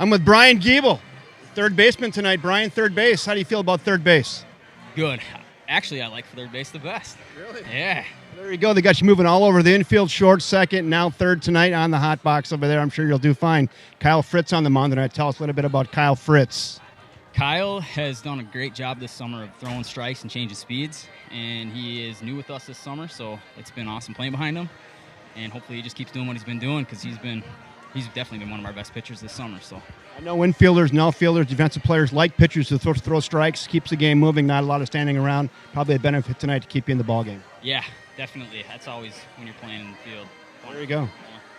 I'm with Brian Giebel, third baseman tonight. Brian, third base. How do you feel about third base? Good. Actually, I like third base the best. Really? Yeah. There you go. They got you moving all over the infield, short, second, now third tonight on the hot box over there. I'm sure you'll do fine. Kyle Fritz on the mound tonight. Tell us a little bit about Kyle Fritz. Kyle has done a great job this summer of throwing strikes and changing speeds, and he is new with us this summer, so it's been awesome playing behind him. And hopefully he just keeps doing what he's been doing because he's definitely been one of our best pitchers this summer. So I know infielders and outfielders, defensive players like pitchers who throw strikes, keeps the game moving, not a lot of standing around. Probably a benefit tonight to keep you in the ball game. yeah, definitely. That's always when you're playing in the field. There you go.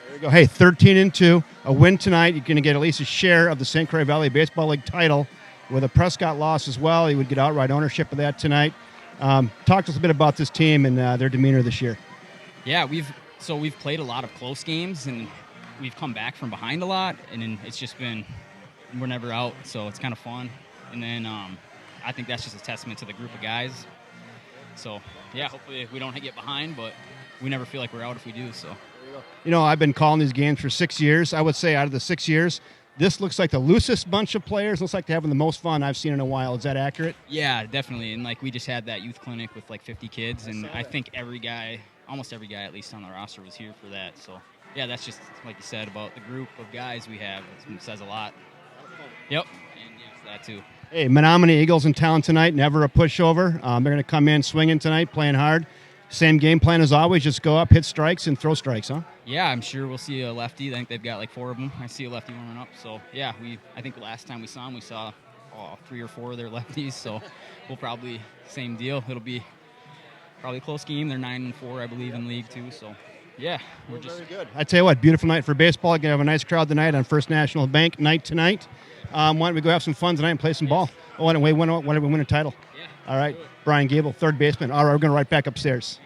There you go. Hey, 13-2, a win tonight. You're going to get at least a share of the St. Croix Valley Baseball League title. With a Prescott loss as well, he would get outright ownership of that tonight. Talk to us a bit about this team and their demeanor this year. Yeah, we've played a lot of close games, and we've come back from behind a lot, and then it's just been we're never out, so it's kind of fun. And then I think that's just a testament to the group of guys. So yeah, hopefully we don't get behind, but we never feel like we're out if we do. So you know, I've been calling these games for 6 years. I would say out of the 6 years, this looks like the loosest bunch of players. Looks like they're having the most fun I've seen in a while. Is that accurate? Yeah, definitely. And like we just had that youth clinic with like 50 kids, and I think almost every guy at least on the roster was here for that. So yeah, that's just like you said about the group of guys we have. It says a lot. Yep, and yeah, that too. Hey, Menomonie Eagles in town tonight. Never a pushover. They're going to come in swinging tonight, playing hard. Same game plan as always. Just go up, hit strikes, and throw strikes, huh? Yeah, I'm sure we'll see a lefty. I think they've got like 4 of them. I see a lefty warming up. So yeah, I think last time we saw them, we saw 3 or 4 of their lefties. So we'll probably same deal. It'll be probably a close game. They're 9-4, I believe, in league too. So yeah, we're just very good. I tell you what, beautiful night for baseball. Gonna have a nice crowd tonight on First National Bank night tonight. Why don't we go have some fun tonight and play some ball? Oh, why don't we win a title? Yeah. All right, Brian Gable, third baseman. All right, we're gonna right back upstairs.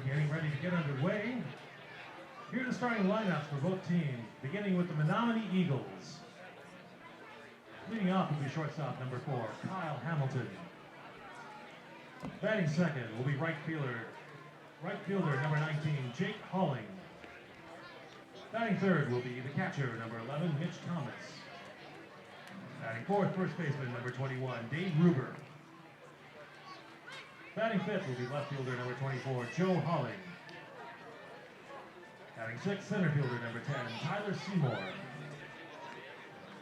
We're getting ready to get underway. Here are the starting lineups for both teams, beginning with the Menomonie Eagles. Leading off will be shortstop number 4, Kyle Hamilton. Batting second will be right fielder number 19, Jake Halling. Batting third will be the catcher, number 11, Mitch Thomas. Batting fourth, first baseman, number 21, Dave Ruber. Batting fifth will be left fielder, number 24, Joe Halling. Batting sixth, center fielder, number 10, Tyler Seymour.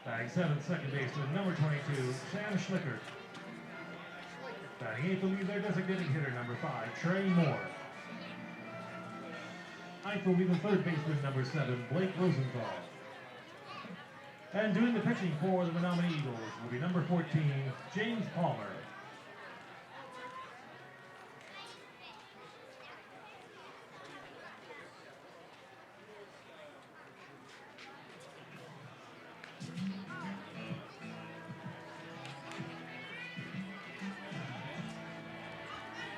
Batting seventh, second baseman, number 22, Sam Schlickert. Batting eighth will be their designated hitter, number 5, Trey Moore. Ninth will be the third baseman, number 7, Blake Rosenthal. And doing the pitching for the Menomonie Eagles will be number 14, James Palmer.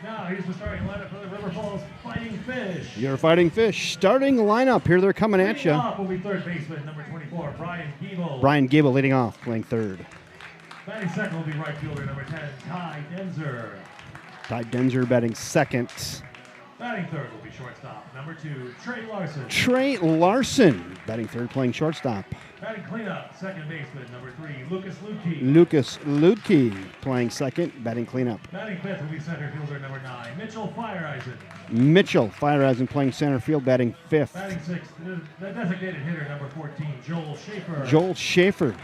Now, here's the starting lineup for the River Falls Fighting Fish. Your Fighting Fish starting lineup. Here they're coming at you. Leading off will be third baseman, number 24, Brian Giebel. Brian Gable leading off, playing third. Batting second will be right fielder, number 10, Ty Denzer. Ty Denzer batting second. Batting third will be shortstop, number 2, Trey Larson. Trey Larson batting third, playing shortstop. Batting cleanup, second baseman, number 3, Lucas Lutke. Lucas Ludke playing second, batting cleanup. Batting fifth will be center fielder, number 9, Mitchell Fireeisen. Mitchell Fireeisen playing center field, batting fifth. Batting sixth, the designated hitter, number 14, Joel Schaefer. Joel Schaefer,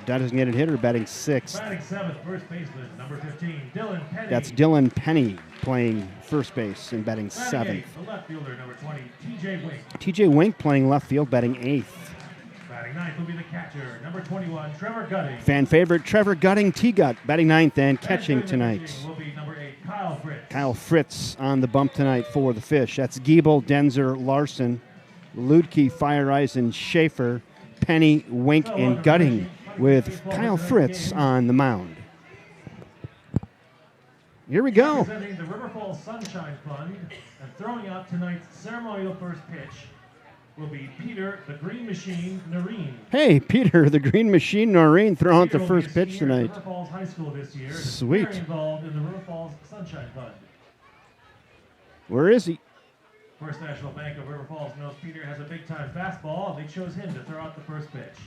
designated hitter, batting sixth. Batting seventh, first baseman, number 15, Dylan Penny. That's Dylan Penny playing first base and batting Batting seventh. eighth, the left fielder, number 20, TJ Wink. TJ Wink playing left field, batting eighth. Batting ninth will be the catcher, number 21, Trevor Gutting. Fan favorite Trevor Gutting, T-Gut, batting ninth and catching And tonight. pitching will be number 8, Kyle Fritz. Kyle Fritz on the bump tonight for the Fish. That's Giebel, Denzer, Larson, Ludke, Fireeisen, Schaefer, Penny, Wink, and Gutting with Kyle Fritz on the mound. Here we go. Representing the River Falls Sunshine Fund and throwing out tonight's ceremonial first pitch will be Peter, the Green Machine, Noreen. Hey, Peter, the Green Machine, Noreen, throwing out Peter the will be first a pitch senior at tonight. River Falls High School this year. and is Sweet. Very involved in the River Falls Sunshine Fund. Where is he? First National Bank of River Falls knows Peter has a big-time fastball, and they chose him to throw out the first pitch.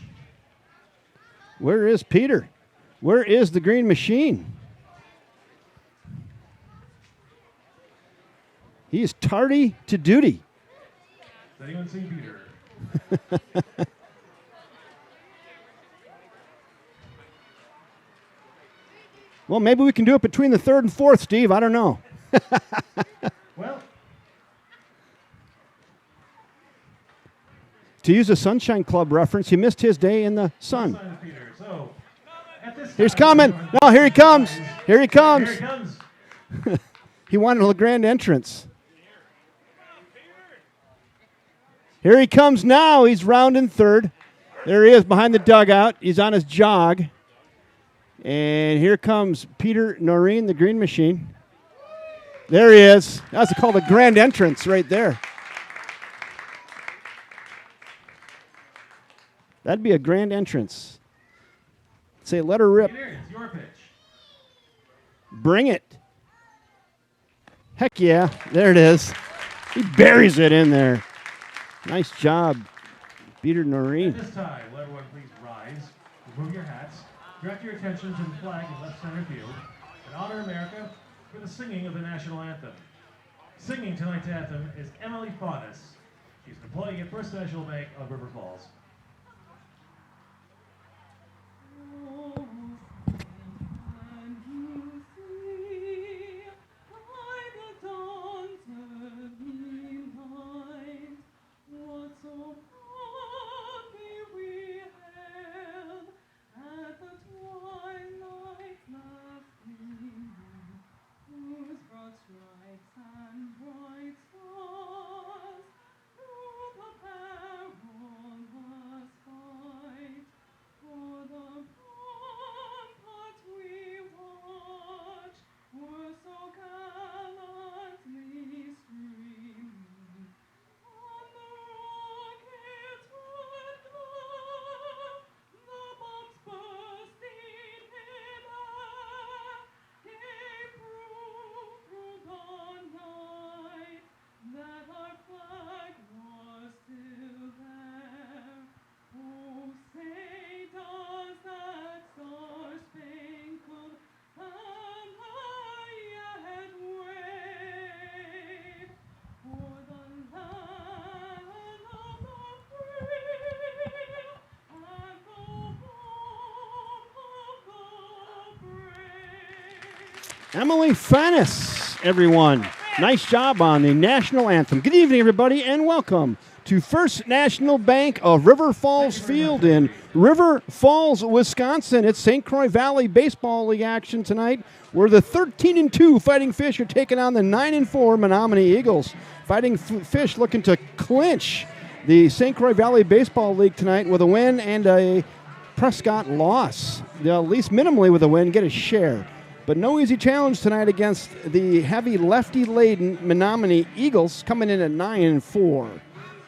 Where is Peter? Where is the Green Machine? He is tardy to duty. Has anyone seen Peter? Well, maybe we can do it between the third and fourth, Steve. I don't know. Well, To use a Sunshine Club reference, he missed his day in the sun. sign of Peter. So, at this He's time, coming. No, here he comes. Here he comes. Here he comes. He wanted a grand entrance. Here he comes now. He's rounding third. There he is behind the dugout. He's on his jog. And here comes Peter Noreen, the Green Machine. There he is. That's called a grand entrance right there. That'd be a grand entrance. Say, let her rip. Peter, it's your pitch. Bring it. Heck yeah. There it is. He buries it in there. Nice job, Peter Noreen. At this time, will everyone please rise, remove your hats, direct your attention to the flag in left center field, and honor America for the singing of the national anthem. Singing tonight's anthem is Emily Faunus. She's an employee at First National Bank of River Falls. Emily Fennis, everyone. Nice job on the national anthem. Good evening, everybody, and welcome to First National Bank of River Falls Field in River Falls, Wisconsin. It's St. Croix Valley Baseball League action tonight, where the 13-2 Fighting Fish are taking on the 9-4 Menomonie Eagles. Fighting Fish looking to clinch the St. Croix Valley Baseball League tonight with a win and a Prescott loss. They'll at least minimally with a win get a share. But no easy challenge tonight against the heavy lefty-laden Menomonie Eagles coming in at 9-4.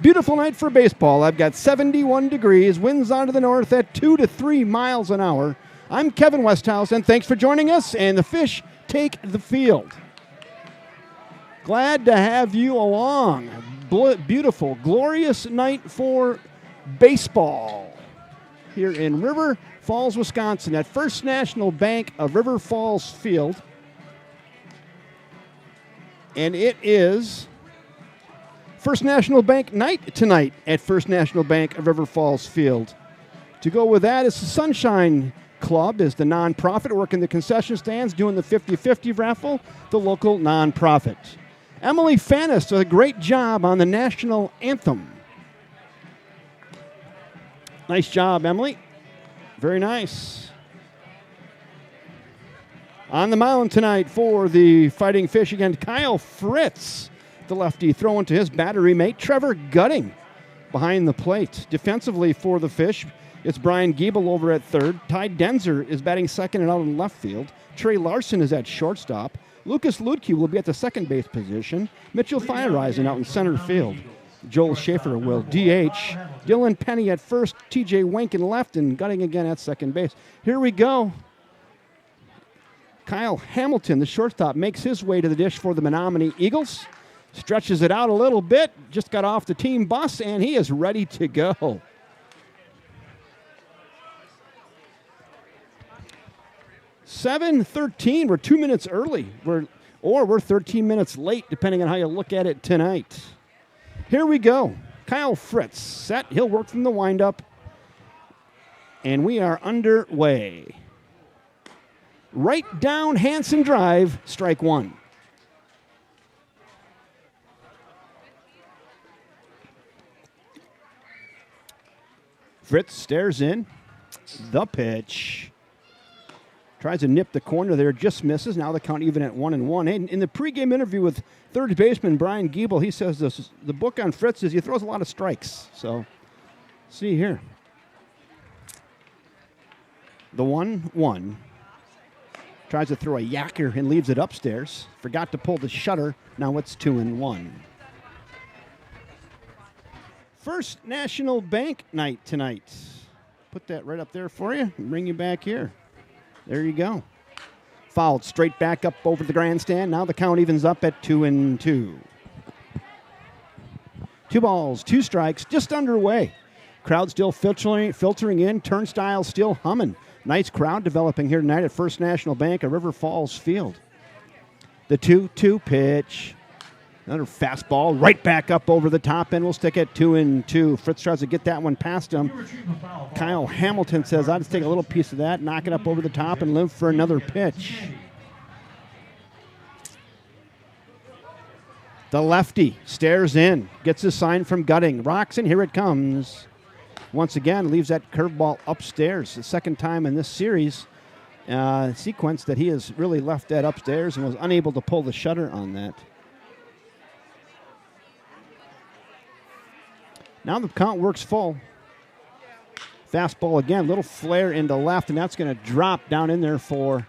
Beautiful night for baseball. I've got 71 degrees, winds out of the north at 2 to 3 miles an hour. I'm Kevin Westhouse, and thanks for joining us, and the Fish take the field. Glad to have you along. Beautiful, glorious night for baseball here in River Falls, Wisconsin, at First National Bank of River Falls Field. And it is First National Bank night tonight at First National Bank of River Falls Field. To go with that is the Sunshine Club, is the nonprofit working the concession stands, doing the 50-50 raffle, the local nonprofit. Emily Fannis does a great job on the national anthem. Nice job, Emily. Very nice. On the mound tonight for the Fighting Fish again, Kyle Fritz, the lefty, throwing to his battery mate, Trevor Gutting, behind the plate. Defensively for the Fish, it's Brian Giebel over at third. Ty Denzer is batting second and out in left field. Trey Larson is at shortstop. Lucas Ludke will be at the second base position. Mitchell Fireisen out in center field. Joel Schaefer will DH. Dylan Penny at first. TJ Wenken left, and Gutting again at second base. Here we go. Kyle Hamilton, the shortstop, makes his way to the dish for the Menomonie Eagles. Stretches it out a little bit. Just got off the team bus, and he is ready to go. (7:13). We're 2 minutes early. We're 13 minutes late, depending on how you look at it tonight. Here we go. Kyle Fritz set. He'll work from the windup. And we are underway. Right down Hanson Drive, strike one. Fritz stares in. The pitch. Tries to nip the corner there, just misses. Now the count even at 1-1. And in the pregame interview with third baseman Brian Giebel, he says the book on Fritz is he throws a lot of strikes. So, see here. The 1-1. Tries to throw a yacker and leaves it upstairs. Forgot to pull the shutter. Now it's 2-1. First National Bank night tonight. Put that right up there for you and bring you back here. There you go. Fouled straight back up over the grandstand. Now the count evens up at 2-2. 2 balls, 2 strikes, just underway. Crowd still filtering in. Turnstile still humming. Nice crowd developing here tonight at First National Bank of River Falls Field. The 2-2 pitch. Another fastball right back up over the top, and we'll stick at 2-2. Fritz tries to get that one past him. Kyle Hamilton says, I'll just take a little piece of that, knock it up over the top, and live for another pitch. The lefty stares in, gets a sign from Gutting. Rocks, and here it comes. Once again, leaves that curveball upstairs. The second time in this series sequence that he has really left that upstairs and was unable to pull the shutter on that. Now the count works full. Fastball again, little flare into left, and that's going to drop down in there for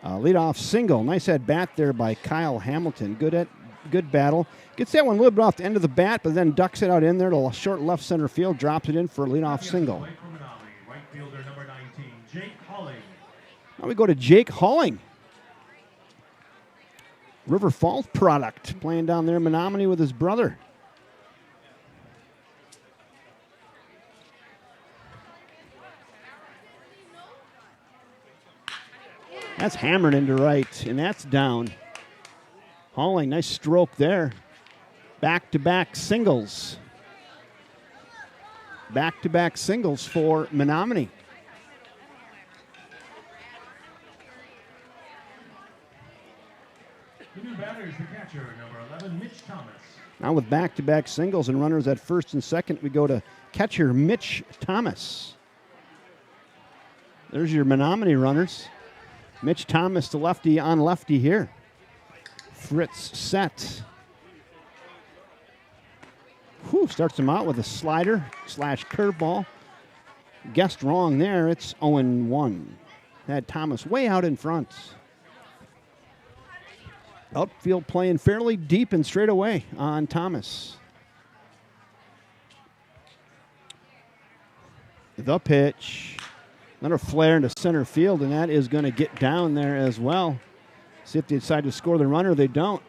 a leadoff single. Nice at bat there by Kyle Hamilton. Good battle. Gets that one a little bit off the end of the bat, but then ducks it out in there to short left center field, drops it in for a leadoff single. Right fielder number 19, Jake Holling. Now we go to Jake Holling. River Falls product, playing down there in Menomonie with his brother. That's hammered into right, and that's down. Holling, nice stroke there. Back-to-back singles. Back-to-back singles for Menomonie. The new batter is the catcher, number 11, Mitch Thomas. Now with back-to-back singles and runners at first and second, we go to catcher Mitch Thomas. There's your Menomonie runners. Mitch Thomas, the lefty on lefty here. Fritz set. Starts him out with a slider / curveball. Guessed wrong there. It's 0-1. Had Thomas way out in front. Outfield playing fairly deep and straight away on Thomas. The pitch. Another flare into center field, and that is going to get down there as well. See if they decide to score the runner. They don't.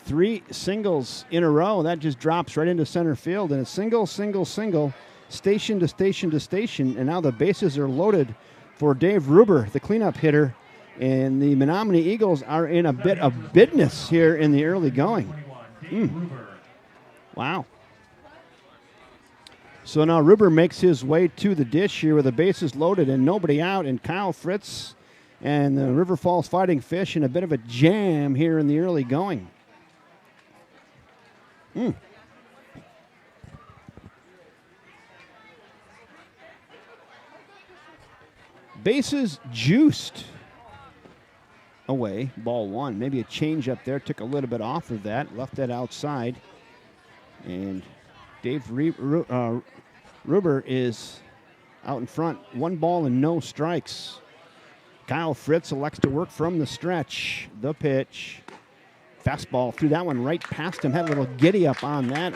3 singles in a row. That just drops right into center field. And a single, station to station to station. And now the bases are loaded for Dave Ruber, the cleanup hitter. And the Menomonie Eagles are in a bit of business here in the early going. Wow. So now Ruber makes his way to the dish here with the bases loaded and nobody out. And Kyle Fritz and the River Falls Fighting Fish in a bit of a jam here in the early going. Bases juiced away. Ball 1. Maybe a change up there. Took a little bit off of that. Left that outside. And Dave Ruber is out in front. 1 ball and no strikes. Kyle Fritz elects to work from the stretch. The pitch. Fastball threw that one right past him. Had a little giddy up on that.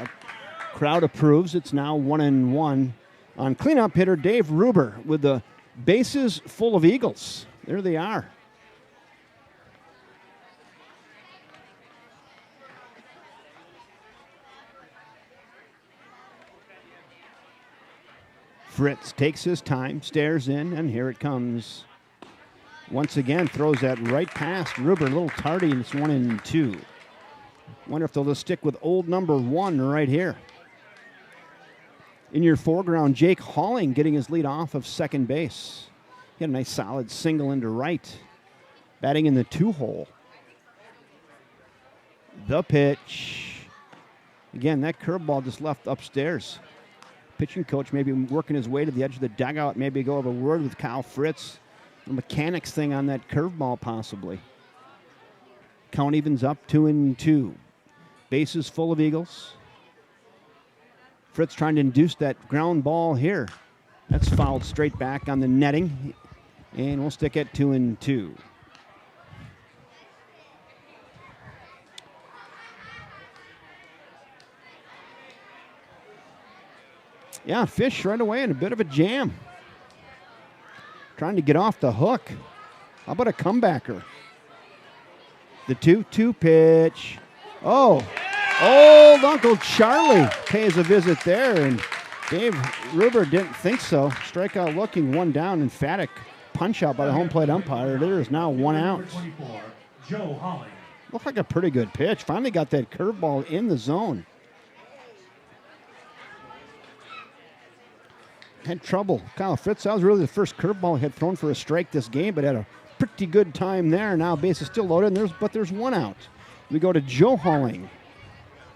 Crowd approves. It's now 1-1 on cleanup hitter Dave Ruber with the bases full of Eagles. There they are. Fritz takes his time, stares in, and here it comes. Once again, throws that right past Ruber, a little tardy, and it's 1-2. Wonder if they'll just stick with old number 1 right here. In your foreground, Jake Halling getting his lead off of second base. He had a nice solid single into right. Batting in the 2-hole. The pitch. Again, that curveball just left upstairs. Pitching coach maybe working his way to the edge of the dugout. Maybe go over a word with Kyle Fritz. The mechanics thing on that curveball possibly. Count evens up 2-2. Bases full of Eagles. Fritz trying to induce that ground ball here. That's fouled straight back on the netting. And we'll stick at 2-2. Yeah, Fish right away in a bit of a jam. Trying to get off the hook. How about a comebacker? The 2-2 pitch. Oh, old Uncle Charlie pays a visit there, and Dave Ruber didn't think so. Strikeout looking, 1 down, emphatic punch out by the home plate umpire. There is now 1 out. Joe Holly. Looked like a pretty good pitch. Finally got that curveball in the zone. Had trouble. Kyle Fritz, that was really the first curveball he had thrown for a strike this game, but had a pretty good time there. Now base is still loaded, and but there's 1 out. We go to Joe Halling,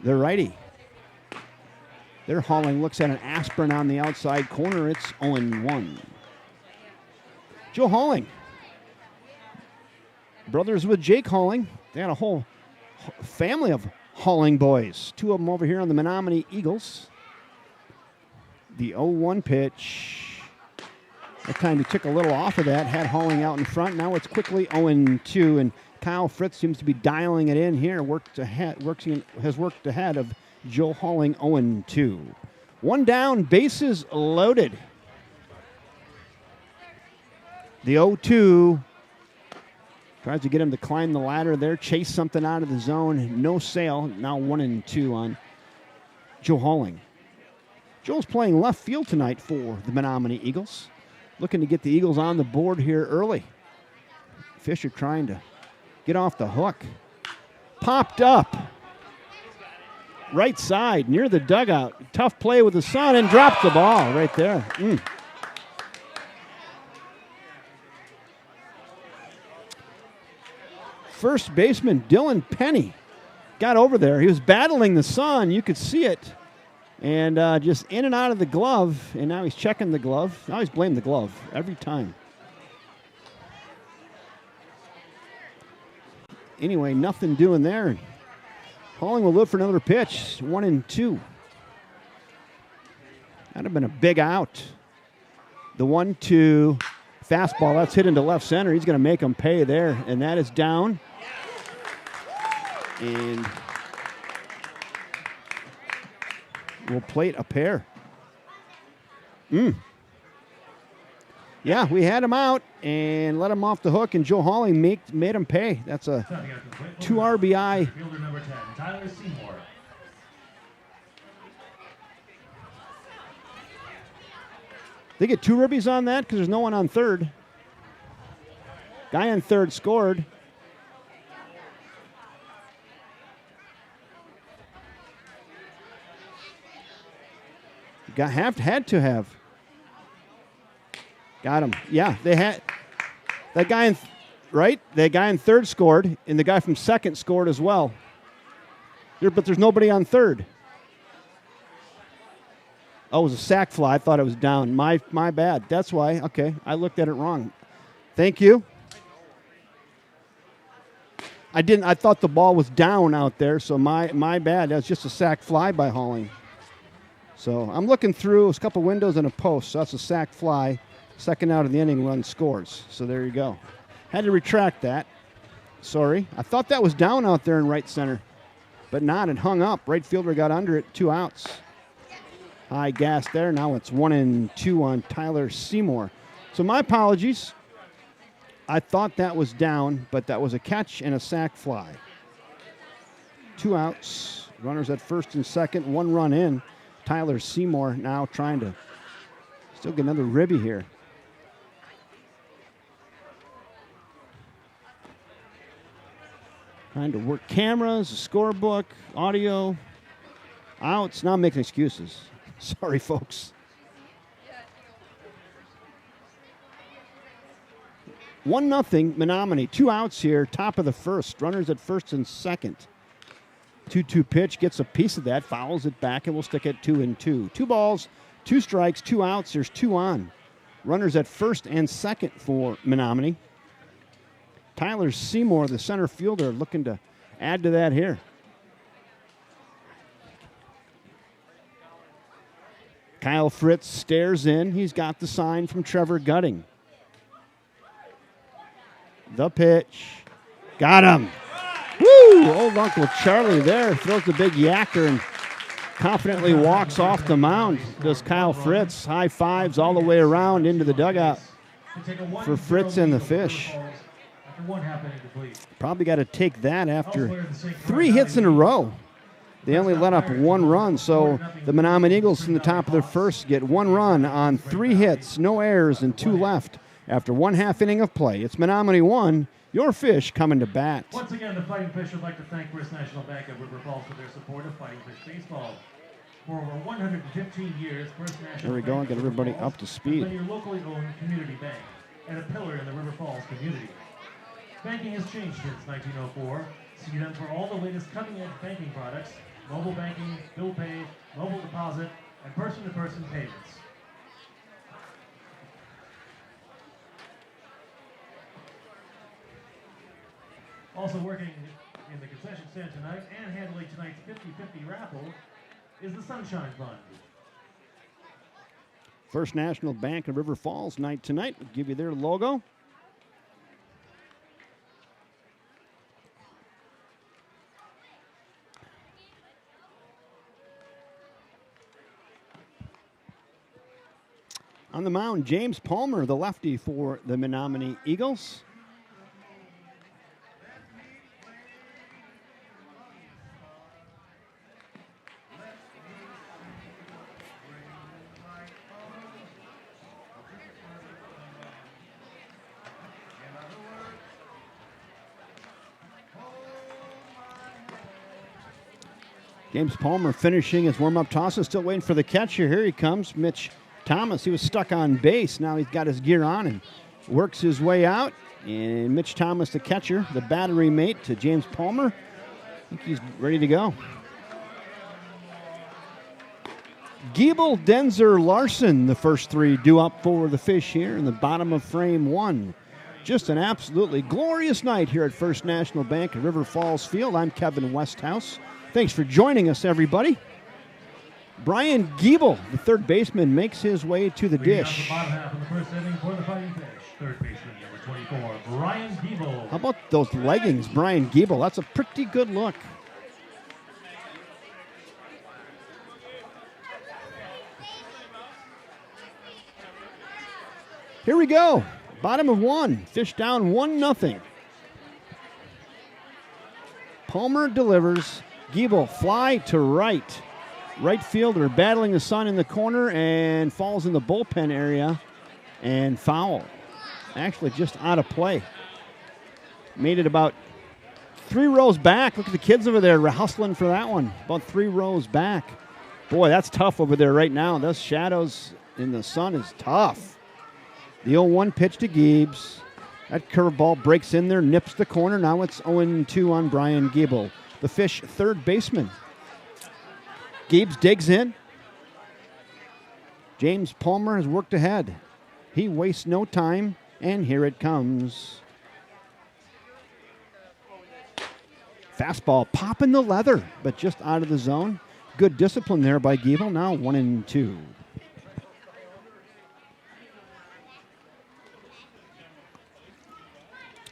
the righty. There Halling looks at an aspirin on the outside corner. It's 0-1. Joe Halling. Brothers with Jake Halling. They had a whole family of Halling boys. 2 of them over here on the Menomonie Eagles. The 0-1 pitch. That time he took a little off of that, had Halling out in front. Now it's quickly 0-2, and Kyle Fritz seems to be dialing it in here. Has worked ahead of Joe Halling, 0-2. 1 down, bases loaded. The 0-2 tries to get him to climb the ladder there, chase something out of the zone. No sale. Now 1-2 on Joe Halling. Joel's playing left field tonight for the Menomonie Eagles. Looking to get the Eagles on the board here early. Fisher trying to get off the hook. Popped up. Right side, near the dugout. Tough play with the sun and dropped the ball right there. first baseman Dylan Penny got over there. He was battling the sun. You could see it. And just in and out of the glove. And now he's checking the glove. I always blame the glove every time. Anyway, nothing doing there. Halling will look for another pitch. 1-2. That'd have been a big out. The 1-2 fastball, that's hit into left center. He's going to make him pay there. And that is down. And we'll plate a pair. Yeah, we had him out and let him off the hook, and Joe Halling made him pay. That's a 2 RBI. Fielder number 10, Tyler Seymour. They get 2 ribbies on that because there's no one on third. Guy on third scored. Had to have. Got him. Yeah, they had that guy That guy in third scored, and the guy from second scored as well. But there's nobody on third. Oh, it was a sac fly. I thought it was down. My bad. That's why. Okay, I looked at it wrong. Thank you. I thought the ball was down out there, so my bad. That's just a sac fly by Halling. So I'm looking through a couple windows and a post. So that's a sac fly. Second out of the inning, run scores. So there you go. Had to retract that. Sorry. I thought that was down out there in right center, but not. It hung up. Right fielder got under it. 2 outs. High gas there. Now it's 1-2 on Tyler Seymour. So my apologies. I thought that was down, but that was a catch and a sac fly. 2 outs. Runners at first and second. 1 run in. Tyler Seymour now trying to still get another ribby here. Trying to work cameras, scorebook, audio, outs. Now I'm making excuses. Sorry, folks. 1-0, Menomonie. 2 outs here, top of the first. Runners at first and second. 2-2 pitch, gets a piece of that, fouls it back, and we'll stick at 2-2. 2 balls, 2 strikes, 2 outs. There's 2 on. Runners at first and second for Menomonie. Tyler Seymour, the center fielder, looking to add to that here. Kyle Fritz stares in. He's got the sign from Trevor Gutting. The pitch. Got him. Woo! Old Uncle Charlie there throws the big yacker and confidently walks off the mound. Does Kyle Fritz. High fives all the way around into the dugout for Fritz and the Fish. Probably got to take that after 3 hits in a row. They only let up 1 run, so the Menomonie Eagles in the top of their first get 1 run on 3 hits, no errors, and 2 left after 1/2 inning of play. It's Menomonie 1, your Fish coming to bat. Once again, the Fighting Fish would like to thank First National Bank of River Falls for their support of Fighting Fish baseball. For over 115 years, First National There we go, Bank get of River everybody Falls up to speed. has been your locally owned community bank and a pillar in the River Falls community. Banking has changed since 1904. See them for all the latest cutting-edge banking products, mobile banking, bill pay, mobile deposit, and person-to-person payments. Also working in the concession stand tonight and handling tonight's 50-50 raffle is the Sunshine Fund. First National Bank of River Falls night tonight. We'll give you their logo. On the mound, James Palmer, the lefty for the Menomonie Eagles. James Palmer finishing his warm-up tosses, still waiting for the catcher. Here he comes, Mitch Thomas. He was stuck on base. Now he's got his gear on and works his way out. And Mitch Thomas, the catcher, the battery mate to James Palmer. I think he's ready to go. Giebel, Denzer, Larson, the first three due up for the Fish here in the bottom of frame one. Just an absolutely glorious night here at First National Bank at River Falls Field. I'm Kevin Westhouse. Thanks for joining us, everybody. Brian Giebel, the third baseman, makes his way to the dish. The bottom half of the first inning for the Fighting Fish. Third baseman, number 24, Brian Giebel. How about those leggings, Brian Giebel? That's a pretty good look. Here we go. Bottom of one. Fish down 1-0. Palmer delivers. Giebel fly to right. Right fielder battling the sun in the corner and falls in the bullpen area and foul. Actually just out of play. Made it about 3 rows back. Look at the kids over there hustling for that one. About 3 rows back. Boy, that's tough over there right now. Those shadows in the sun is tough. The 0-1 pitch to Giebs. That curveball breaks in there, nips the corner. Now it's 0-2 on Brian Giebel, the Fish third baseman. Giebs digs in. James Palmer has worked ahead. He wastes no time, and here it comes. Fastball popping the leather, but just out of the zone. Good discipline there by Giebel. Now 1-2.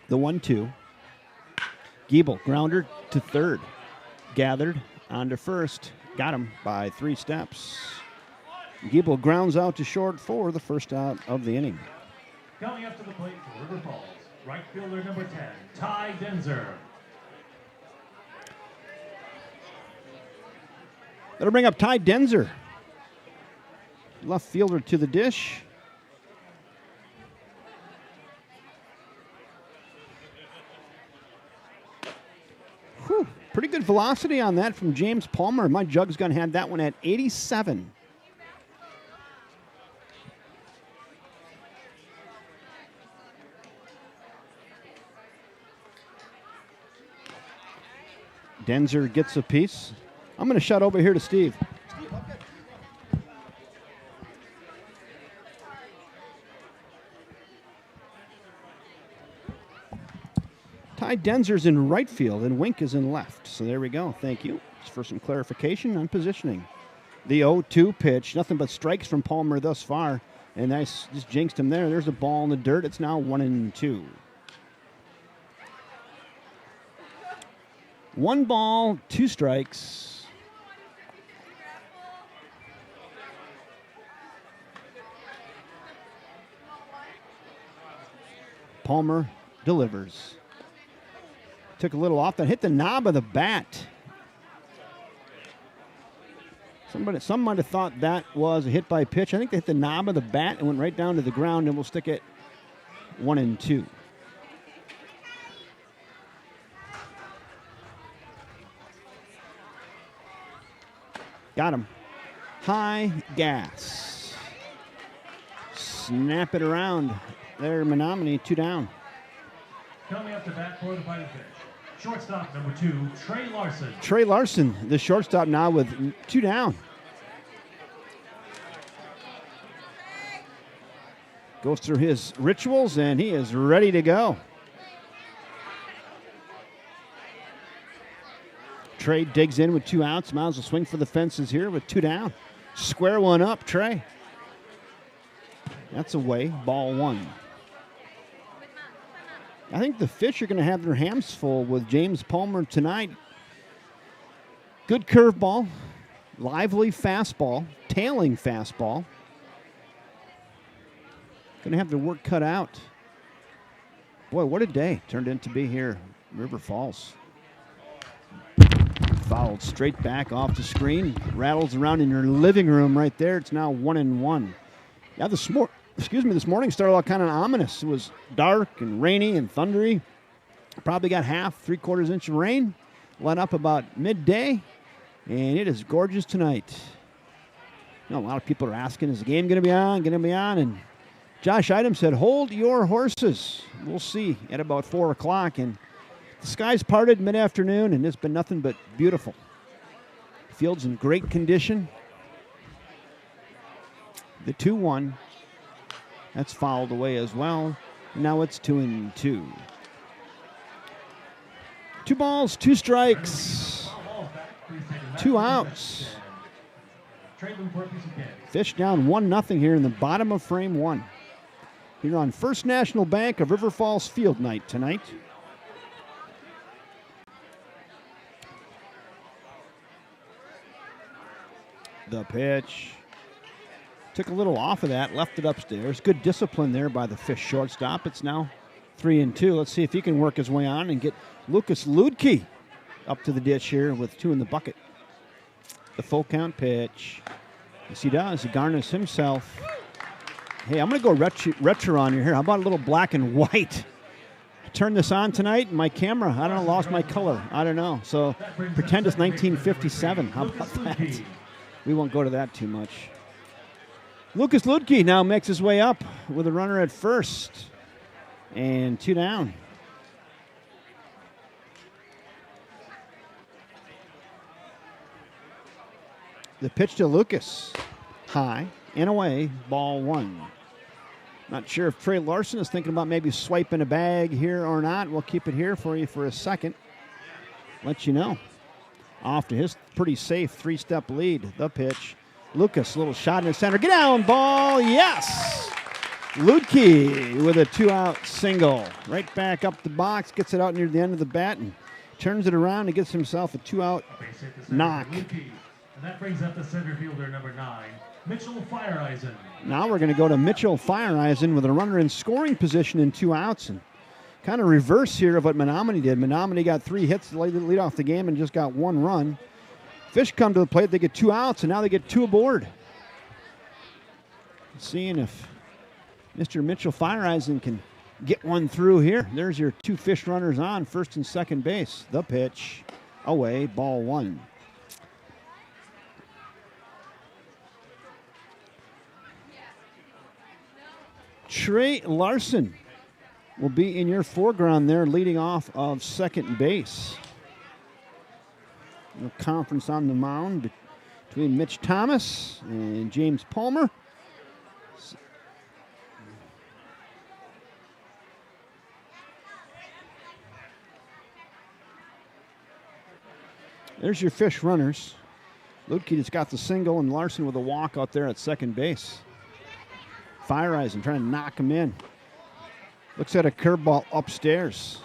The 1-2. Giebel, grounder to third. Gathered onto first. Got him by 3 steps. Giebel grounds out to short for the first out of the inning. Coming up to the plate for River Falls, right fielder number 10, Ty Denzer. That'll bring up Ty Denzer. Left fielder to the dish. Whew, pretty good velocity on that from James Palmer. My Jug's gun had that one at 87. Denzer gets a piece. I'm going to shut over here to Steve. Ty Denzer's in right field and Wink is in left. So there we go. Thank you. Just for some clarification on positioning. The 0-2 pitch. Nothing but strikes from Palmer thus far. And I just jinxed him there. There's a ball in the dirt. It's now 1-2. 1 ball, 2 strikes. Palmer delivers. Took a little off that, hit the knob of the bat. Some might have thought that was a hit by pitch. I think they hit the knob of the bat and went right down to the ground, and we'll stick it 1-2. Got him. High gas. Snap it around. There, Menomonie, 2 down. Coming up to bat for the Fighting Fish, shortstop number 2, Trey Larson. Trey Larson, the shortstop now with 2 down. Goes through his rituals, and he is ready to go. Trey digs in with 2 outs. Miles will swing for the fences here with 2 down. Square one up, Trey. That's away, ball 1. I think the Fish are going to have their hands full with James Palmer tonight. Good curveball, lively fastball, tailing fastball. Going to have their work cut out. Boy, what a day turned into be here, River Falls. Fouled straight back off the screen. Rattles around in your living room right there. It's now 1-1. Yeah, this morning started out kind of ominous. It was dark and rainy and thundery. Probably got 3/4 inch of rain. Let up about midday, and it is gorgeous tonight. You know, a lot of people are asking, is the game going to be on? And Josh Idem said, hold your horses. We'll see at about 4 o'clock. And the skies parted mid-afternoon, and it's been nothing but beautiful. Field's in great condition. The 2-1. That's fouled away as well. Now it's 2-2. 2 balls, 2 strikes, 2 outs. Fish down 1-0 here in the bottom of frame 1. Here on First National Bank of River Falls Field night tonight. The pitch. Took a little off of that, left it upstairs. Good discipline there by the Fish shortstop. It's now 3-2. Let's see if he can work his way on and get Lucas Ludke up to the ditch here with 2 in the bucket. The full count pitch. Yes, he does. He garners himself. Hey, I'm going to go retro on you here. How about a little black and white? Turn this on tonight, and my camera, I don't know, lost my color. I don't know. So pretend it's 1957. How about that? We won't go to that too much. Lucas Ludke now makes his way up with a runner at first. And 2 down. The pitch to Lucas. High and away, ball 1. Not sure if Trey Larson is thinking about maybe swiping a bag here or not. We'll keep it here for you for a second. Let you know. Off to his pretty safe 3-step lead. The pitch. Lucas, little shot in the center. Get down, ball, yes! Ludke with a 2-out single. Right back up the box, gets it out near the end of the bat and turns it around and gets himself a 2-out knock. And that brings up the center fielder, number 9, Mitchell Fireeisen. Now we're going to go to Mitchell Fireeisen with a runner in scoring position in 2 outs. And kind of reverse here of what Menomonie did. Menomonie got 3 hits to lead off the game and just got 1 run. Fish come to the plate, they get 2 outs, and now they get 2 aboard. Seeing if Mr. Mitchell Fireeisen can get one through here. There's your 2 Fish runners on, first and second base. The pitch, away, ball 1. Trey Larson will be in your foreground there, leading off of second base. A conference on the mound between Mitch Thomas and James Palmer. There's your Fish runners. Ludke just got the single, and Larson with a walk out there at second base. Fireeisen trying to knock him in. Looks at a curveball upstairs.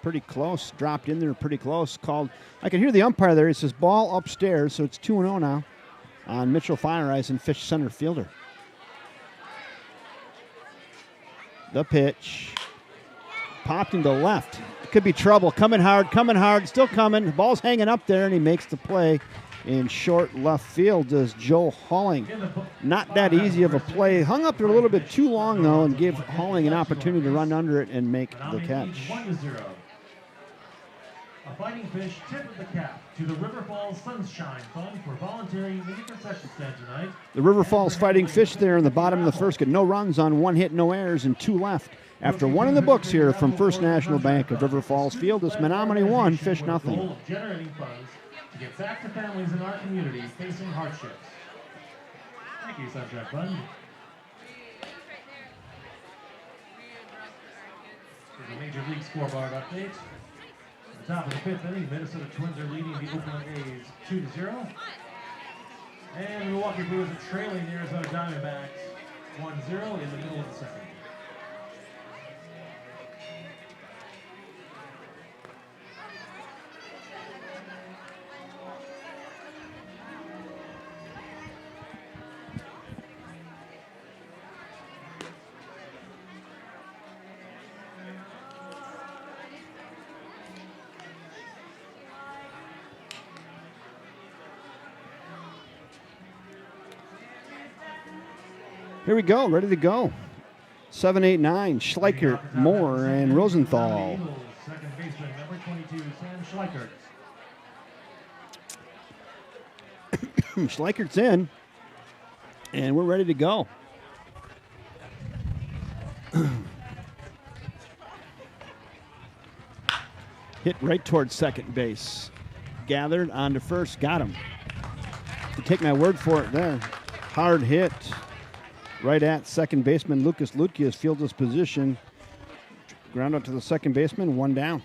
Pretty close. Dropped in there pretty close. Called. I can hear the umpire there. He says ball upstairs, so it's 2-0 now on Mitchell Fireeisen, Fish center fielder. The pitch. Popped into left. It could be trouble. Coming hard, still coming. The ball's hanging up there, and he makes the play in short left field does Joe Halling. Not that easy of a play. Hung up there a little bit too long, though, and gave Halling an opportunity to run under it and make the catch. 1-0. A Fighting Fish tip of the cap to the River Falls Sunshine Fund for voluntary mini concession stand tonight. The River Falls Fighting Fish there in the bottom of the first get no runs on 1 hit, no errors, and 2 left. After 1 in the books here from First National Bank of River Falls Field, it's Menomonie 1, Fish nothing. Generating funds to get back to families in our community facing hardships. Thank you, Sunshine Fund. Here's a Major League scoreboard update. At the top of the 5th inning, Minnesota Twins are leading the Oakland A's 2-0. And Milwaukee Brewers are trailing the Arizona Diamondbacks 1-0 in the middle of the second. Here we go, ready to go. 7, 8, 9, Schleicher, Moore, and Rosenthal. Second baseman, number 22, Sam Schleichert. Schleichert's in, and we're ready to go. Hit right towards second base. Gathered onto first. Got him. You take my word for it there. Hard hit. Right at second baseman Lucas Lutke has fielded his position. Ground out to the second baseman. One down.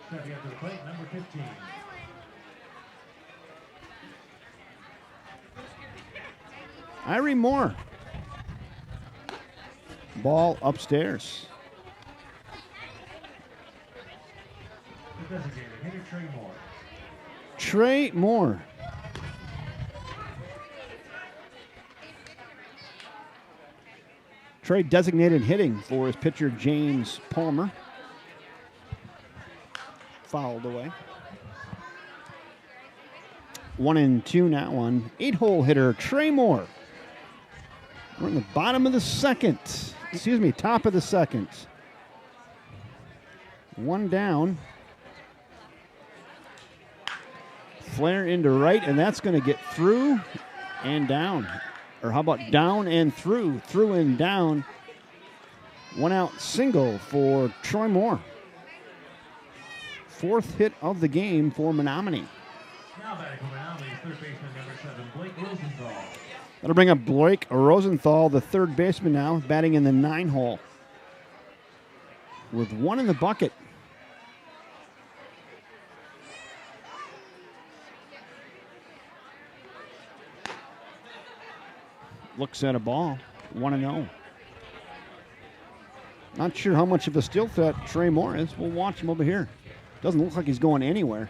Stepping up to the plate, number 15. Irie Moore. Ball upstairs. The designated hitter, Trey Moore. Trey Moore. Trey designated hitting for his pitcher, James Palmer. Fouled away. 1-2 now on 8-hole hitter, Trey Moore. We're in the bottom of the second. Excuse me, top of the second. One down. Flare into right, and that's going to get through and down. Or how about down and through? Through and down. One out single for Troy Moore. Fourth hit of the game for Menomonie. Now batting for Menomonie, third baseman, number 7, Blake Rosenthal. That'll bring up Blake Rosenthal, the third baseman now, batting in the 9-hole. With one in the bucket. Looks at a ball, 1-0. Not sure how much of a still threat Trey Moore is. We'll watch him over here. Doesn't look like he's going anywhere.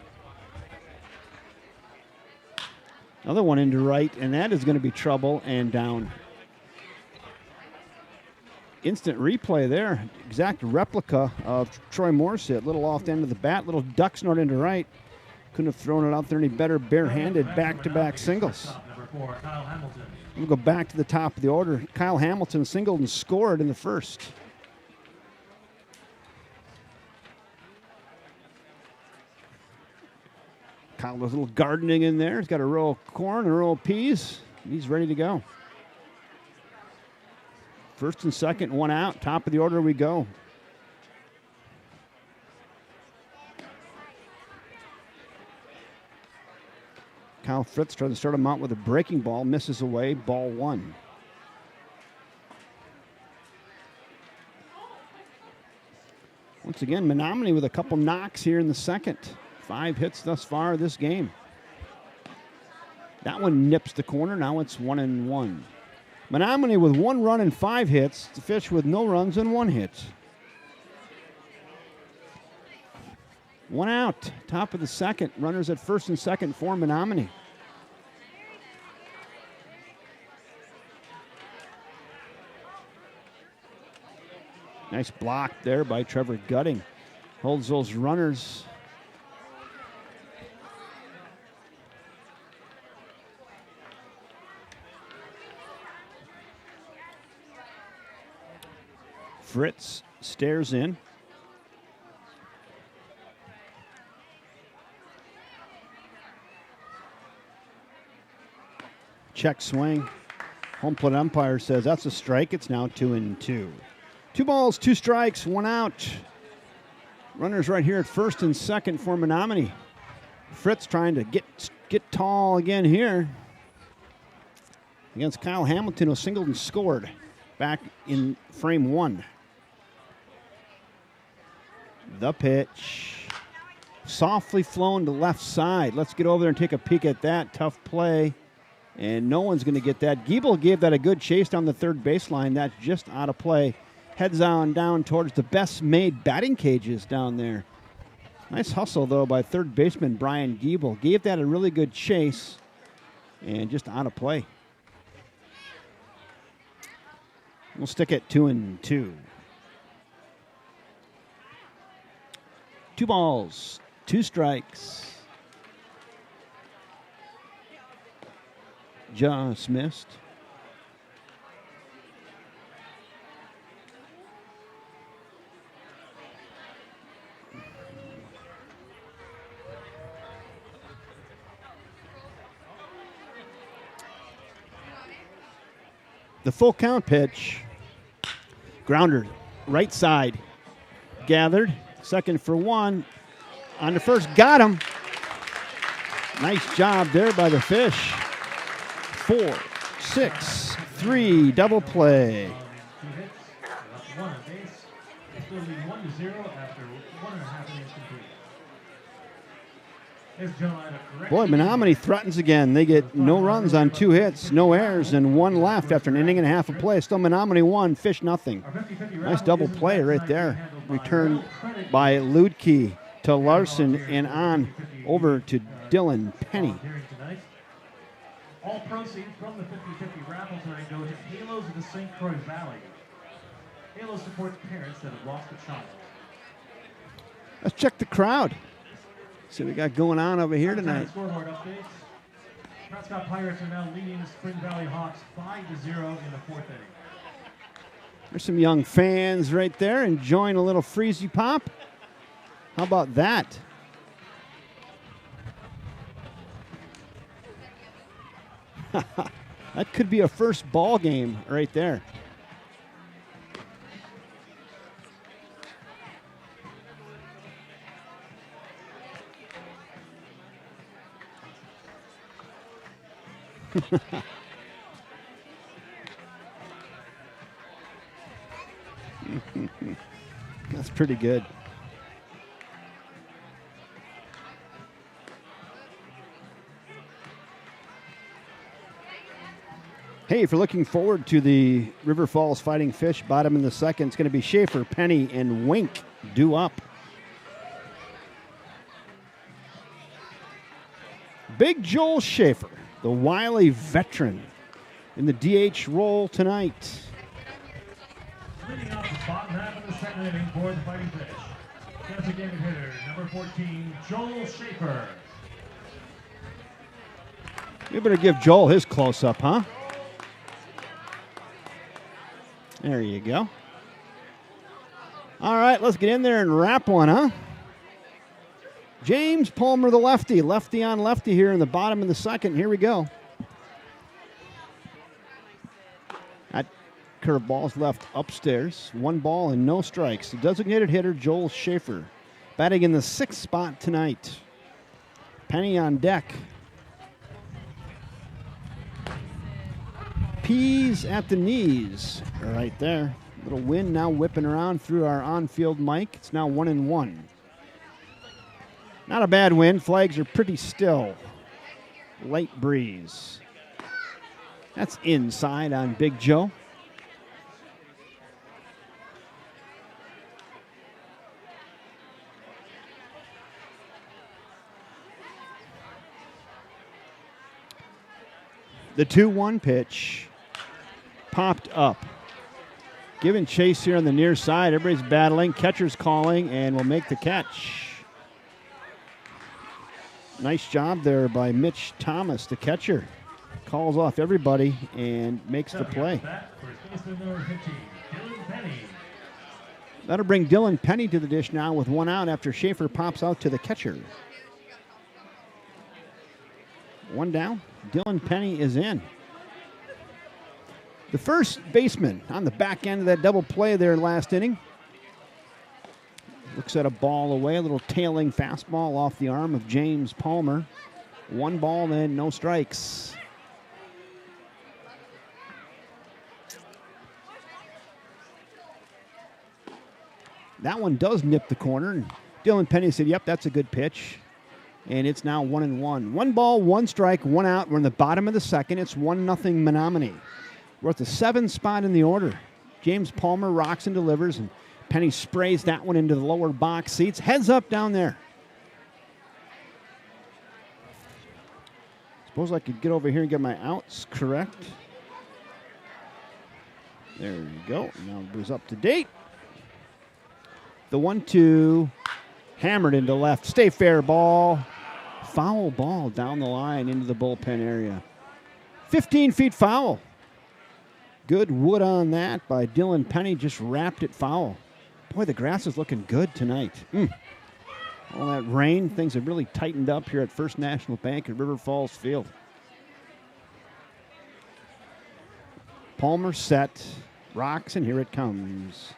Another one into right, and that is going to be trouble and down. Instant replay there. Exact replica of Troy Moore's hit. Little off the end of the bat, little duck snort into right. Couldn't have thrown it out there any better barehanded. Back-to-back singles. Number 4, Kyle Hamilton. We'll go back to the top of the order. Kyle Hamilton singled and scored in the first. Kyle does a little gardening in there. He's got a row of corn, a row of peas. He's ready to go. First and second, one out. Top of the order we go. Kyle Fritz trying to start him out with a breaking ball. Misses away. Ball one. Once again, Menomonie with a couple knocks here in the second. 5 hits thus far this game. That one nips the corner. Now it's 1-1. Menomonie with 1 run and 5 hits. The Fish with no runs and 1 hit. One out. Top of the second. Runners at first and second for Menomonie. Nice block there by Trevor Gutting. Holds those runners. Fritz stares in. Check swing. Home plate umpire says that's a strike. It's now 2-2. 2 balls, 2 strikes, 1 out. Runners right here at first and second for Menomonie. Fritz trying to get tall again here against Kyle Hamilton, who singled and scored back in frame 1. The pitch. Softly flown to left side. Let's get over there and take a peek at that. Tough play. And no one's going to get that. Giebel gave that a good chase down the third baseline. That's just out of play. Heads on down towards the best made batting cages down there. Nice hustle, though, by third baseman Brian Giebel. Gave that a really good chase and just out of play. We'll stick at 2-2. 2 balls, 2 strikes. Just missed. The full count pitch. Grounder, right side. gathered. Second for one. On the first, got him. Nice job there by the Fish. 4, 6, 3, double play. 2 hits, left 1 on base. They still lead 1-0 after 1.5 innings complete. Ladies and gentlemen, a correct- Boy, Menomonie threatens again. They get no runs on 2 hits, no errors, and 1 left after an inning and a half of play. Still Menomonie 1, Fish nothing. Our 50-50 Nice raffle double is in play fact right tonight there. being handled by Return Will Credit by Ludke to Larson and on over to Dylan Penny. volunteering tonight. All proceeds from the 50-50 raffle tonight go to Halos of the St. Croix Valley. Halos supports parents that have lost a child. Let's check the crowd. See what we got going on over here Time-to-time tonight. Scoreboard updates. Prescott Pirates are now leading the Spring Valley Hawks 5-0 in the 4th inning. There's some young fans right there enjoying a little freezy pop. How about that? That could be a first ball game right there. That's pretty good. Hey, if you're looking forward to the River Falls Fighting Fish, bottom in the second, it's going to be Schaefer, Penny, and Wink due up. Big Joel Schaefer, the wily veteran, in the DH role tonight. Leading off the bottom half of the second inning for the Fighting Fish. Designated hitter, number 14, Joel Schaefer. We better give Joel his close-up, huh? There you go. All right, let's get in there and wrap one, huh? James Palmer, the lefty. Lefty on lefty here in the bottom of the second. Here we go. That curveball's left upstairs. 1 ball and no strikes. The designated hitter, Joel Schaefer, batting in the 6th spot tonight. Penny on deck. Peas at the knees, right there. Little wind now whipping around through our on-field mic. It's now 1-1. Not a bad wind. Flags are pretty still. Light breeze. That's inside on Big Joe. The 2-1 pitch popped up. Giving chase here on the near side. Everybody's battling. Catcher's calling and will make the catch. Nice job there by Mitch Thomas, the catcher. Calls off everybody and makes the play. That'll bring Dylan Penny to the dish now with 1 out after Schaefer pops out to the catcher. 1 down. Dylan Penny is in. The first baseman on the back end of that double play there last inning. Looks at a ball away, a little tailing fastball off the arm of James Palmer. 1 ball and no strikes. That one does nip the corner. And Dylan Penny said, yep, that's a good pitch. And it's now 1-1. 1 ball, 1 strike, 1 out. We're in the bottom of the second. It's 1-0 Menomonie. We're at the 7th spot in the order. James Palmer rocks and delivers, and Penny sprays that one into the lower box seats. Heads up down there. Suppose I could get over here and get my outs correct. There you go. Now it up to date. The 1-2 hammered into left. Stay fair ball. Foul ball down the line into the bullpen area. 15 feet foul. Good wood on that by Dylan Penny. Just wrapped it foul. Boy, the grass is looking good tonight. All that rain, things have really tightened up here at First National Bank at River Falls Field. Palmer set, rocks, and here it comes.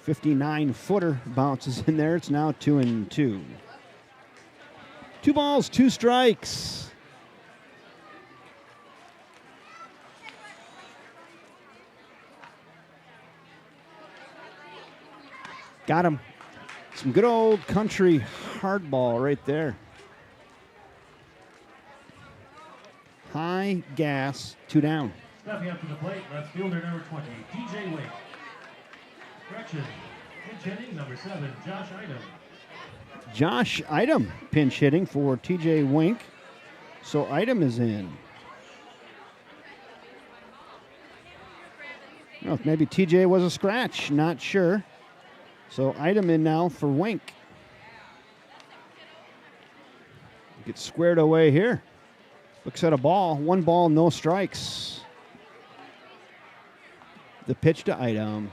59-footer bounces in there. It's now 2-2. 2 balls, 2 strikes. Got him. Some good old country hardball right there. High gas, 2 down. Stepping up to the plate, left fielder number 20, TJ Wake. Correction, pinch hitting number 7, Josh Idom. Josh Idom pinch hitting for TJ Wink. So Idom is in. Well, maybe TJ was a scratch, not sure. So Idom in now for Wink. Gets squared away here. Looks at a ball. 1 ball, no strikes. The pitch to Idom.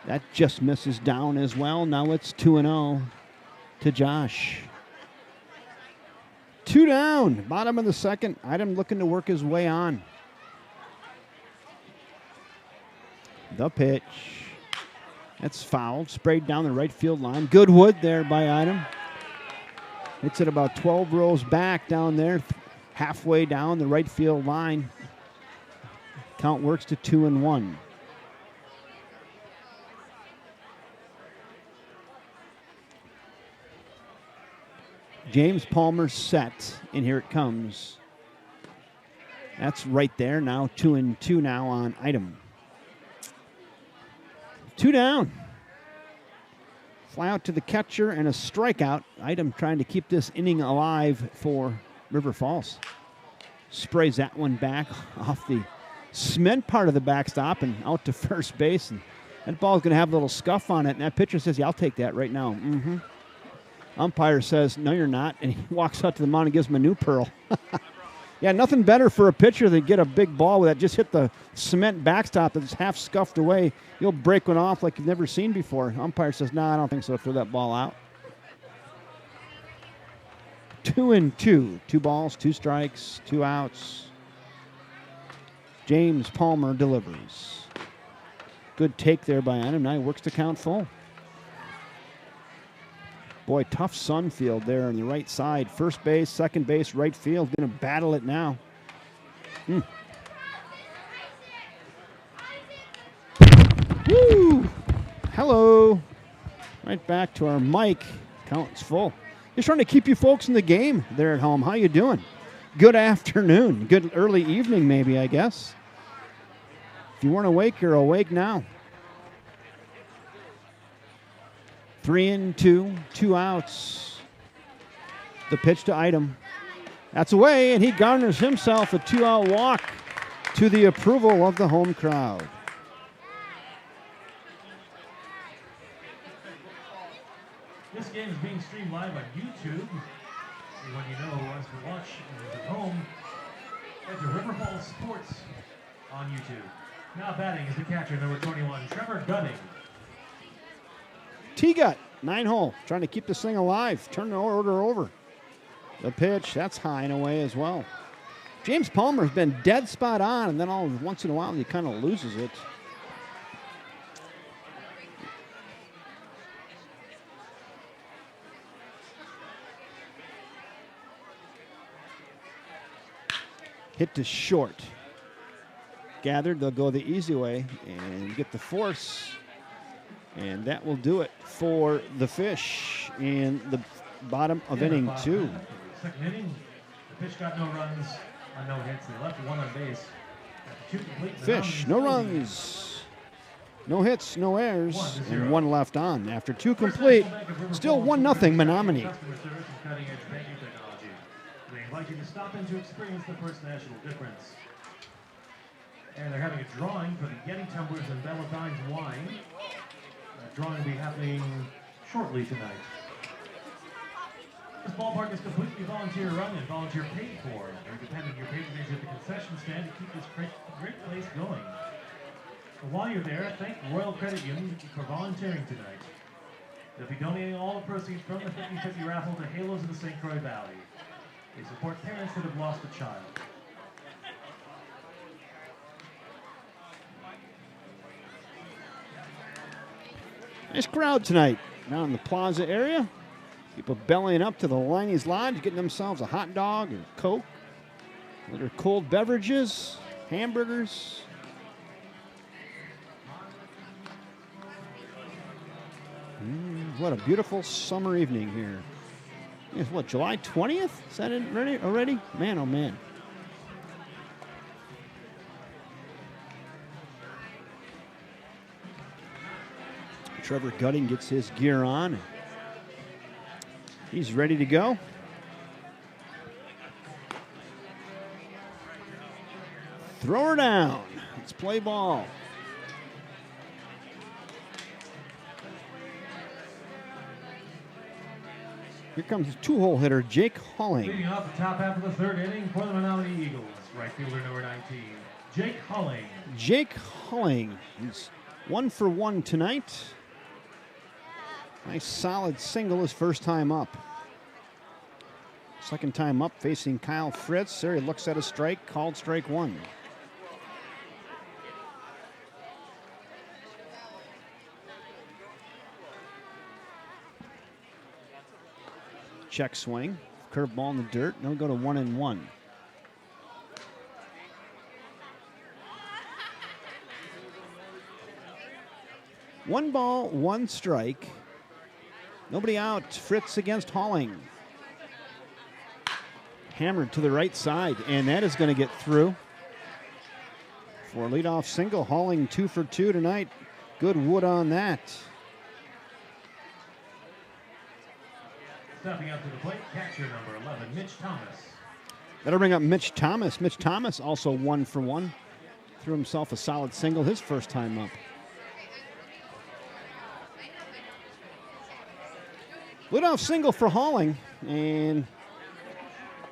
That just misses down as well. Now it's 2-0 to Josh. 2 down. Bottom of the second. Idom looking to work his way on. The pitch. That's fouled. Sprayed down the right field line. Good wood there by Idom. Hits it about 12 rows back down there. Halfway down the right field line. Count works to 2-1. James Palmer set, and here it comes. That's right there now. 2-2 now on Idom. 2 down. Fly out to the catcher and a strikeout. Idom trying to keep this inning alive for River Falls. Sprays that one back off the cement part of the backstop and out to first base. And that ball's going to have a little scuff on it. And that pitcher says, yeah, I'll take that right now. Mm-hmm. Umpire says, no, you're not. And he walks out to the mound and gives him a new pearl. Yeah, nothing better for a pitcher than get a big ball that just hit the cement backstop that's half scuffed away. You'll break one off like you've never seen before. Umpire says, no, I don't think so. Throw that ball out. 2-2. 2 balls, 2 strikes, 2 outs. James Palmer delivers. Good take there by Idom. Now he works to count full. Boy, tough sun field there on the right side. First base, second base, right field. Going to battle it now. Woo! Hello. Right back to our mic. Count's full. Just trying to keep you folks in the game there at home. How you doing? Good afternoon. Good early evening, maybe, I guess. If you weren't awake, you're awake now. 3-2, 2 outs. The pitch to Idom. That's away, and he garners himself a 2-out walk to the approval of the home crowd. This game is being streamed live on YouTube. Anyone you know wants to watch at home, head to River Falls Sports on YouTube. Now batting is the catcher, number 21, Trevor Gunning. T-Gut, 9-hole, trying to keep this thing alive. Turn the order over. The pitch, that's high and away as well. James Palmer's been dead spot on, and then all once in a while he kind of loses it. Hit to short. Gathered, they'll go the easy way and get the force. And that will do it for the Fish in the bottom of inning 2. Second inning, the Fish got no runs on no hits. They left 1 on base. After 2 complete, Fish, no runs, no hits, no errors, and 1 left on. After 2 complete, still 1-0 Menomonie. Customer service and cutting-edge banking technology. They invite you to stop in to experience the first national difference. And they're having a drawing for the Yeti tumblers and Valentine's wine. That drawing will be happening shortly tonight. This ballpark is completely volunteer run and volunteer paid for. They're dependent on your patronage at the concession stand to keep this great place going. So while you're there, thank Royal Credit Union for volunteering tonight. They'll be donating all the proceeds from the 50-50 raffle to Halos in the St. Croix Valley. They support parents that have lost a child. Nice crowd tonight down in the plaza area. People bellying up to the Liney's Lodge, getting themselves a hot dog or Coke, other cold beverages, hamburgers. What a beautiful summer evening here. It's what, July 20th? Is that it already? Man, oh man. Trevor Gutting gets his gear on. He's ready to go. Throw her down. Let's play ball. Here comes the two-hole hitter, Jake Hulling. Leading off the top half of the third inning for the Menomonie Eagles, right fielder number 19, Jake Hulling. Jake Hulling. He's 1 for 1 tonight. Nice solid single his first time up. Second time up facing Kyle Fritz. There he looks at a strike, called strike 1. Check swing, curveball in the dirt. Now we go to 1-1. One ball, one strike. Nobody out. Fritz against Hulling. Hammered to the right side, and that is going to get through. For a leadoff single, Hulling 2 for 2 tonight. Good wood on that. Stepping up to the plate, catcher number 11, Mitch Thomas. That'll bring up Mitch Thomas. Mitch Thomas also 1 for 1. Threw himself a solid single his first time up. Leadoff single for Hulling, and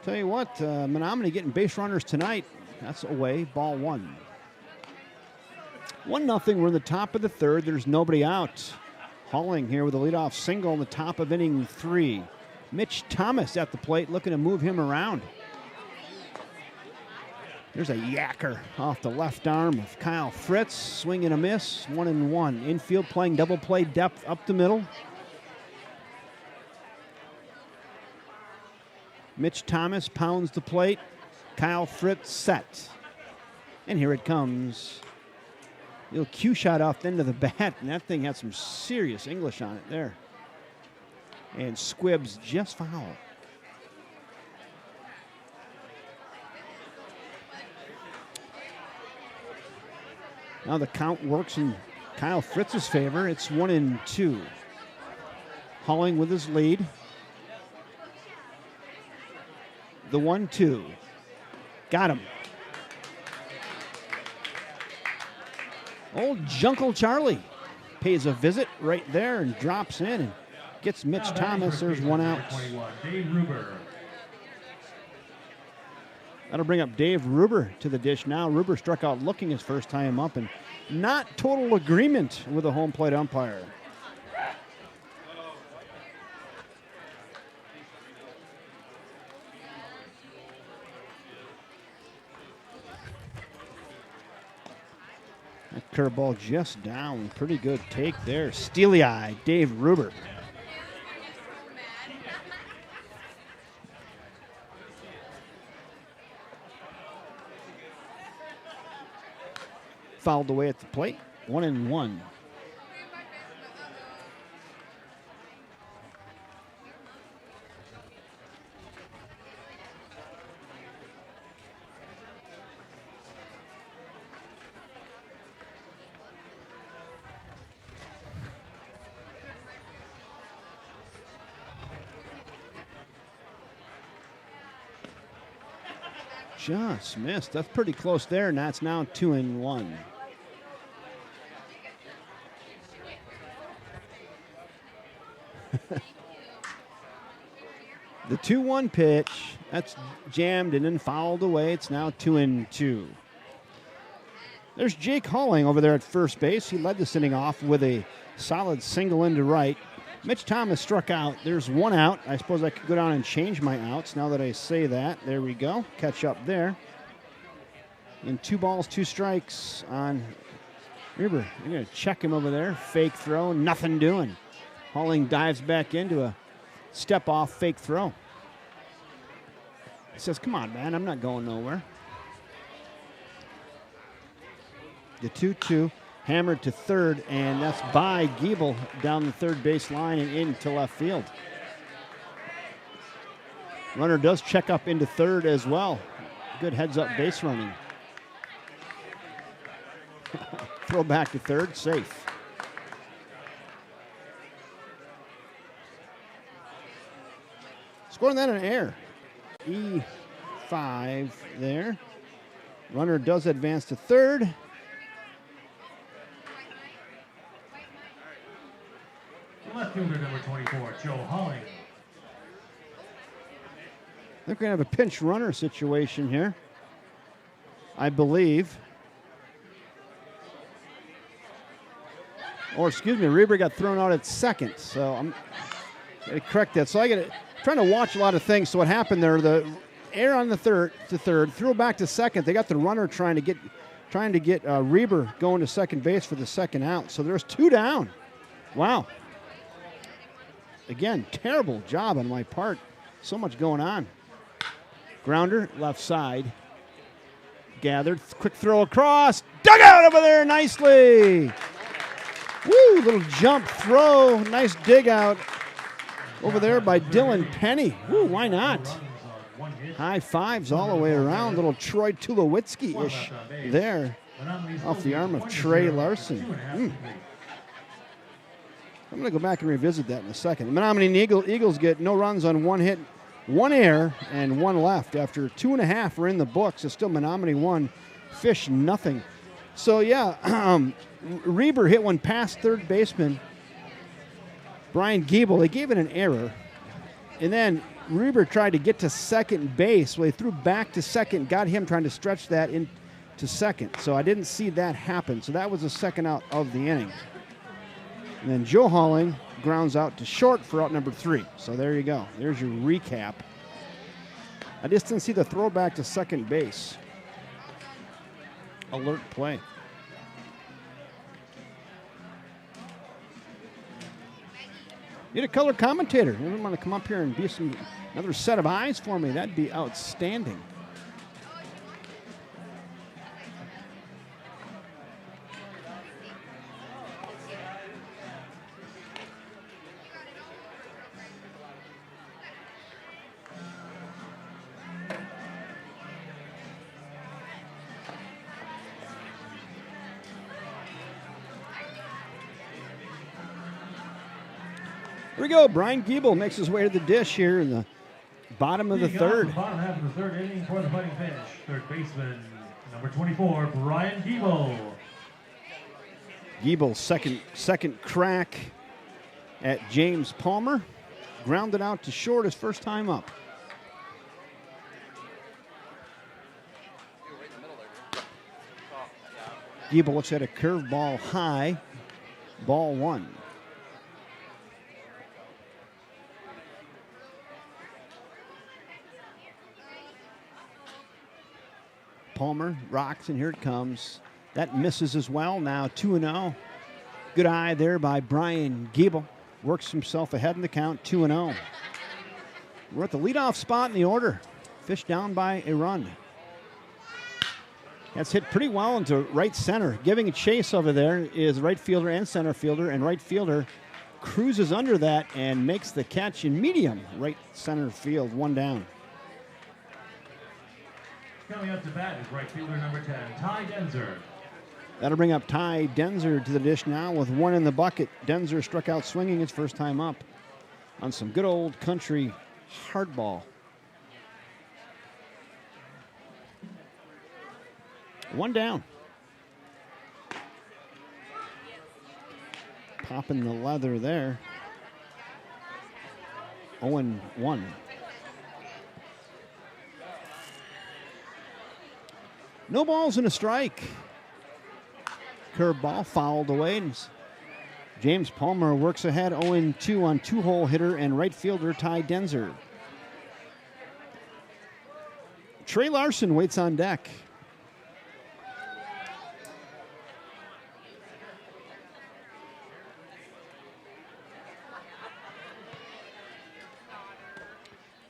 tell you what, Menomonie getting base runners tonight. That's away, ball 1. 1-0, we're in the top of the third. There's nobody out. Hulling here with a leadoff single in the top of inning 3. Mitch Thomas at the plate looking to move him around. There's a yacker off the left arm of Kyle Fritz. Swing and a miss, 1-1. Infield playing double play depth up the middle. Mitch Thomas pounds the plate. Kyle Fritz set. And here it comes. Little cue shot off the end of the bat, and that thing had some serious English on it there. And squibs just foul. Now the count works in Kyle Fritz's favor. It's 1-2. Hulling with his lead. The 1-2. Got him. Old Jungle Charlie pays a visit right there and drops in and gets Mitch Thomas. There's one out. 21, Dave Ruber. That'll bring up Dave Ruber to the dish now. Ruber struck out looking his first time up and not total agreement with the home plate umpire. That curveball just down. Pretty good take there. Steely eye, Dave Ruber. Fouled away at the plate. 1-1. Just missed. That's pretty close there, and that's now 2-1. The 2-1 pitch, that's jammed and then fouled away. It's now 2-2. There's Jake Hulling over there at first base. He led this inning off with a solid single into right. Mitch Thomas struck out. There's one out. I suppose I could go down and change my outs now that I say that. There we go. Catch up there. And 2 balls, 2 strikes on Reber, you're going to check him over there. Fake throw, nothing doing. Halling dives back into a step-off fake throw. He says, come on, man, I'm not going nowhere. The 2-2, hammered to third, and that's by Giebel down the third base line and into left field. Runner does check up into third as well. Good heads-up base running. Throw back to third, safe. Scoring that an error. E5 there. Runner does advance to third. Left fielder number 24, Joe Halling. They're going to have a pinch runner situation here, I believe. Or excuse me, Reber got thrown out at second, so I'm going to correct that. So trying to watch a lot of things. So what happened there? The air on the third, throw back to second. They got the runner trying to get Reber going to second base for the second out. So there's 2 down. Wow. Again, terrible job on my part. So much going on. Grounder, left side. Gathered, quick throw across. Dug out over there nicely. Woo, little jump throw. Nice dig out over there by Dylan Penny. Woo, why not? High fives all the way around. Little Troy Tulowitzki-ish there off the arm of Trey Larson. I'm going to go back and revisit that in a second. The Menomonie Eagles get no runs on 1 hit, 1 error, and 1 left. After 2.5 are in the books, it's still Menomonie 1, Fish nothing. So, yeah, Reber hit one past third baseman Brian Giebel. They gave it an error. And then Reber tried to get to second base. Well, he threw back to second, got him trying to stretch that into second. So I didn't see that happen. So that was the second out of the inning. And then Joe Halling grounds out to short for out number 3. So there you go. There's your recap. I just didn't see the throw back to second base. Alert play. Need a color commentator. Anyone want to come up here and be another set of eyes for me? That'd be outstanding. Here we go. Brian Giebel makes his way to the dish here in the bottom of the third. Bottom half of the third inning for the Fighting Fish. Third baseman, number 24, Brian Giebel. Giebel's second crack at James Palmer. Grounded out to short his first time up. Giebel looks at a curveball high. Ball 1. Palmer rocks, and here it comes. That misses as well. Now 2-0. Good eye there by Brian Giebel. Works himself ahead in the count, 2-0. We're at the leadoff spot in the order. Fish down by a run. That's hit pretty well into right center. Giving a chase over there is right fielder and center fielder, and right fielder cruises under that and makes the catch in medium right center field, 1 down. Coming up to bat is right fielder number 10, Ty Denzer. That'll bring up Ty Denzer to the dish now with 1 in the bucket. Denzer struck out swinging his first time up on some good old country hardball. 1 down. Popping the leather there. 0-1. No balls and a strike. Curveball fouled away. And James Palmer works ahead 0-2 on 2-hole hitter and right fielder Ty Denzer. Trey Larson waits on deck.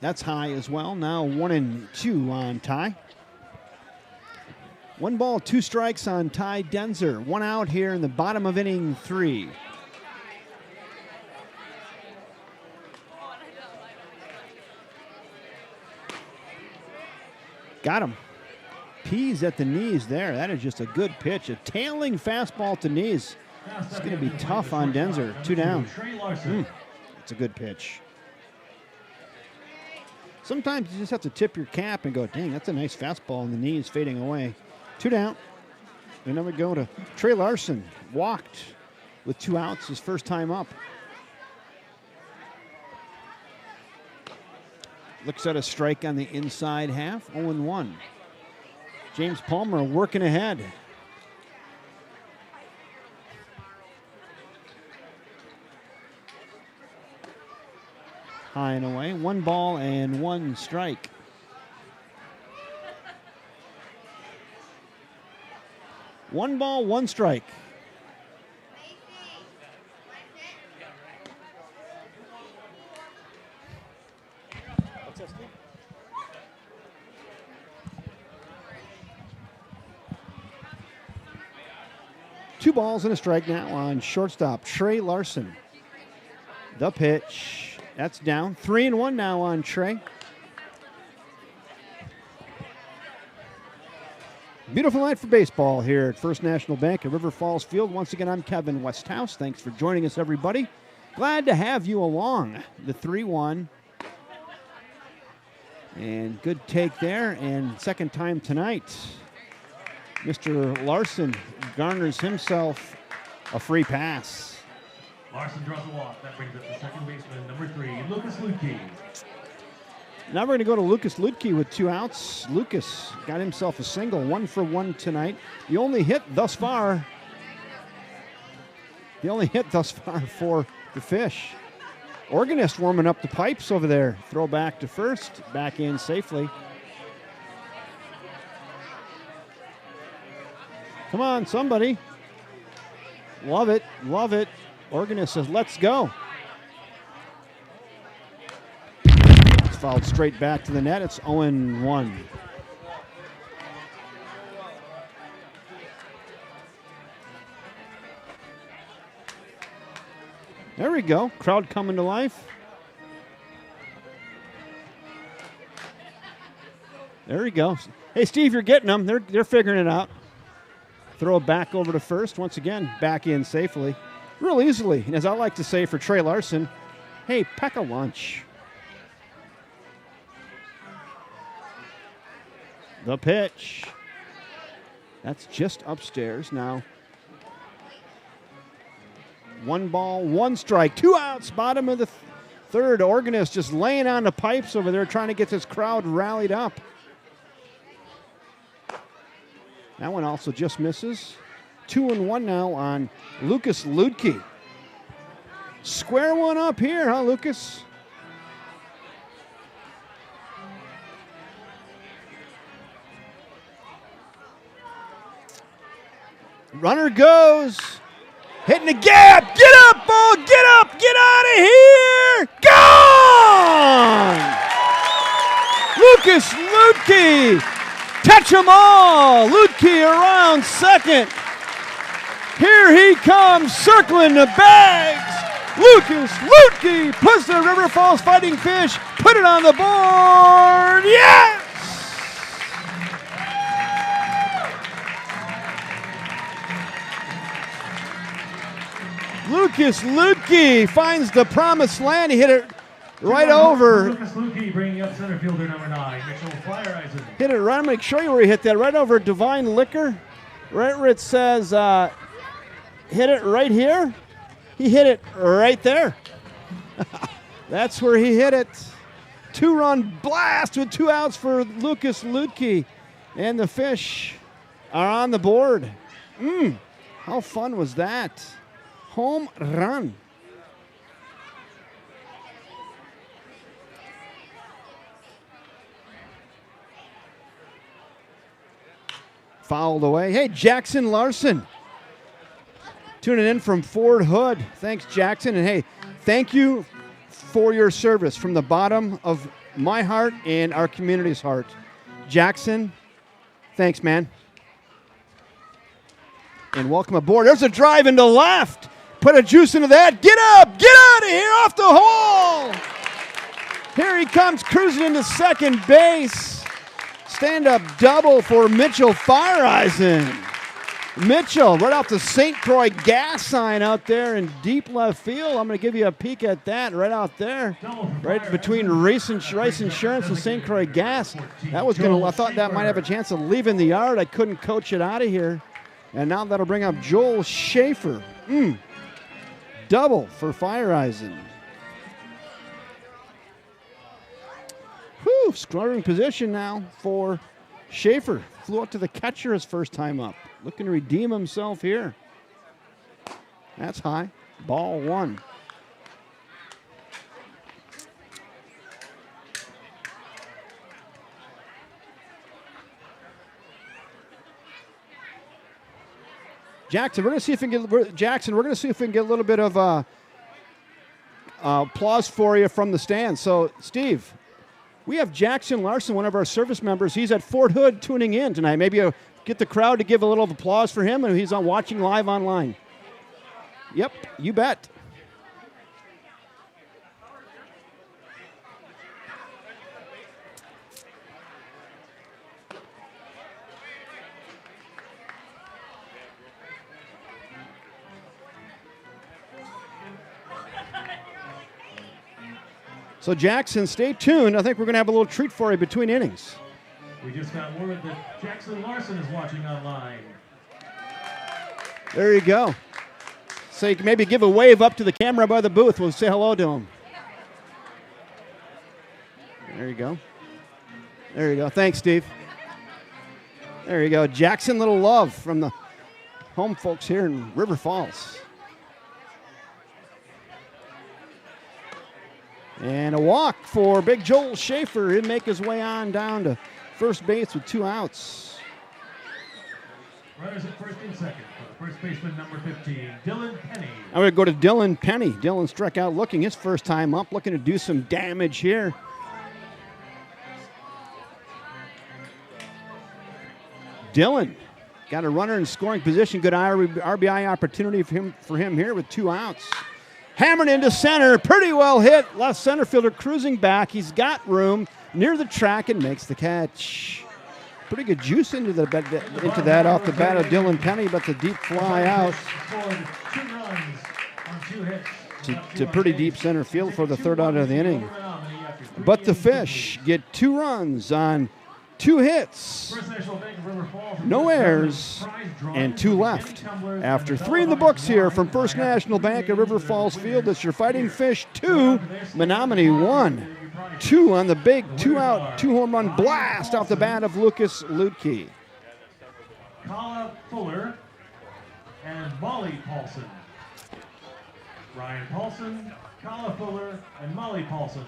That's high as well. Now 1-2 on Ty. 1 ball, 2 strikes on Ty Denzer. 1 out here in the bottom of inning 3. Got him. Peas at the knees there. That is just a good pitch. A tailing fastball to knees. It's going to be tough on Denzer. 2 down. It's a good pitch. Sometimes you just have to tip your cap and go, dang, that's a nice fastball in the knees fading away. 2 down. And then we go to Trey Larson. Walked with 2 outs his first time up. Looks at a strike on the inside half. 0-1. James Palmer working ahead. High and away. 1 ball and 1 strike. One ball, 1 strike. Two balls and a strike now on shortstop Trey Larson. The pitch. That's down. 3-1 now on Trey. Beautiful night for baseball here at First National Bank at River Falls Field. Once again, I'm Kevin Westhouse. Thanks for joining us, everybody. Glad to have you along. The 3-1. And good take there. And second time tonight, Mr. Larson garners himself a free pass. Larson draws a walk. That brings up the second baseman, number 3, Lucas Lutke. Now we're going to go to Lucas Lutke with 2 outs. Lucas got himself a single, 1 for 1 tonight. The only hit thus far for the Fish. Organist warming up the pipes over there. Throw back to first, back in safely. Come on, somebody. Love it, love it. Organist says, let's go. It's fouled straight back to the net. It's 0-1. There we go. Crowd coming to life. There we go. Hey, Steve, you're getting them. They're figuring it out. Throw it back over to first. Once again, back in safely. Real easily. And as I like to say for Trey Larson, hey, pack a lunch. The pitch. That's just upstairs now. 1 ball, 1 strike, 2 outs, bottom of the third. Organist just laying on the pipes over there trying to get this crowd rallied up. That one also just misses. 2-1 now on Lucas Lutke. Square one up here, huh, Lucas? Runner goes. Hitting the gap. Get up, ball. Get up. Get out of here. Gone. Lucas Lutke. Catch them all. Lutke around second. Here he comes, circling the bags. Lucas Lutke puts the River Falls Fighting Fish, put it on the board. Yes! Lucas Lutke finds the promised land. He hit it right over. Lucas Lutke bringing up center fielder number 9, Mitchell Flyerisen. Hit it right. I'm going to show you where he hit that. Right over Divine Liquor. Right where it says, hit it right here. He hit it right there. That's where he hit it. 2-run blast with 2 outs for Lucas Lutke. And the Fish are on the board. How fun was that? Home run. Fouled away. Hey, Jackson Larson. Tuning in from Ford Hood. Thanks, Jackson. And hey, thank you for your service from the bottom of my heart and our community's heart. Jackson, thanks, man. And welcome aboard. There's a drive into left. Put a juice into that. Get up. Get out of here off the hole. Here he comes cruising into second base. Stand-up double for Mitchell Fireeisen. Mitchell right off the St. Croix gas sign out there in deep left field. I'm going to give you a peek at that right out there. Right between Rice Insurance and St. Croix gas. That was going to, I thought that might have a chance of leaving the yard. I couldn't coach it out of here. And now that'll bring up Joel Schaefer. Double for Fireeisen. Whew, scoring position now for Schaefer. Flew out to the catcher his first time up. Looking to redeem himself here. That's high. Ball one. Jackson, we're going to see if we can get Jackson. We're going to see if we can get a little bit of applause for you from the stands. So, Steve, we have Jackson Larson, one of our service members. He's at Fort Hood tuning in tonight. Maybe get the crowd to give a little applause for him, and he's watching live online. Yep, you bet. So, Jackson, stay tuned. I think we're going to have a little treat for you between innings. We just got word that Jackson Larson is watching online. There you go. So you can maybe give a wave up to the camera by the booth. We'll say hello to him. There you go. There you go. Thanks, Steve. There you go. Jackson, little love from the home folks here in River Falls. And a walk for big Joel Schaefer. He'll make his way on down to first base with 2 outs. Runners at first and second for the first baseman, number 15, Dylan Penny. I'm going to go to Dylan Penny. Dylan struck out looking his first time up, looking to do some damage here. Dylan got a runner in scoring position. Good RBI opportunity for him here with 2 outs. Hammered into center, pretty well hit. Left center fielder cruising back. He's got room near the track and makes the catch. Pretty good juice into that off the bat of Dylan Penny, but the deep fly out to pretty deep center field for the third out of the inning. But the Fish get 2 runs on 2 hits, no errors, and 2 left. After 3 in the books here from First National Bank at River Falls Field, it's your Fighting Fish 2, Menomonie 1. 2 on the big 2-out, 2-home run blast off the bat of Lucas Ludke. Kala Fuller and Molly Paulson. Ryan Paulson, Kala Fuller, and Molly Paulson.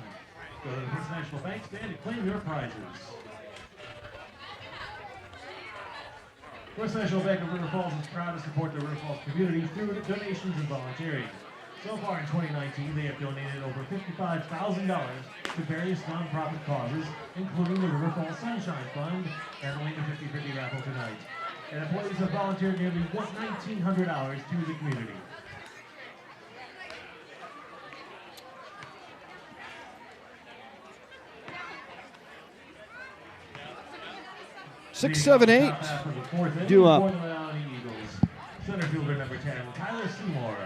Go to the First National Bank stand and claim your prizes. First National Bank of River Falls is proud to support the River Falls community through donations and volunteering. So far in 2019, they have donated over $55,000 to various nonprofit causes, including the River Falls Sunshine Fund, handling the 50/50 raffle tonight. And employees have volunteered nearly 1,900 hours to the community. Six, seven, eight. Due up. Menomonie Eagles. Center fielder number 10, Tyler Seymour.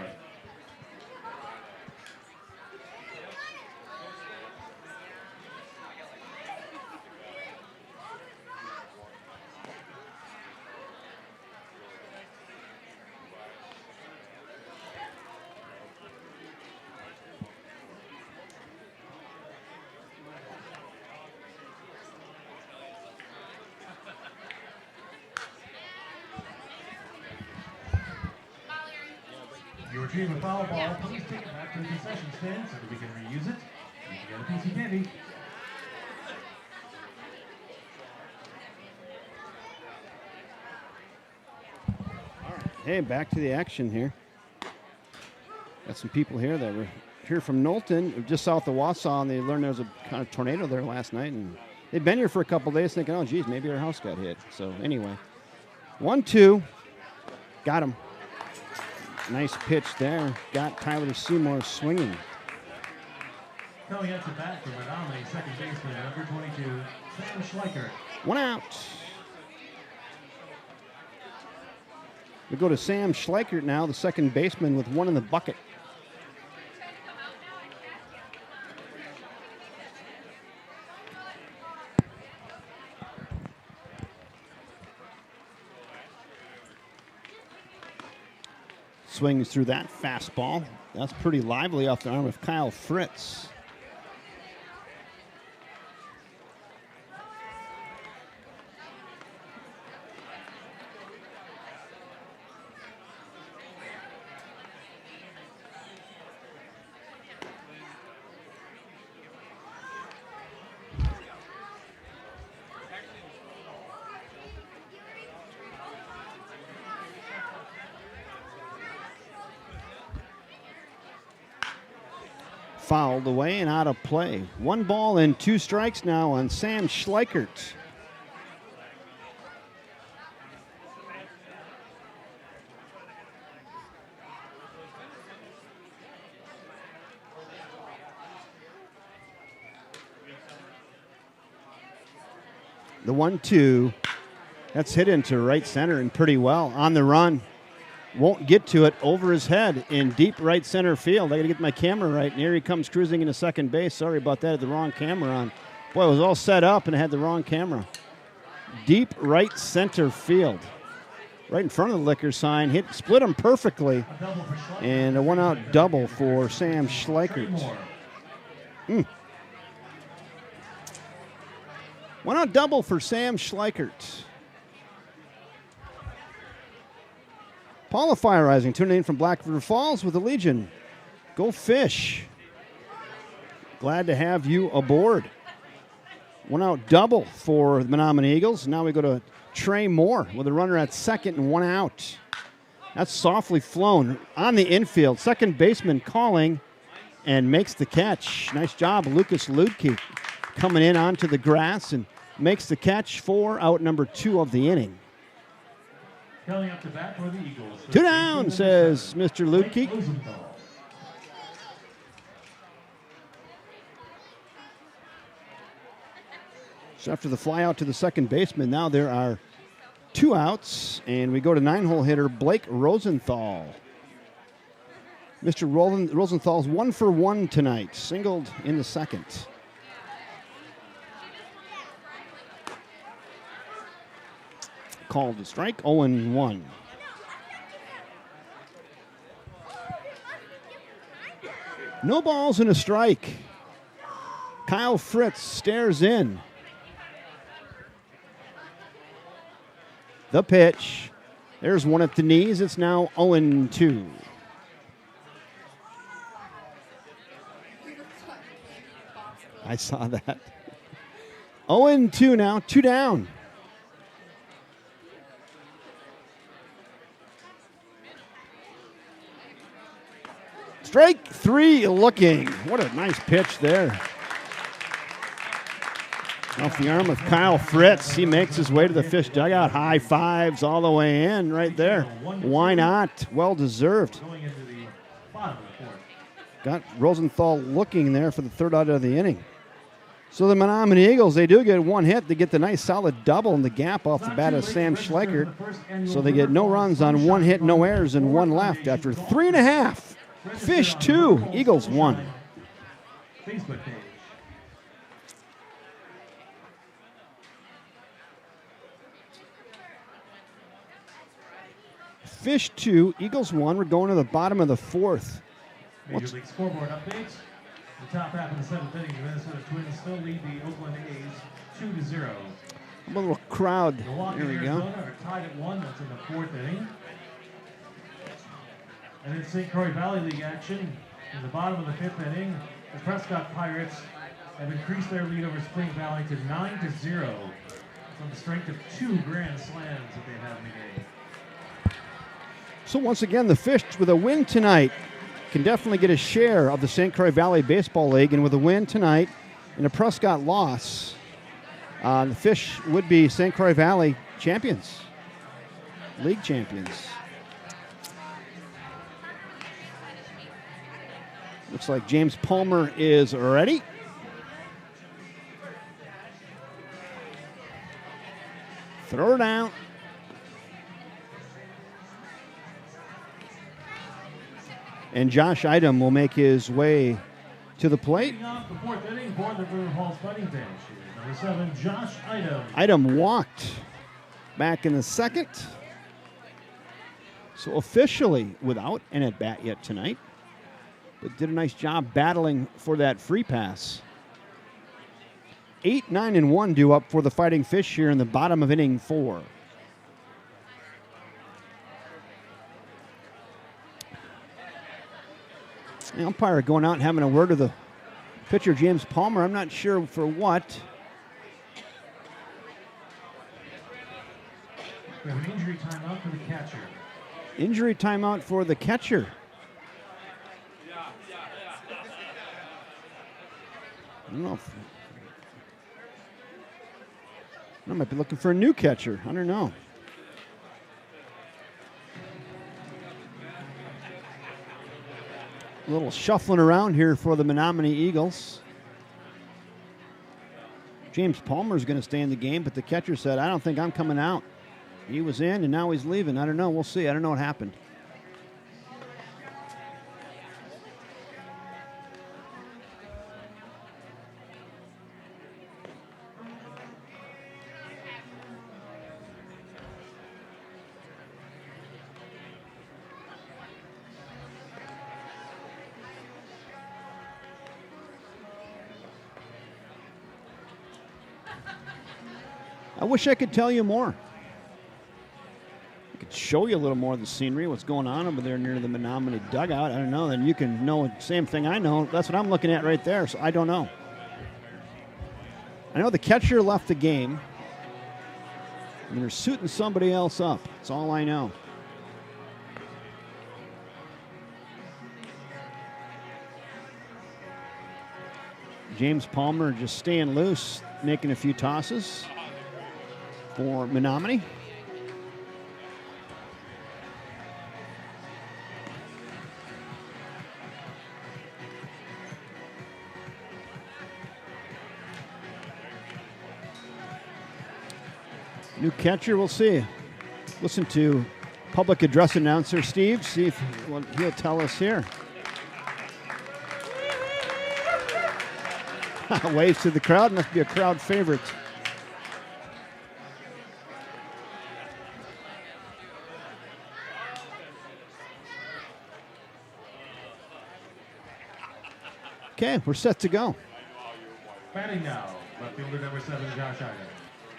If you retrieve a foul ball, please take it back to the concession stand so that we can reuse it. You can get a piece of candy. Hey, back to the action here. Got some people here that were here from Knowlton, just south of Wausau, and they learned there was a kind of tornado there last night, and they've been here for a couple days thinking, oh, geez, maybe our house got hit. So anyway, 1-2, got him. Nice pitch there. Got Tyler Seymour swinging. Coming up to bat for Menomonie, second baseman, number 22, Sam Schleicher. 1 out. We go to Sam Schleichert now, the second baseman with 1 in the bucket. Swings through that fastball. That's pretty lively off the arm of Kyle Fritz. Fouled away and out of play. 1 ball and 2 strikes now on Sam Schleichert. The 1-2. That's hit into right center and pretty well. On the run. Won't get to it, over his head in deep right center field. I got to get my camera right. And here he comes cruising into second base. Sorry about that. I had the wrong camera on. Boy, it was all set up and I had the wrong camera. Deep right center field. Right in front of the liquor sign. Split him perfectly. And a 1-out double for Sam Schleichert. 1-out double for Sam Schleichert. Paula Fire Rising tuning in from Black River Falls with the Legion. Go fish. Glad to have you aboard. 1-out double for the Menomonie Eagles. Now we go to Trey Moore with a runner at second and 1 out. That's softly flown on the infield. Second baseman calling and makes the catch. Nice job, Lucas Ludke, coming in onto the grass and makes the catch for out number 2 of the inning. Coming up to bat for the Eagles. 2 down, says Mr. Ludke. So after the fly out to the second baseman, now there are 2 outs, and we go to 9-hole hitter Blake Rosenthal. Mr. Rosenthal's 1 for 1 tonight, singled in the second. Called a strike, 0-1. No balls and a strike. Kyle Fritz stares in. The pitch. There's one at the knees. It's now 0-2. I saw that. 0-2 now, 2 down. Strike 3 looking. What a nice pitch there. Off the arm of Kyle Fritz. He makes his way to the fish dugout. High fives all the way in right there. Why not? Well deserved. Got Rosenthal looking there for the 3rd out of the inning. So the Menomonie Eagles, they do get 1 hit. They get the nice solid double in the gap off the bat of Sam Schleichert. So they get no runs on 1 hit, no errors, and 1 left after 3.5. Fish 2, Eagles 1. Facebook page. Fish 2, Eagles 1. We're going to the bottom of the 4th. Major League scoreboard updates. The top half of the 7th inning, the Minnesota Twins still lead the Oakland A's 2-0. A little crowd. Milwaukee Here we and go. Arizona are tied at 1. That's in the 4th inning. And in St. Croix Valley League action, in the bottom of the 5th inning, the Prescott Pirates have increased their lead over Spring Valley to 9-0 from the strength of 2 grand slams that they have in the game. So once again, the Fish with a win tonight. can definitely get a share of the St. Croix Valley Baseball League, and with a win tonight and a Prescott loss, the Fish would be St. Croix Valley champions, league champions. Looks like James Palmer is ready. Throw it out. And Josh Idem will make his way to the plate. Leading off the fourth inning for the River Falls Fighting Bench is number 7, Josh Idem. Idem walked back in the second. So officially without an at-bat yet tonight, but did a nice job battling for that free pass. 8, 9, and 1 due up for the Fighting Fish here in the bottom of inning 4. The umpire going out and having a word with the pitcher, James Palmer. I'm not sure for what. We have an injury timeout for the catcher. Injury timeout for the catcher. I don't know. I might be looking for a new catcher. I don't know. A little shuffling around here for the Menomonie Eagles. James Palmer's going to stay in the game, but the catcher said, I don't think I'm coming out. He was in, and now he's leaving. I don't know. We'll see. I don't know what happened. I wish I could tell you more. I could show you a little more of the scenery, what's going on over there near the Menomonie dugout. I don't know. Then you can know the same thing I know. That's what I'm looking at right there, so I don't know. I know the catcher left the game, and they're suiting somebody else up. That's all I know. James Palmer just staying loose, making a few tosses for Menomonie. New catcher, we'll see. Listen to public address announcer Steve, see if what he'll tell us here. Waves to the crowd, must be a crowd favorite. Okay, we're set to go. Batting now, left fielder number 7, Josh Idem.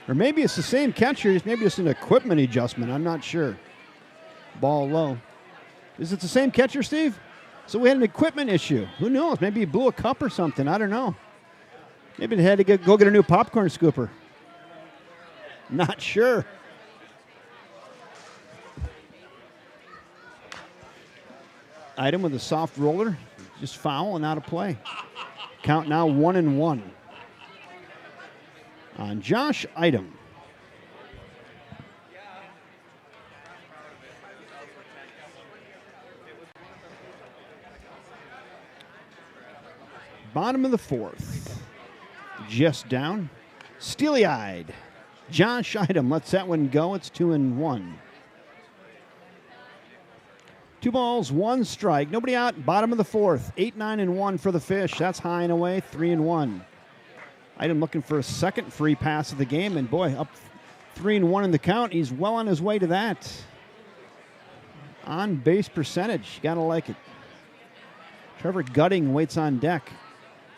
Or maybe it's the same catcher, maybe it's an equipment adjustment. I'm not sure. Ball low. Is it the same catcher, Steve? So we had an equipment issue. Who knows? Maybe he blew a cup or something. I don't know. Maybe they had to go get a new popcorn scooper. Not sure. Idem with a soft roller. Just foul and out of play. Count now 1-1 on Josh Idem. Bottom of the fourth. Just down. Steely-eyed. Josh Idem lets that one go. It's 2-1. 2 balls, 1 strike. Nobody out. Bottom of the fourth. 8, 9, and 1 for the Fish. That's high and away. 3-1. Idem looking for a second free pass of the game, and boy, up 3-1 in the count. He's well on his way to that. On base percentage. Gotta like it. Trevor Gutting waits on deck.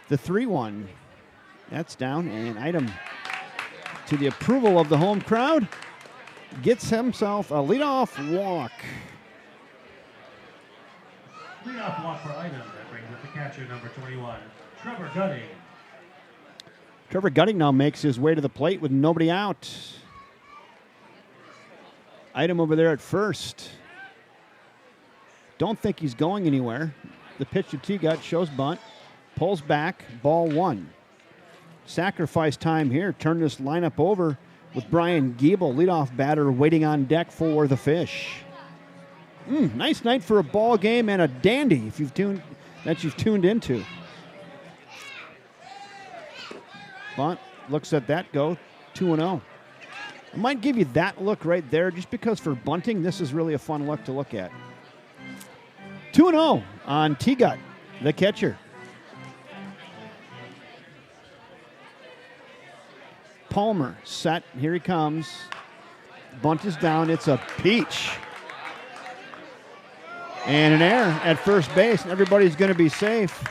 The 3-1. That's down, and Idem, to the approval of the home crowd, gets himself a leadoff walk. Leadoff walk for Idem. That brings up the catcher, number 21, Trevor Gutting. Trevor Gutting now makes his way to the plate with nobody out. Idem over there at first. Don't think he's going anywhere. The pitch to Teagut shows bunt. Pulls back, ball 1. Sacrifice time here. Turn this lineup over with Brian Giebel, leadoff batter, waiting on deck for the Fish. Nice night for a ball game and a dandy if you've tuned into. Bunt looks at that go 2-0. I might give you that look right there just because for bunting, this is really a fun look to look at. 2-0 on Teagut, the catcher. Palmer set. Here he comes. Bunt is down. It's a peach. And an error at first base, and everybody's going to be safe.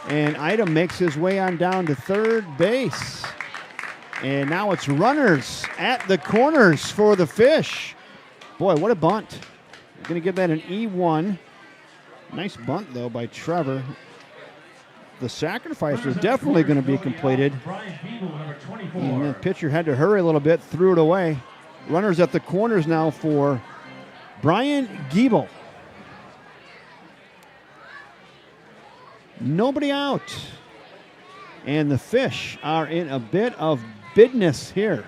And Idem makes his way on down to third base. And now it's runners at the corners for the Fish. Boy, what a bunt. I'm going to give that an E1. Nice bunt, though, by Trevor. The sacrifice was definitely going to be completed. And the pitcher had to hurry a little bit, threw it away. Runners at the corners now for Brian Giebel. Nobody out. And the Fish are in a bit of business here.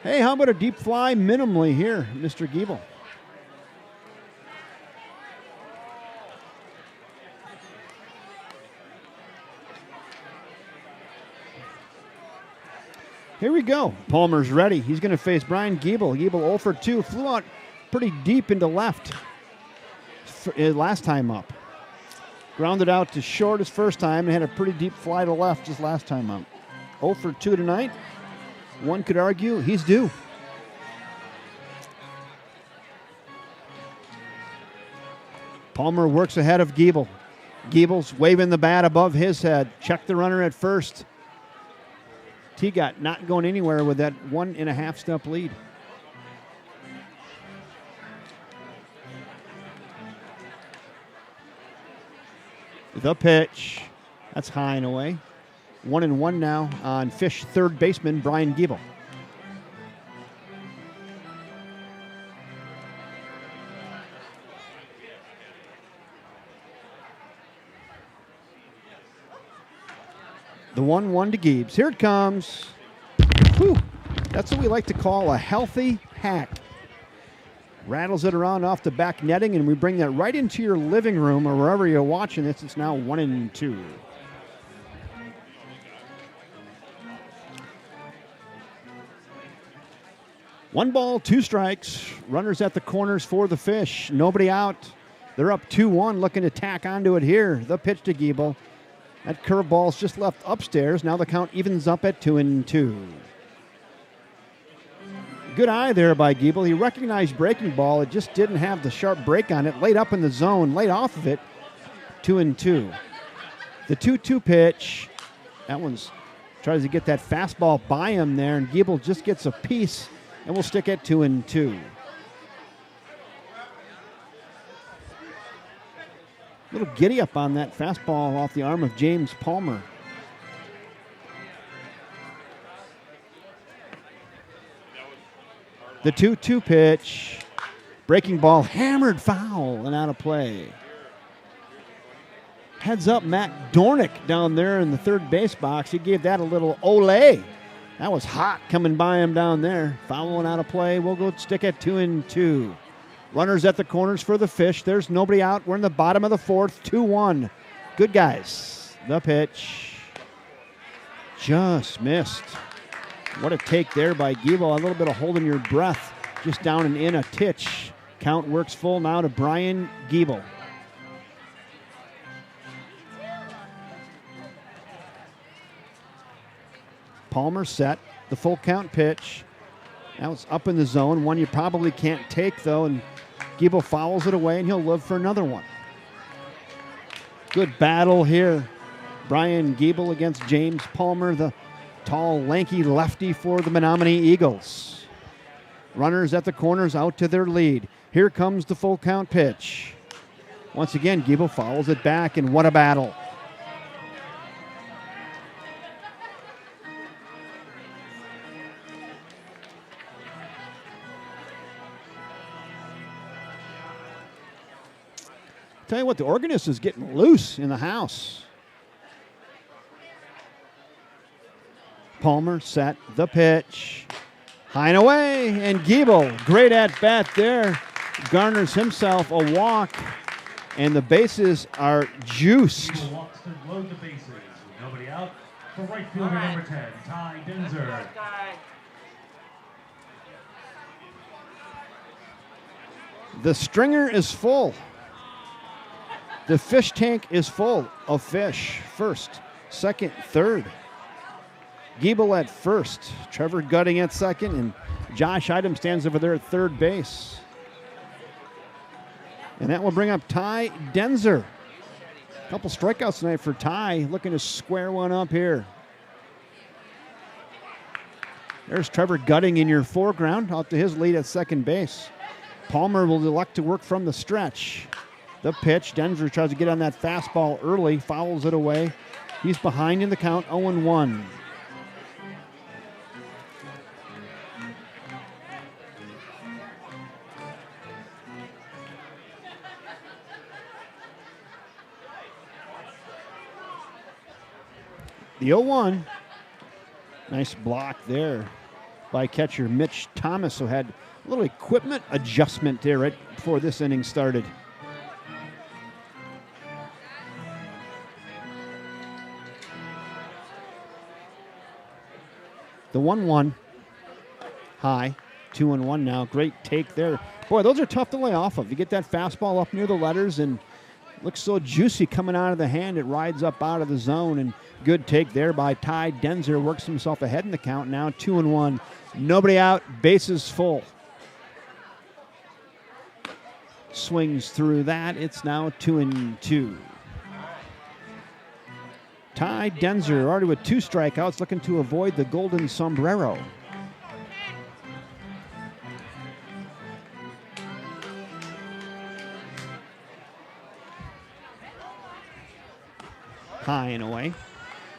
Hey, how about a deep fly minimally here, Mr. Giebel? Here we go. Palmer's ready. He's going to face Brian Giebel. Giebel 0 for 2. Flew out pretty deep into left last time up. Grounded out to short his first time and had a pretty deep fly to left his last time up. 0 for 2 tonight. One could argue he's due. Palmer works ahead of Giebel. Giebel's waving the bat above his head. Check the runner at first. Teagut not going anywhere with that 1.5 step lead. The pitch. That's high and away. 1-1 now on Fish third baseman Brian Giebel. The 1-1 to Giebs. Here it comes. Whew. That's what we like to call a healthy hack. Rattles it around off the back netting, and we bring that right into your living room or wherever you're watching this. It's now 1-2. One ball, 2 strikes. Runners at the corners for the Fish. Nobody out. They're up 2-1, looking to tack onto it here. The pitch to Giebel. That curveball's just left upstairs. Now the count evens up at 2-2. Good eye there by Giebel. He recognized breaking ball. It just didn't have the sharp break on it. Laid up in the zone, laid off of it. 2-2. The 2-2 pitch. That one's tries to get that fastball by him there, and Giebel just gets a piece, and we'll stick at 2-2. Little giddy up on that fastball off the arm of James Palmer. The 2-2 pitch. Breaking ball hammered foul and out of play. Heads up Matt Dornick down there in the third base box. He gave that a little ole. That was hot coming by him down there. Foul and out of play. We'll go stick at 2-2. Runners at the corners for the Fish. There's nobody out. We're in the bottom of the fourth. 2-1. Good guys. The pitch. Just missed. What a take there by Giebel. A little bit of holding your breath. Just down and in a titch. Count works full now to Brian Giebel. Palmer set. The full count pitch. Now it's up in the zone. One you probably can't take, though, and Giebel fouls it away, and he'll live for another one. Good battle here. Brian Giebel against James Palmer, the tall, lanky lefty for the Menomonie Eagles. Runners at the corners out to their lead. Here comes the full count pitch. Once again, Giebel fouls it back, and what a battle. Tell you what, the organist is getting loose in the house. Palmer set the pitch. High and away, and Giebel, great at bat there, garners himself a walk, and the bases are juiced. Giebel walks to load the bases. With nobody out. For right fielder number 10, Ty Denzer. The stringer is full. The fish tank is full of fish. First, second, third. Giebel at first, Trevor Gutting at second, and Josh Idem stands over there at third base. And that will bring up Ty Denzer. A couple strikeouts tonight for Ty, looking to square one up here. There's Trevor Gutting in your foreground, out to his lead at second base. Palmer will elect to work from the stretch. The pitch, Denzer tries to get on that fastball early, fouls it away. He's behind in the count, 0-1. The 0-1, nice block there by catcher Mitch Thomas, who had a little equipment adjustment there right before this inning started. The 1-1, high, 2-1 now. Great take there. Boy, those are tough to lay off of. You get that fastball up near the letters and looks so juicy coming out of the hand. It rides up out of the zone, and good take there by Ty Denzer. Works himself ahead in the count now, 2-1. Nobody out, bases full. Swings through that. It's now 2-2. Ty Denzer, already with 2 strikeouts, looking to avoid the golden sombrero. High and away.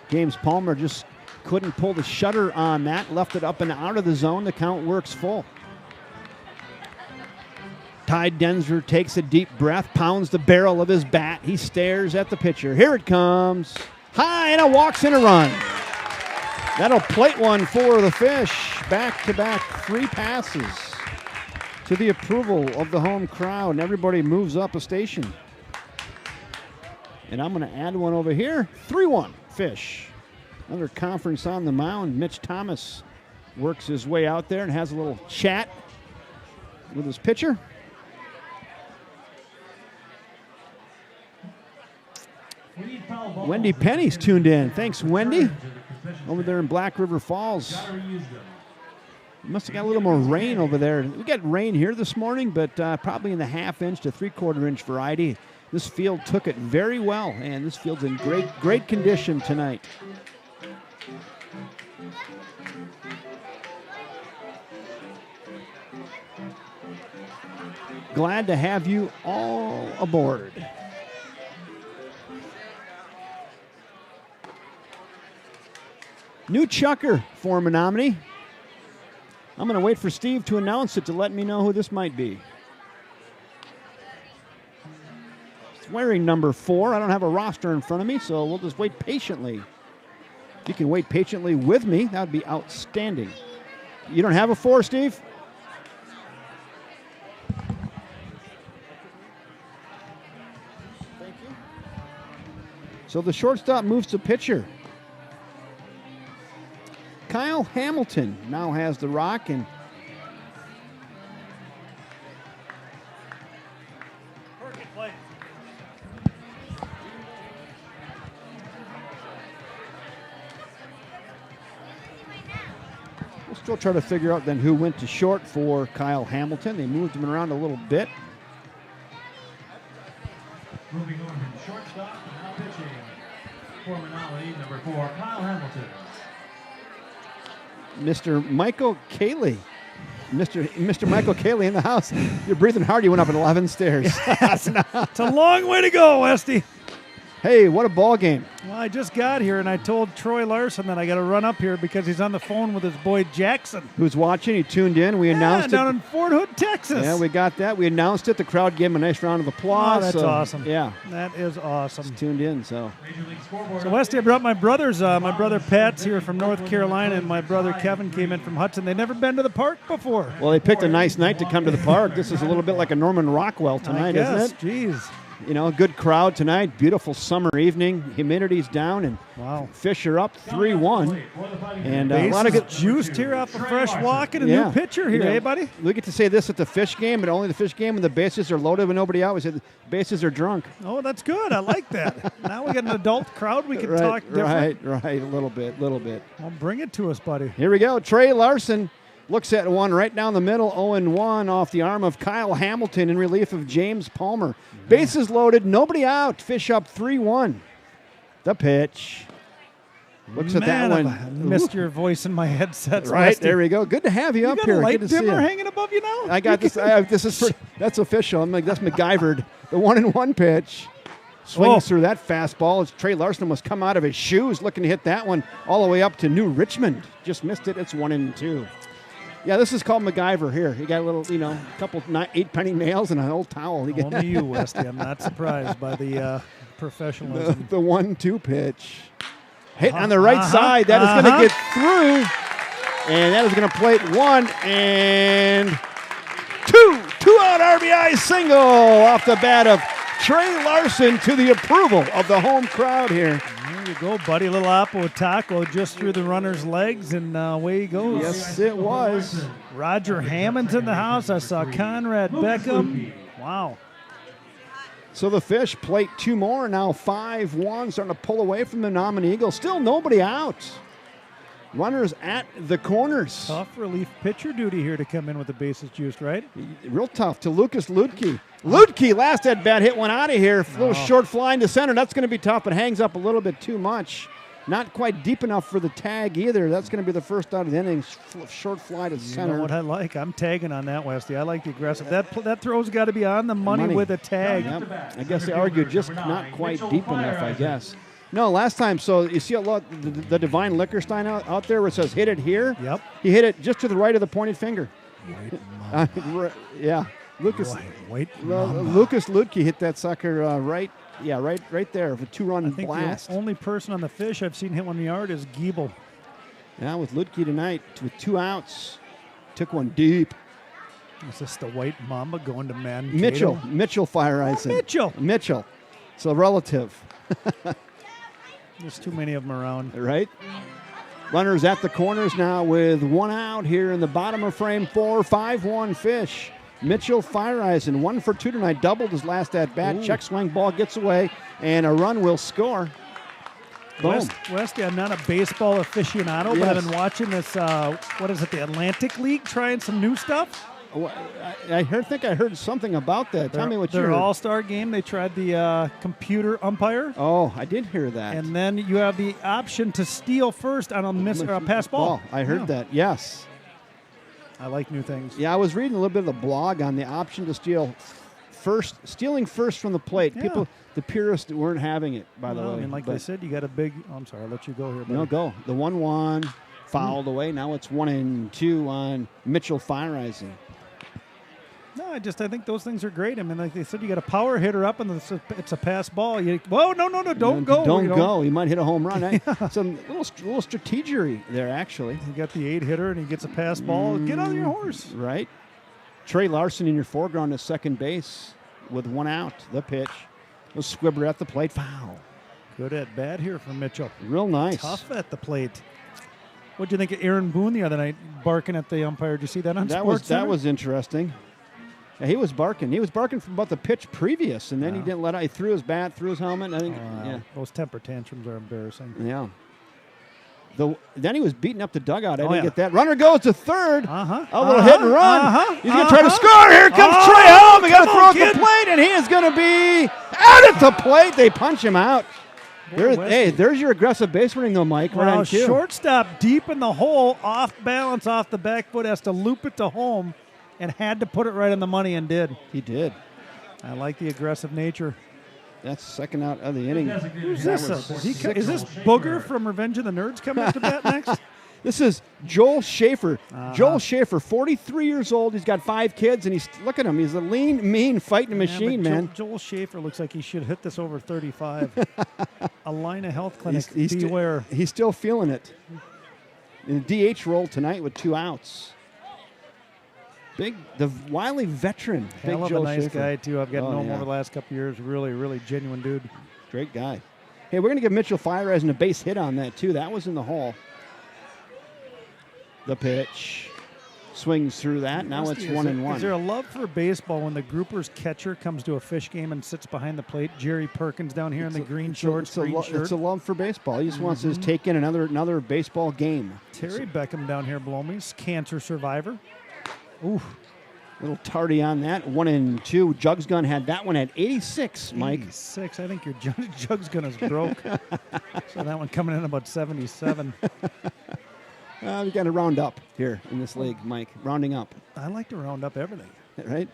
James Palmer just couldn't pull the shutter on that. Left it up and out of the zone. The count works full. Ty Denzer takes a deep breath, pounds the barrel of his bat. He stares at the pitcher. Here it comes. High, and it walks in a run. That'll plate one for the Fish. Back-to-back 3 passes to the approval of the home crowd, and everybody moves up a station. And I'm going to add one over here. 3-1 Fish. Another conference on the mound. Mitch Thomas works his way out there and has a little chat with his pitcher. Wendy Penny's tuned in. Thanks, Wendy. Over there in Black River Falls. Must have got a little more rain over there. We got rain here this morning, but probably in the 1/2 inch to 3/4 inch variety. This field took it very well, and this field's in great condition tonight. Glad to have you all aboard. New chucker for Menomonie. I'm going to wait for Steve to announce it to let me know who this might be. It's wearing number 4. I don't have a roster in front of me, so we'll just wait patiently. If you can wait patiently with me, that would be outstanding. You don't have a 4, Steve? Thank you. So the shortstop moves to pitcher. Kyle Hamilton now has the rock, and we'll still try to figure out then who went to short for Kyle Hamilton. They moved him around a little bit. Moving on from shortstop, now pitching for Menomonie, number 4, Kyle Hamilton. Mr. Michael Cayley. Mr. Michael Cayley in the house. You're breathing hard. You went up 11 stairs. It's a long way to go, Westy. Hey, what a ball game. Well, I just got here, and I told Troy Larson that I got to run up here because he's on the phone with his boy Jackson. Who's watching? He tuned in. We announced down it. in Fort Hood, Texas. Yeah, we got that. We announced it. The crowd gave him a nice round of applause. Oh, that's awesome. Yeah. That is awesome. He's tuned in, so. Major League Scoreboard. So, Westy, I brought my brothers. My brother Pat's here from North Carolina, and my brother Kevin came in from Hudson. They've never been to the park before. Well, they picked a nice night to come to the park. This is a little bit like a Norman Rockwell tonight, isn't it? Jeez. You know, a good crowd tonight. Beautiful summer evening. Humidity's down, and Wow. fish are up 3-1. And a lot of good juiced here off a fresh walk and a Yeah. new pitcher here, You know, eh, buddy? We get to say this at the fish game, but only the fish game when the bases are loaded with nobody out. We say the bases are drunk. Oh, that's good. I like that. Now we got an adult crowd. We can talk different. Right. A little bit. Well, bring it to us, buddy. Here we go. Trey Larson looks at one right down the middle, 0-1 off the arm of Kyle Hamilton in relief of James Palmer. Bases loaded, nobody out. Fish up 3-1. The pitch. Looks at that one. I missed your voice in my headset. Right, there we go. Good to have you up got here. a light Good to see dimmer you. hanging above you now? I got this. That's official. I'm like, that's MacGyvered. The 1-1 pitch. Swings through that fastball. As Trey Larson must come out of his shoes looking to hit that one all the way up to New Richmond. Just missed it. It's 1-2. Yeah, this is called MacGyver here. He got a little, couple 8-penny nails and an old towel. Only you, Westy. I'm not surprised by the professionalism. The 1-2 pitch. Hit on the right side. That is going to get through. And that is going to plate 1 and 2. 2-out RBI single off the bat of Trey Larson to the approval of the home crowd here. There you go, buddy. A little apple taco just through the runner's legs, and away he goes. Yes, it was. Roger Hammond's in the house. I saw Conrad Beckham. Wow. So the fish plate 2 more, now 5-1, starting to pull away from the Menomonie Eagles. Still nobody out. Runners at the corners. Tough relief pitcher duty here to come in with the bases juiced, right? Real tough to Lucas Ludke. Ludke, last at bat, hit one out of here. A little short fly into center. That's going to be tough. It hangs up a little bit too much. Not quite deep enough for the tag either. That's going to be the first out of the innings. Short fly to center. You know what I like? I'm tagging on that, Westy. I like the aggressive. That throw's got to be on the money with a tag. Yep. I guess they argued just not quite deep enough, I guess. No, last time, so you see a lot, the Divine Liquorstein out there where it says hit it here? Yep. He hit it just to the right of the pointed finger. Yeah. Lucas Ludke hit that sucker right there with a 2-run I think blast. the only person on the fish I've seen hit one in the yard is Giebel. Yeah, with Ludke tonight, with 2 outs, took one deep. Is this the White Mamba going to Mankato? Mitchell fire ice. Mitchell. So relative. There's too many of them around. Right? Runners at the corners now with 1 out here in the bottom of frame 4, 5-1 fish. Mitchell Fireisen, 1 for 2 tonight, doubled his last at bat. Ooh. Check swing, ball gets away, and a run will score. Boom. Westy, I'm not a baseball aficionado, but I've been watching this, the Atlantic League, trying some new stuff. I think I heard something about that. Tell me what you heard. Their all-star game, they tried the computer umpire. Oh, I did hear that. And then you have the option to steal first on a pass ball. I heard that, yes. I like new things. Yeah, I was reading a little bit of the blog on the option to stealing first from the plate. Yeah. People, the purists weren't having it, by the way. I mean, like they said, you got a big. I'm sorry, I'll let you go here. Buddy. No, go. The 1-1 fouled away. Now it's 1-2 on Mitchell Fireisen. No, I think those things are great. I mean, like they said, you got a power hitter up, and it's a pass ball. Whoa, no, don't go. Don't go. You might hit a home run. Some little strategery there, actually. You got the 8-hitter, and he gets a pass ball. Get on your horse. Right. Trey Larson in your foreground at second base with 1 out. The pitch. A squibber at the plate. Foul. Good at bat here for Mitchell. Real nice. Tough at the plate. What do you think of Aaron Boone the other night barking at the umpire? Did you see that on SportsCenter? That was interesting. Yeah, he was barking. He was barking from about the pitch previous, and then he didn't let out. He threw his bat, threw his helmet. I think. Those temper tantrums are embarrassing. Yeah. Then he was beating up the dugout. I didn't get that. Runner goes to third. A little hit and run. He's going to try to score. Here comes Trey home. He got to throw at the plate, and he is going to be out at the plate. They punch him out. There's your aggressive base running, though, Mike. Well, shortstop deep in the hole, off balance, off the back foot, has to loop it to home, and had to put it right on the money and did. He did. I like the aggressive nature. That's second out of the inning. Who's this? Is this Booger from Revenge of the Nerds coming up to bat next? This is Joel Schaefer. Joel Schaefer, 43 years old. He's got 5 kids, and look at him. He's a lean, mean, fighting machine, man. Joel Schaefer looks like he should hit this over 35. Alina Health Clinic, He's beware. He's still feeling it. In the DH role tonight with 2 outs. The wily veteran. Hell Big of Joel a nice Schaefer. guy, too. I've gotten to know him yeah. over the last couple of years. Really, really genuine dude. Great guy. Hey, we're going to give Mitchell Fireisen a base hit on that, too. That was in the hole. The pitch. Swings through that. Now it's 1-1. Is there a love for baseball when the grouper's catcher comes to a fish game and sits behind the plate? Jerry Perkins down here in the green shorts, green shirt. It's a love for baseball. He just wants to just take in another baseball game. Terry Beckham down here below me, cancer survivor. Ooh. Little tardy on that. 1-2. Jugs Gun had that one at 86, Mike. 86. I think your Jugs Gun is broke. So that one coming in about 77. We got to round up here in this league, Mike. Rounding up. I like to round up everything. Right?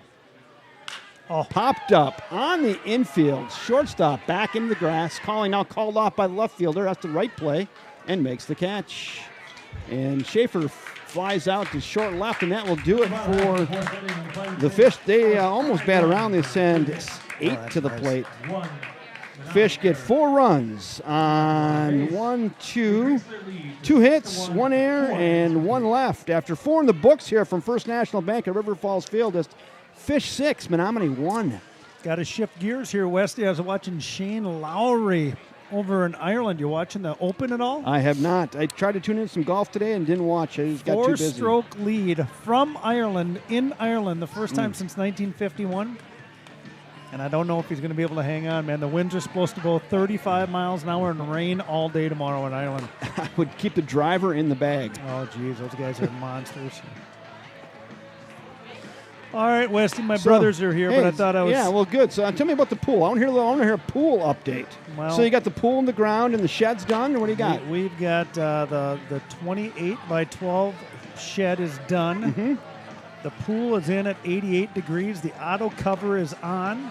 Oh. Popped up on the infield. Shortstop back into the grass. Called off by the left fielder. That's the right play and makes the catch. And Schaefer flies out to short left, and that will do it for the Fish. They almost bat around. They send 8 to the plate. Fish get 4 runs on 2 hits, 1 error, and 1 left. After 4 in the books here from First National Bank at River Falls Field, it's Fish 6, Menomonie 1. Got to shift gears here, Westy. I was watching Shane Lowry over in Ireland. You watching the Open at all? I have not. I tried to tune in some golf today and didn't watch. I just got too busy. 4-stroke lead from Ireland, in Ireland, the first time since 1951. And I don't know if he's going to be able to hang on, man. The winds are supposed to go 35 miles an hour and rain all day tomorrow in Ireland. I would keep the driver in the bag. Oh, geez, those guys are monsters. All right, Westy, my brothers are here, but I thought I was... Yeah, well, good. So tell me about the pool. I want to hear a pool update. Well, so you got the pool in the ground and the shed's done, or what do you got? We've got the 28 by 12 shed is done. Mm-hmm. The pool is in at 88 degrees. The auto cover is on.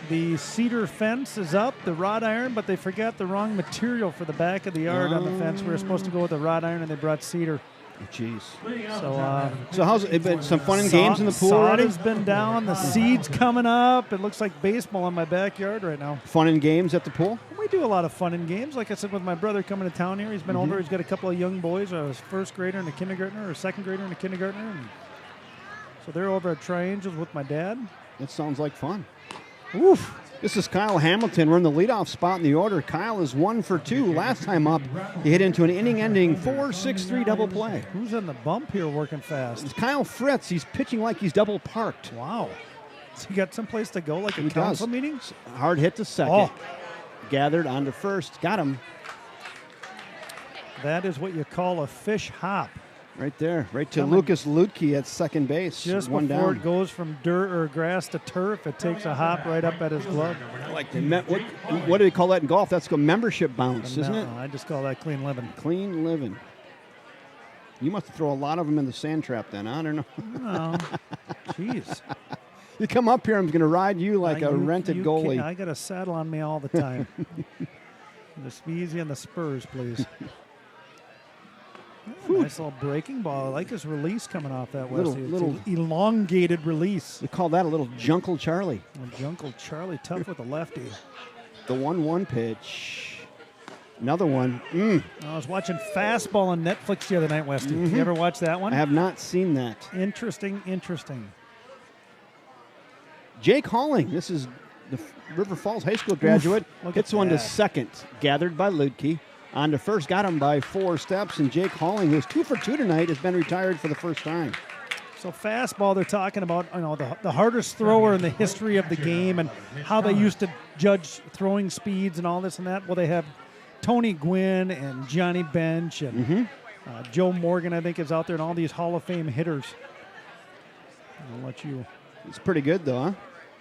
The cedar fence is up, the wrought iron, but they forgot the wrong material for the back of the yard on the fence. We were supposed to go with the wrought iron, and they brought cedar. Oh, jeez. So how's it been? Some fun and games in the pool sod already? has been down. The seed's coming up. It looks like baseball in my backyard right now. Fun and games at the pool? We do a lot of fun and games. Like I said, with my brother coming to town here, he's been over. He's got a couple of young boys, a first grader and a kindergartner, or a second grader and a kindergartner. And so they're over at Triangles with my dad. That sounds like fun. Oof. This is Kyle Hamilton. We're in the leadoff spot in the order. Kyle is 1 for 2. Last time up, he hit into an inning-ending 4-6-3 double play. Who's on the bump here working fast? It's Kyle Fritz. He's pitching like he's double parked. Wow. So you got someplace to go, like a He council does. meeting? Hard hit to second. Oh. Gathered onto first. Got him. That is what you call a fish hop. Right there. Right to Coming. Lucas Lutke at second base. Just one before down. it goes from dirt or grass to turf, it takes a hop right up at his glove. Like what do they call that in golf? That's a membership bounce, isn't it? No, I just call that clean living. Clean living. You must throw a lot of them in the sand trap then. I don't know. No. Jeez. You come up here, I'm going to ride you like a You rented can't- goalie. I got a saddle on me all the time. Just be easy on the spurs, please. Nice little breaking ball. I like his release coming off that Wesley. Little- It's an elongated release. We call that a little Junkle Charlie. Jungle Charlie tough with a lefty. The 1-1 pitch. Another one. I was watching Fastball on Netflix the other night, Westy. You ever watch that one? I have not seen that. Interesting. Jake Halling. This is the River Falls High School graduate. look Hits at one to that. second. Gathered by Ludke. On to first. Got him by 4 steps. And Jake Halling, who's 2 for 2 tonight, has been retired for the first time. So Fastball, they're talking about the hardest thrower in the history of the game and how they used to judge throwing speeds and all this and that. Well, they have Tony Gwynn and Johnny Bench and Joe Morgan, I think, is out there, and all these Hall of Fame hitters. I'll let you. It's pretty good, though, huh?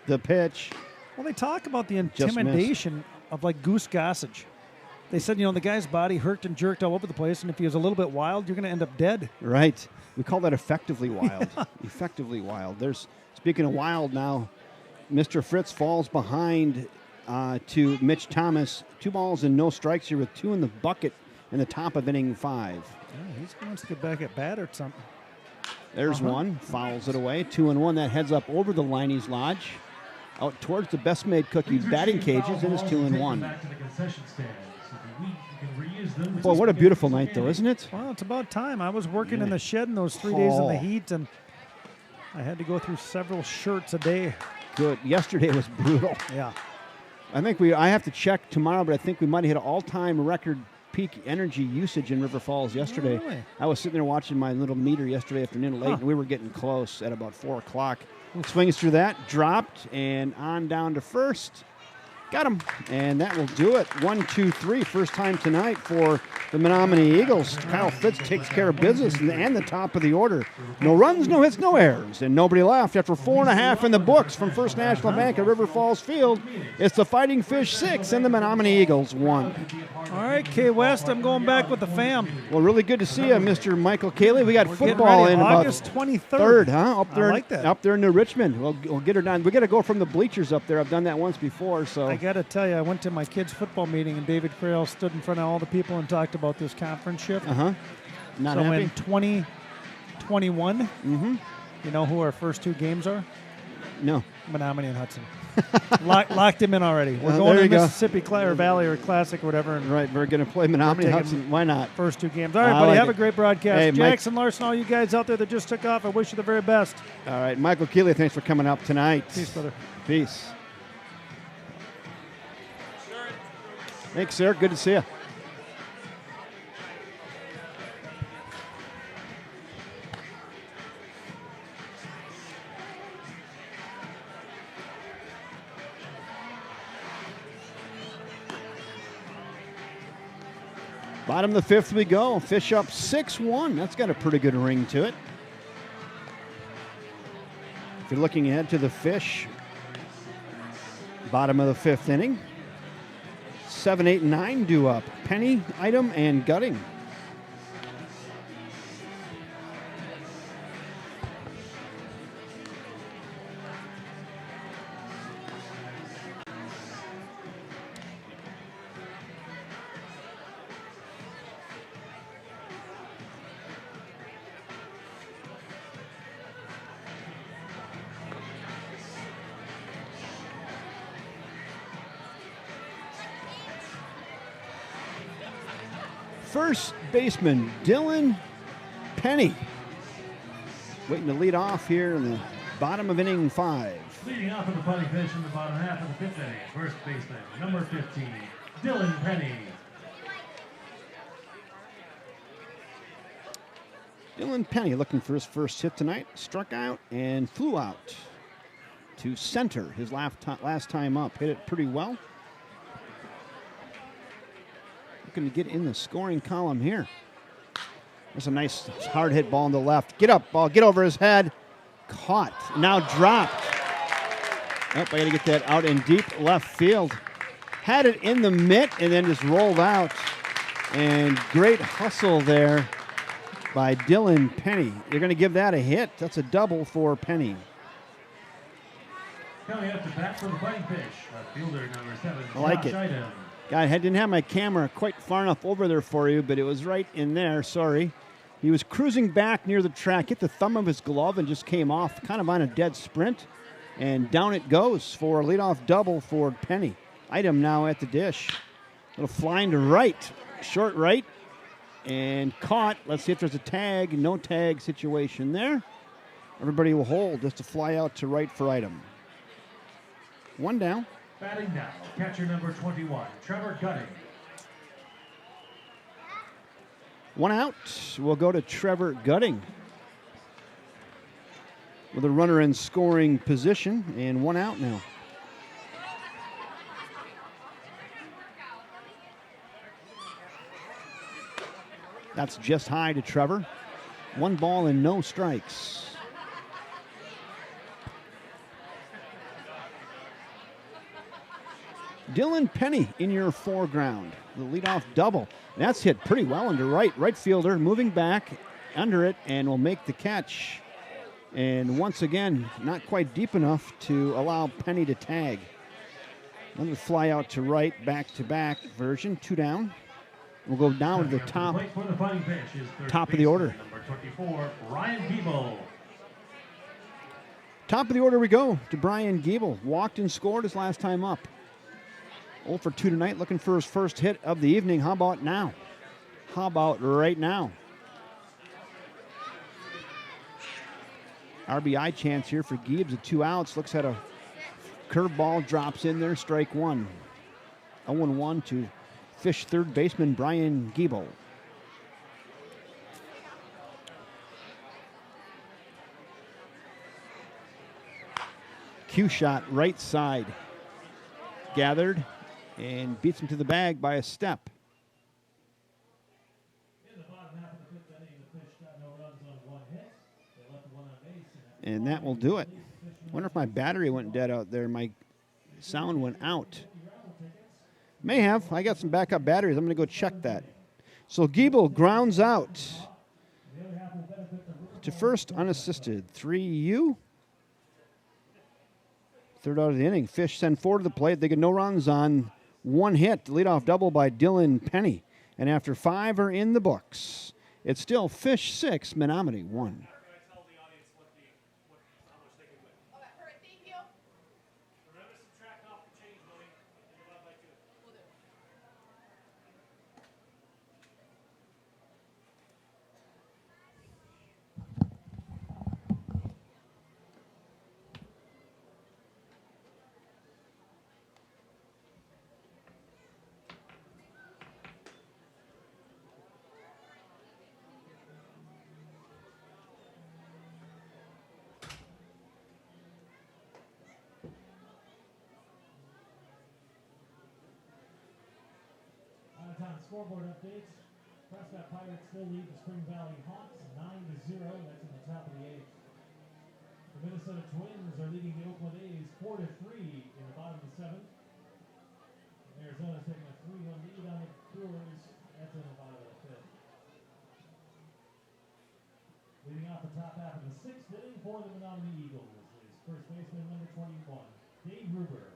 The pitch. Well, they talk about the missed. intimidation of like Goose Gossage. They said, the guy's body hurt and jerked all over the place, and if he was a little bit wild, you're going to end up dead. Right. We call that effectively wild. Effectively wild. Speaking of wild now, Mr. Fritz falls behind to Mitch Thomas. 2 balls and no strikes here with 2 in the bucket in the top of inning 5. Yeah, he's going to get back at bat or something. There's one, fouls it away. 2-1. That heads up over the Liney's Lodge, out towards the Best Made Cookies batting cages, and it's 2-1. Back to the concession stands. If you can reuse them. Boy, what a beautiful night, though, isn't it? Well, it's about time. I was working in the shed in those 3 days in the heat, and I had to go through several shirts a day. Good. Yesterday was brutal. Yeah. I have to check tomorrow, but I think we might have hit an all-time record peak energy usage in River Falls yesterday. Oh, really? I was sitting there watching my little meter yesterday afternoon late, and we were getting close at about 4 o'clock. Swings through that, dropped, and on down to first. Got him, and that will do it. 1, 2, 3, first time tonight for the Menomonie Eagles. Kyle Fitz takes care of business and the top of the order. No runs, no hits, no errors, and nobody left after 4.5 in the books from First National Bank at River Falls Field. It's the Fighting Fish 6 and the Menomonie Eagles 1. All right, K West, I'm going back with the fam. Well, really good to see you, Mr. Michael Cayley. We got We're football getting in ready. about August 23rd. 3rd, huh? Up there, I like that. Up there in New Richmond. We'll get her done. We got to go from the bleachers up there. I've done that once before, so. I got to tell you, I went to my kids' football meeting, and David Crail stood in front of all the people and talked about this conference shift. Not so happy? in 2021, you know who our first 2 games are? No. Menomonie and Hudson. Locked him in already. We're There going to you go. Mississippi or Valley or Classic or whatever. And Right, we're going to play Menomonie taking- Hudson. Why not? first 2 games. All right, I buddy. like Have it. a great broadcast. Hey, Mike- Jackson, Larson, all you guys out there that just took off, I wish you the very best. All right, Michael Keeley, thanks for coming up tonight. Peace, brother. Peace. Thanks, sir. Good to see you. Bottom of the 5th we go. Fish up 6-1. That's got a pretty good ring to it. If you're looking ahead to the Fish, bottom of the 5th inning. 7, 8, and 9 due up. Penny, Item, and Gutting. First baseman, Dylan Penny. Waiting to lead off here in the bottom of inning 5. Leading off of the Fighting Fish in the bottom half of the 5th inning. First baseman, number 15, Dylan Penny. Dylan Penny looking for his first hit tonight. Struck out and flew out to center his last time up. Hit it pretty well. Looking to get in the scoring column here. There's a nice hard hit ball on the left. Get up, ball, get over his head. Caught, now dropped. Oh, I got to get that out in deep left field. Had it in the mitt and then just rolled out. And great hustle there by Dylan Penny. You're going to give that a hit. That's a double for Penny. Coming up to bat for the Fighting Fish, left fielder number 7, I like Josh it. Item. God, I didn't have my camera quite far enough over there for you, but it was right in there. Sorry. He was cruising back near the track, hit the thumb of his glove, and just came off kind of on a dead sprint. And down it goes for a leadoff double for Penny. Item now at the dish. Little flying to right, short right, and caught. Let's see if there's a tag. No tag situation there. Everybody will hold just to fly out to right for Item. 1 down. Batting now, catcher number 21, Trevor Gutting. 1 out. We'll go to Trevor Gutting with a runner in scoring position, and 1 out now. That's just high to Trevor. 1 ball and no strikes. Dylan Penny in your foreground. The leadoff double. That's hit pretty well into right. Right fielder moving back under it and will make the catch. And once again, not quite deep enough to allow Penny to tag. Another fly out to right, back-to-back version, 2 down. We'll go down to the top of the order. Number 24, Ryan Giebel. Top of the order we go to Brian Giebel. Walked and scored his last time up. 0 for 2 tonight, looking for his first hit of the evening. How about now? How about right now? RBI chance here for Giebs at 2 outs. Looks at a curveball, drops in there, strike 1. 0-1 to Fish third baseman Brian Giebel. Cue shot right side. Gathered and beats him to the bag by a step. And that will do it. Wonder if my battery went dead out there. My sound went out. May have. I got some backup batteries. I'm going to go check that. So Giebel grounds out to first unassisted. 3-U. Third out of the inning. Fish send 4 to the plate. They get no runs on 1 hit. Leadoff double by Dylan Penny. And after 5 are in the books, it's still Fish 6, Menomonie 1. Scoreboard updates. Prescott Pirates still lead the Spring Valley Hawks 9-0. That's in the top of the 8th. The Minnesota Twins are leading the Oakland A's 4-3 in the bottom of the 7th. Arizona's taking a 3-1 lead on the Brewers. That's in the bottom of the 5th. Leading off the top half of the 6th inning for the Menomonie Eagles is first baseman number 21, Dave Ruber.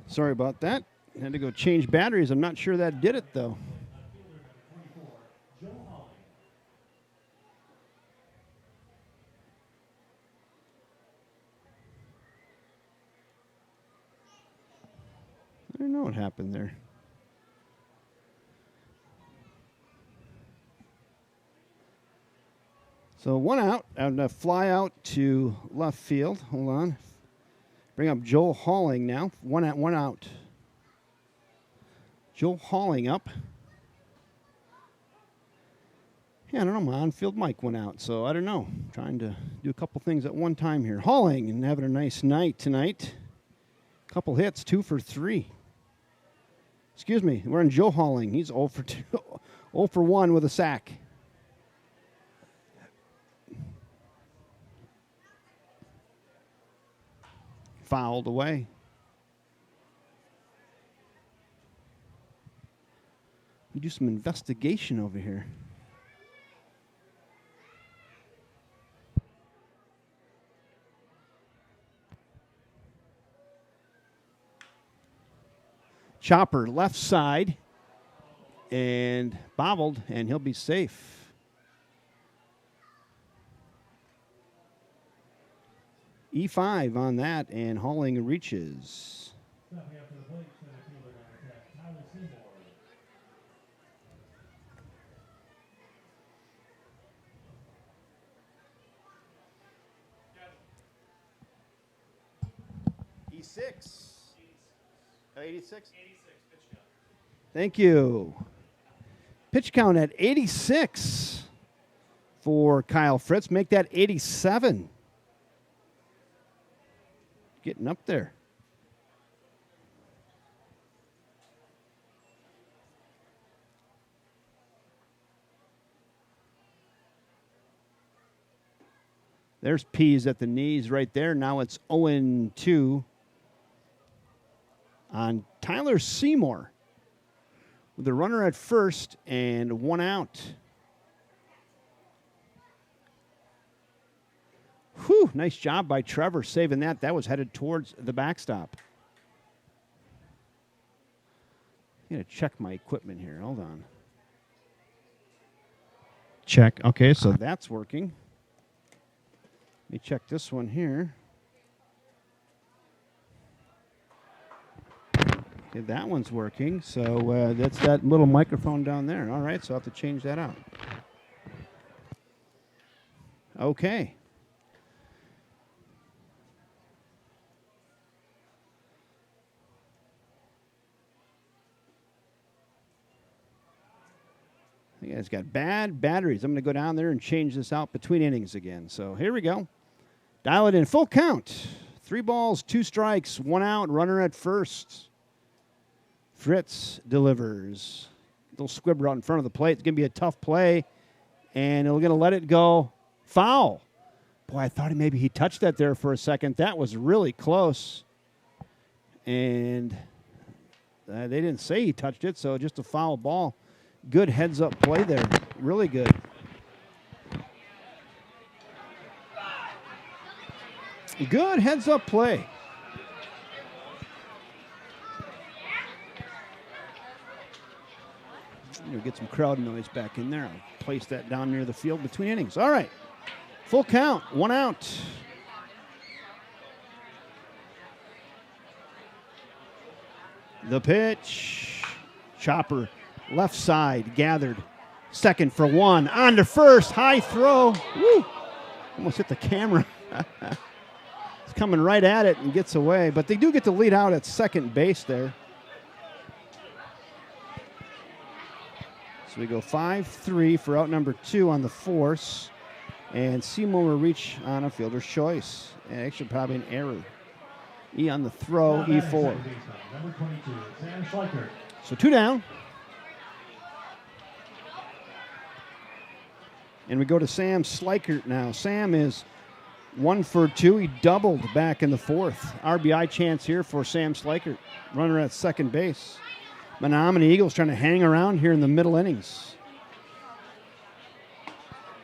Sorry about that. Had to go change batteries. I'm not sure that did it, though. I don't know what happened there. So 1 out, and a fly out to left field. Hold on. Bring up Joel Halling now. 1 out. Joel Halling up. Yeah, I don't know. My on-field mic went out, so I don't know. I'm trying to do a couple things at one time here. Halling and having a nice night tonight. Couple hits, 2 for 3. Excuse me, we're in Joe Halling. He's 0 for 2, 0 for 1 with a sack. Fouled away. We do some investigation over here. Chopper left side and bobbled, and he'll be safe. E5 on that, and Halling reaches. E6. 86? Thank you. Pitch count at 86 for Kyle Fritz. Make that 87. getting up there. There's Pease at the knees right there. Now it's 0-2 on Tyler Seymour with a runner at first and 1 out. Whew, nice job by Trevor saving that. That was headed towards the backstop. I'm going to check my equipment here. Hold on. Check. Okay, so That's working. Let me check this one here. Okay, that one's working. So that's that little microphone down there. All right, so I'll have to change that out. Okay. Yeah, it's got bad batteries. I'm going to go down there and change this out between innings again. So here we go. Dial it in. Full count. 3 balls, 2 strikes, 1 out, runner at first. Fritz delivers. Little squibber out in front of the plate. It's going to be a tough play, and they're going to let it go. Foul. Boy, I thought maybe he touched that there for a second. That was really close. And they didn't say he touched it, so just a foul ball. Good heads-up play there. Really good. Good heads-up play. We'll get some crowd noise back in there. I'll place that down near the field between innings. All right. Full count. 1 out. The pitch. Chopper. Left side, gathered. Second for 1. On to first. High throw. Woo! Almost hit the camera. It's coming right at it and gets away. But they do get the lead out at second base there. So we go 5-3 for out number 2 on the force. And Seymour will reach on a fielder's choice. And actually probably an error. E on the throw, E4. Number 22, Sam Schleicher. So 2 down. And we go to Sam Schleichert now. Sam is 1 for 2. He doubled back in the 4th. RBI chance here for Sam Schleichert. Runner at second base. Menomonie Eagles trying to hang around here in the middle innings.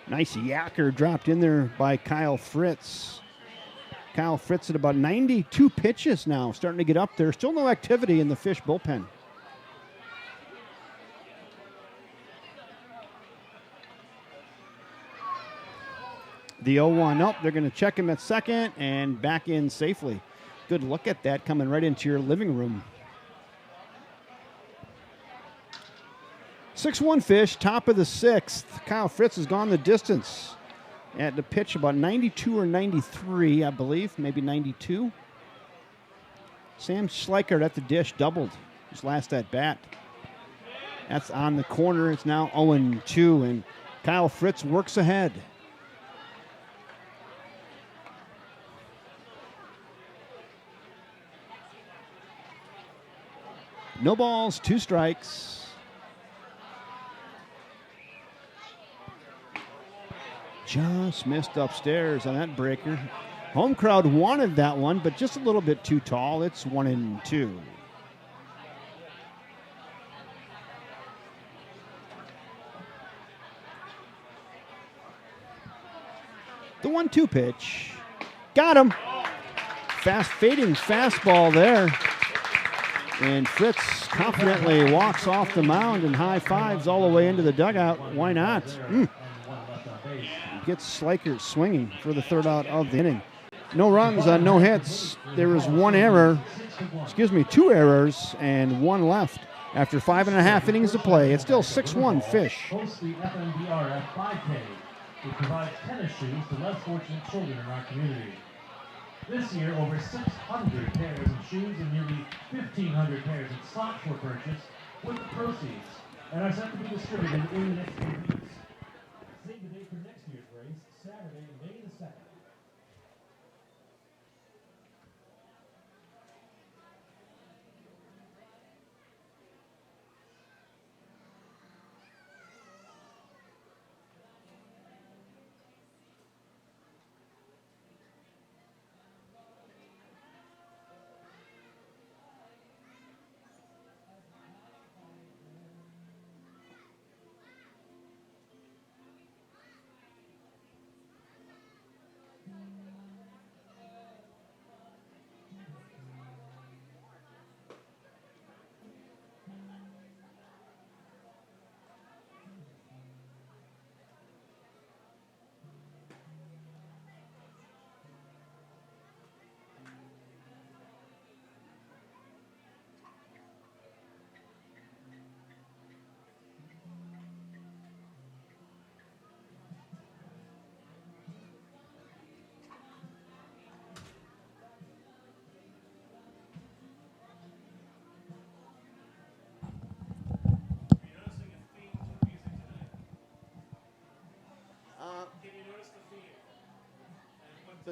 Nice yacker dropped in there by Kyle Fritz. Kyle Fritz at about 92 pitches now, starting to get up there. Still no activity in the Fish bullpen. The 0-1. Nope, they're going to check him at second and back in safely. Good look at that coming right into your living room. 6-1 Fish, top of the 6th. Kyle Fritz has gone the distance at the pitch about 92 or 93, I believe, maybe 92. Sam Schleichert at the dish, doubled his last at bat. That's on the corner. It's now 0-2, and Kyle Fritz works ahead. No balls, 2 strikes. Just missed upstairs on that breaker. Home crowd wanted that one, but just a little bit too tall. It's 1-2. The 1-2 pitch. Got him. Fast fading fastball there. And Fritz confidently walks off the mound and high fives all the way into the dugout. Why not? Gets Schleichert swinging for the 3rd out of the inning. No runs on no hits. There was 1 error. 2 errors and 1 left after 5.5 innings of play. It's still 6-1 Fish. Hosts the FMBRF 5K, which provides tennis shoes to less fortunate children in our community. This year, over 600 pairs of shoes and nearly 1,500 pairs of socks were purchased with the proceeds and are set to be distributed in the next few weeks. Save the date for next year's race, Saturday, May the 2nd.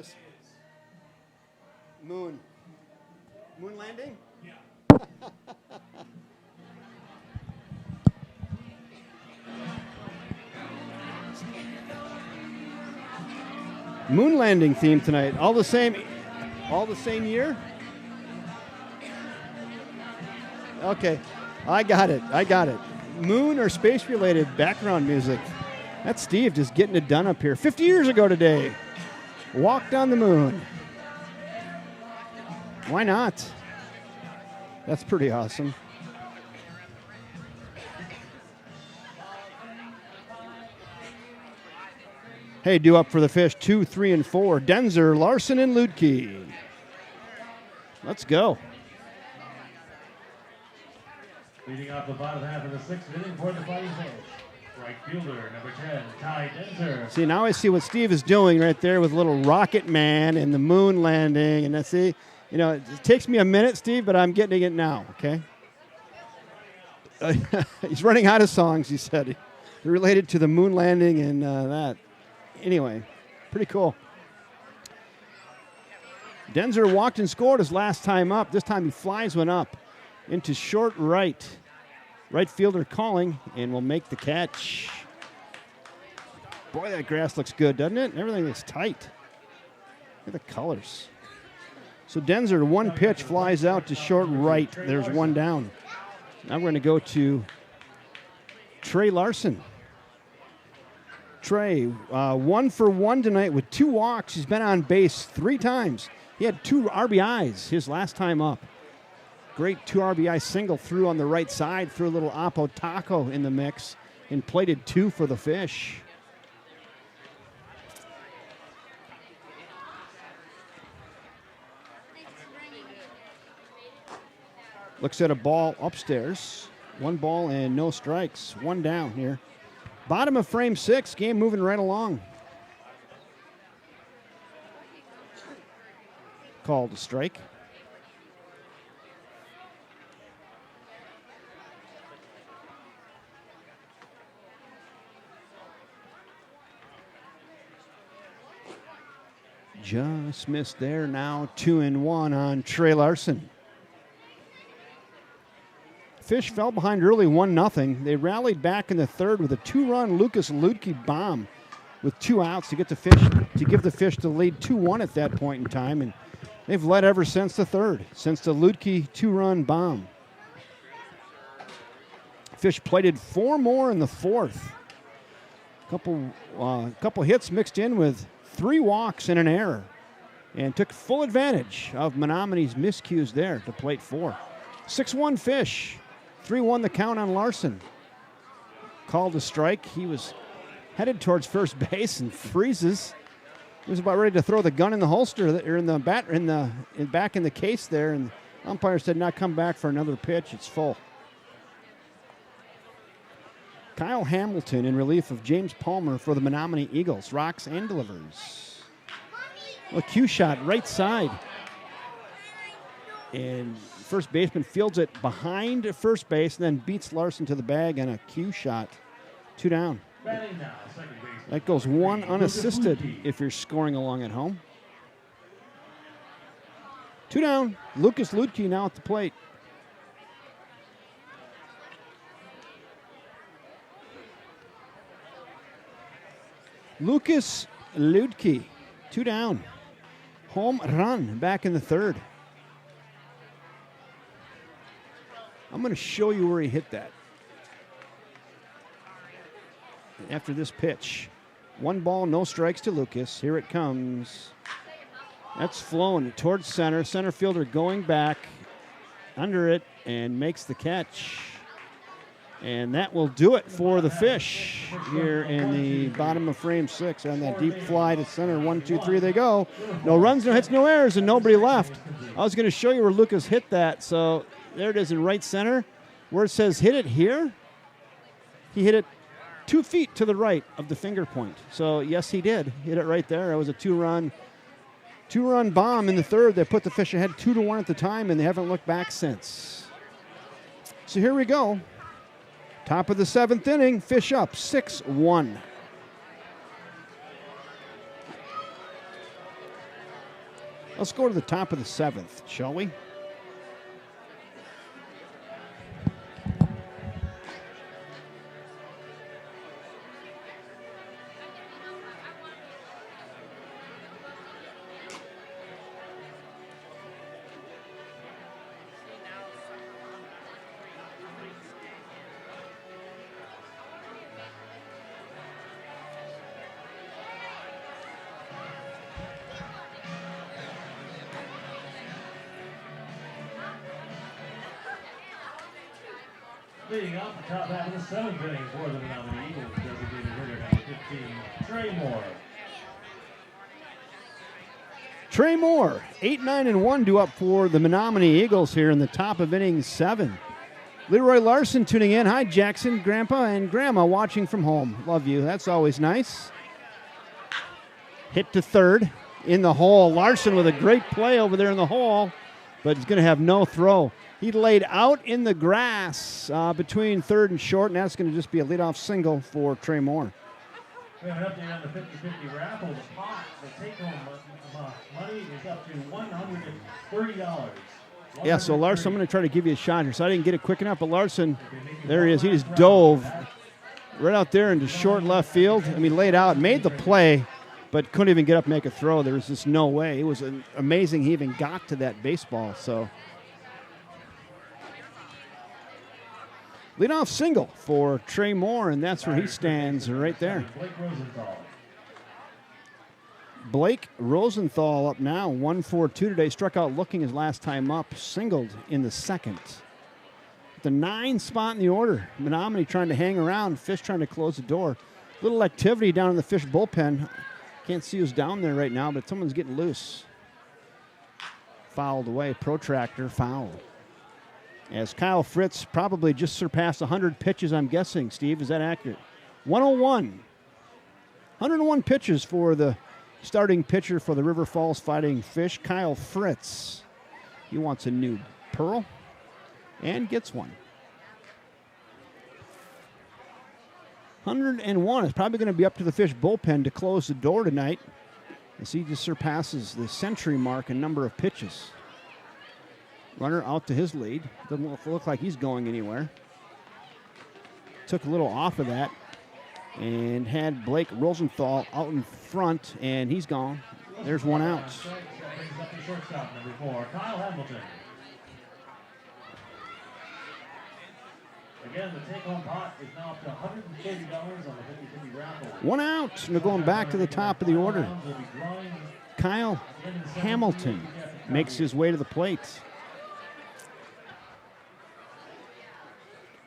office. Moon landing? Moon landing theme tonight. All the same year? Okay, I got it. Moon or space-related background music. That's Steve just getting it done up here. 50 years ago today, walked on the moon. Why not? That's pretty awesome. Hey, due up for the Fish, 2, 3, and 4. Denzer, Larson, and Ludke. Let's go. Leading off the bottom half of the sixth inning for the Fighting Fish. Right fielder, number 10, Ty Denzer. See, now I see what Steve is doing right there with little Rocket Man and the moon landing. And that's it takes me a minute, Steve, but I'm getting it now, okay? He's running out of songs, he said. Related to the moon landing and that. Anyway, pretty cool. Denzer walked and scored his last time up. This time he flies one up into short right. Right fielder calling and will make the catch. Boy, that grass looks good, doesn't it? Everything looks tight. Look at the colors. So Denzer, one pitch, flies out to short right. There's one down. Now we're going to go to Trey Larson. Trey, 1 for 1 tonight with 2 walks. He's been on base 3 times. He had 2 RBIs his last time up. Great 2 RBI single through on the right side, threw a little Oppo Taco in the mix, and plated 2 for the Fish. Looks at a ball upstairs. 1 ball and no strikes. 1 down here. Bottom of frame 6, game moving right along. Called a strike. Just missed there. Now 2-1 on Trey Larson. Fish fell behind early 1-0. They rallied back in the third with a 2-run Lucas Ludke bomb with 2 outs to give the Fish the lead 2-1 at that point in time, and they've led ever since the third, since the Ludke 2-run bomb. Fish plated 4 more in the fourth. Couple hits mixed in with 3 walks and an error, and took full advantage of Menomonie's miscues there to plate 4. 6-1 Fish. 3-1 the count on Larson. Called a strike. He was headed towards first base and freezes. He was about ready to throw the gun in the holster or in the back in the case there, and the umpire said not come back for another pitch. It's full. Kyle Hamilton in relief of James Palmer for the Menomonie Eagles. Rocks and delivers. A cue shot right side. And first baseman fields it behind first base and then beats Larson to the bag on a cue shot. 2 down. That goes 1 unassisted if you're scoring along at home. 2 down. Lucas Ludke now at the plate. Lucas Ludke, 2 down. Home run back in the third. I'm going to show you where he hit that. After this pitch. 1 ball, no strikes to Lucas. Here it comes. That's flown towards center. Center fielder going back under it and makes the catch. And that will do it for the Fish here in the bottom of frame 6 on that deep fly to center. 1, 2, 3, they go. No runs, no hits, no errors, and nobody left. I was going to show you where Lucas hit that. So there it is in right center. Where it says hit it here, he hit it 2 feet to the right of the finger point. So yes, he did hit it right there. It was a 2-run bomb in the third that put the Fish ahead 2-1 at the time, and they haven't looked back since. So here we go. Top of the 7th inning, Fish up 6-1. Let's go to the top of the 7th, shall we? Leading off the top half of the 7th inning for the Menomonie Eagles, designated hitter number 15, Trey Moore. Trey Moore, 8-9-1 due up for the Menomonie Eagles here in the top of inning 7. Leroy Larson tuning in. Hi, Jackson, Grandpa, and Grandma watching from home. Love you. That's always nice. Hit to third in the hole. Larson with a great play over there in the hole, but he's going to have no throw. He laid out in the grass between third and short, and that's going to just be a leadoff single for Trey Moore. We have an update on the 50-50 raffle. The pot, the take-home money is up to $130. Yeah, so Larson, I'm going to try to give you a shot here. So I didn't get it quick enough, but Larson, there he is. He just dove right out there into short left field. I mean, laid out, made the play, but couldn't even get up and make a throw. There was just no way. It was amazing he even got to that baseball. So leadoff single for Trey Moore, and that's where he stands right there. Blake Rosenthal up now, 1-4-2 today. Struck out looking his last time up, singled in the 2nd. The 9 spot in the order. Menomonie trying to hang around, Fish trying to close the door. Little activity down in the Fish bullpen. Can't see who's down there right now, but someone's getting loose. Fouled away, protractor foul. As Kyle Fritz probably just surpassed 100 pitches, I'm guessing. Steve, is that accurate? 101. 101 pitches for the starting pitcher for the River Falls Fighting Fish, Kyle Fritz. He wants a new pearl and gets one. 101 is probably going to be up to the Fish bullpen to close the door tonight as he just surpasses the century mark in number of pitches. Runner out to his lead. Doesn't look like he's going anywhere. Took a little off of that and had Blake Rosenthal out in front, and he's gone. There's one out. That brings up the shortstop, number 4, Kyle Hamilton. Again, the take-home pot is now up to $130 on the 50-50 raffle. One out, and they're going back to the top of the order. Kyle Hamilton makes his way to the plate.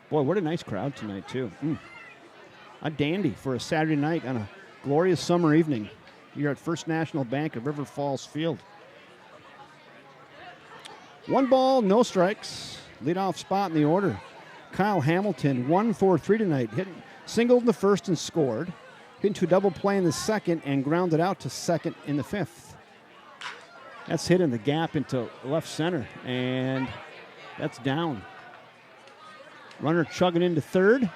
Boy, what a nice crowd tonight, too. A dandy for a Saturday night on a glorious summer evening here at First National Bank of River Falls Field. 1 ball, no strikes. Leadoff spot in the order. Kyle Hamilton, 1-4-3 tonight. Singled in the 1st and scored. Hit into a double play in the 2nd and grounded out to 2nd in the 5th. That's hit in the gap into left center, and that's down. Runner chugging into 3rd.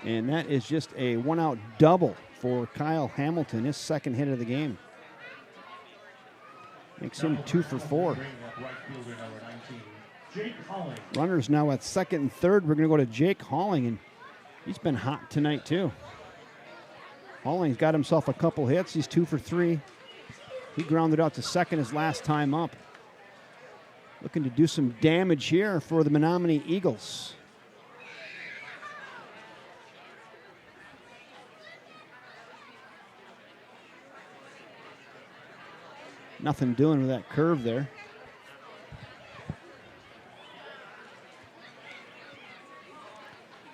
And that is just a 1-out double for Kyle Hamilton, his 2nd hit of the game. Makes him 2 for 4. Runners now at 2nd and 3rd. We're going to go to Jake Halling, and he's been hot tonight too. Halling's got himself a couple hits. He's 2 for 3. He grounded out to 2nd his last time up. Looking to do some damage here for the Menomonie Eagles. Nothing doing with that curve there.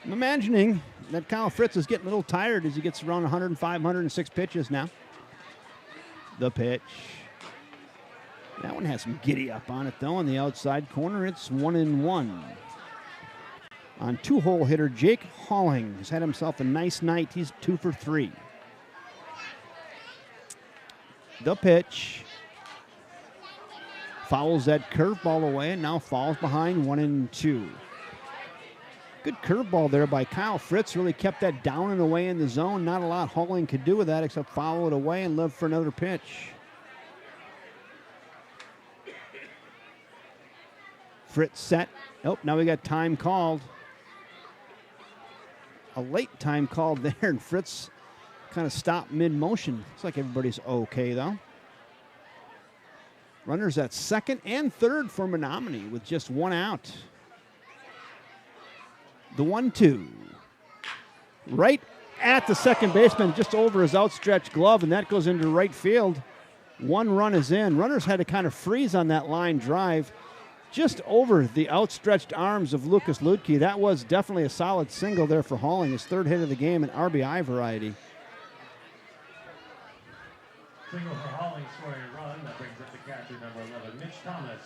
I'm imagining that Kyle Fritz is getting a little tired as he gets around 105, 106 pitches now. The pitch. That one has some giddy up on it, though. On the outside corner, it's 1-1. On 2-hole hitter, Jake Halling has had himself a nice night. He's 2 for 3. The pitch. Fouls that curveball away and now falls behind 1-2. Good curveball there by Kyle Fritz. Really kept that down and away in the zone. Not a lot Halling could do with that except follow it away and live for another pitch. Fritz set. Oh, now we got time called. A late time called there, and Fritz kind of stopped mid-motion. Looks like everybody's okay, though. Runners at second and third for Menomonie with just one out. The 1-2. Right at the second baseman, just over his outstretched glove, and that goes into right field. One run is in. Runners had to kind of freeze on that line drive just over the outstretched arms of Lucas Ludke. That was definitely a solid single there for Halling, his third hit of the game, an RBI variety. Single for Halling, scoring a run. That brings up the catcher, number 11, Mitch Thomas.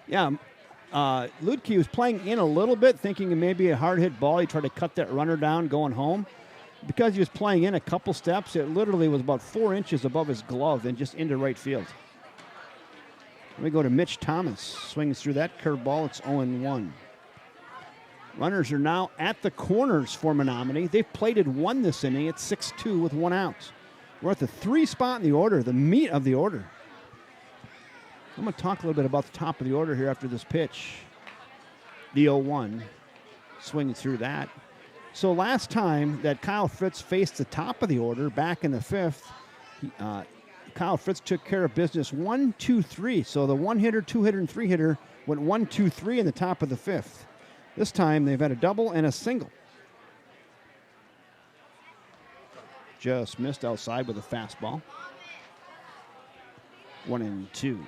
Yeah, Ludke was playing in a little bit, thinking it may be a hard hit ball. He tried to cut that runner down going home. Because he was playing in a couple steps, it literally was about 4 inches above his glove and just into right field. We go to Mitch Thomas. Swings through that curveball. It's 0-1. Runners are now at the corners for Menomonie. They've plated one this inning. It's 6-2 with one out. We're at the 3 spot in the order, the meat of the order. I'm going to talk a little bit about the top of the order here after this pitch. The 0-1. Swinging through that. So last time that Kyle Fritz faced the top of the order back in the 5th, Kyle Fritz took care of business 1, 2, 3. So the 1-hitter, 2-hitter, and 3-hitter went 1, 2, 3 in the top of the 5th. This time they've had a double and a single. Just missed outside with a fastball. 1-2.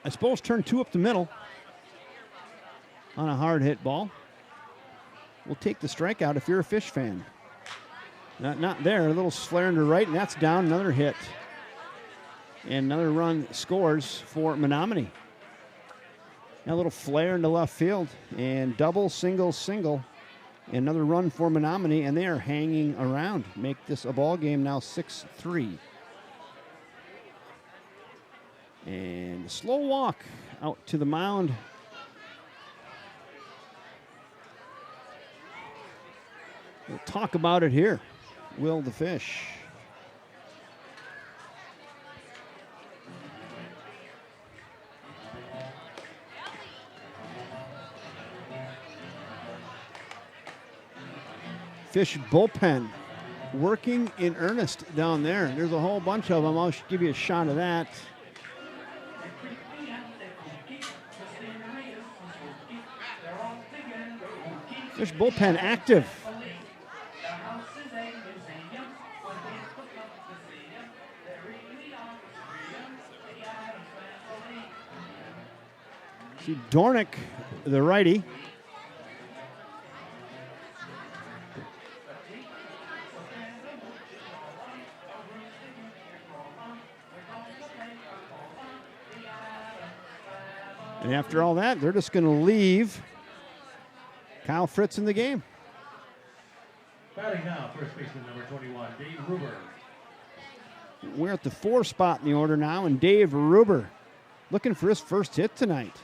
I suppose turn 2 up the middle on a hard hit ball. We'll take the strikeout if you're a Fish fan. Not there. A little flare into right, and that's down. Another hit. And another run scores for Menomonie. Now a little flare into left field. And double, single, single. Another run for Menomonie, and they are hanging around. Make this a ball game now 6-3. And a slow walk out to the mound. We'll talk about it here. Will the Fish. Fish bullpen working in earnest down there. There's a whole bunch of them. I'll give you a shot of that. Fish bullpen active. See Dornick, the righty. And after all that, they're just going to leave Kyle Fritz in the game. Batting now, first baseman number 21, Dave Ruber. We're at the 4 spot in the order now, and Dave Ruber looking for his first hit tonight.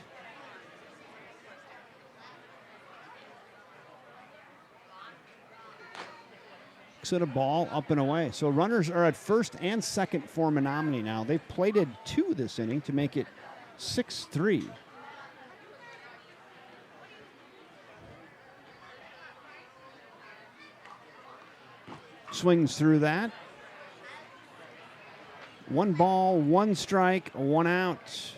At a ball up and away. So runners are at first and second for Menomonie now. They've plated 2 this inning to make it 6-3. Swings through that. 1 ball, 1 strike, 1 out.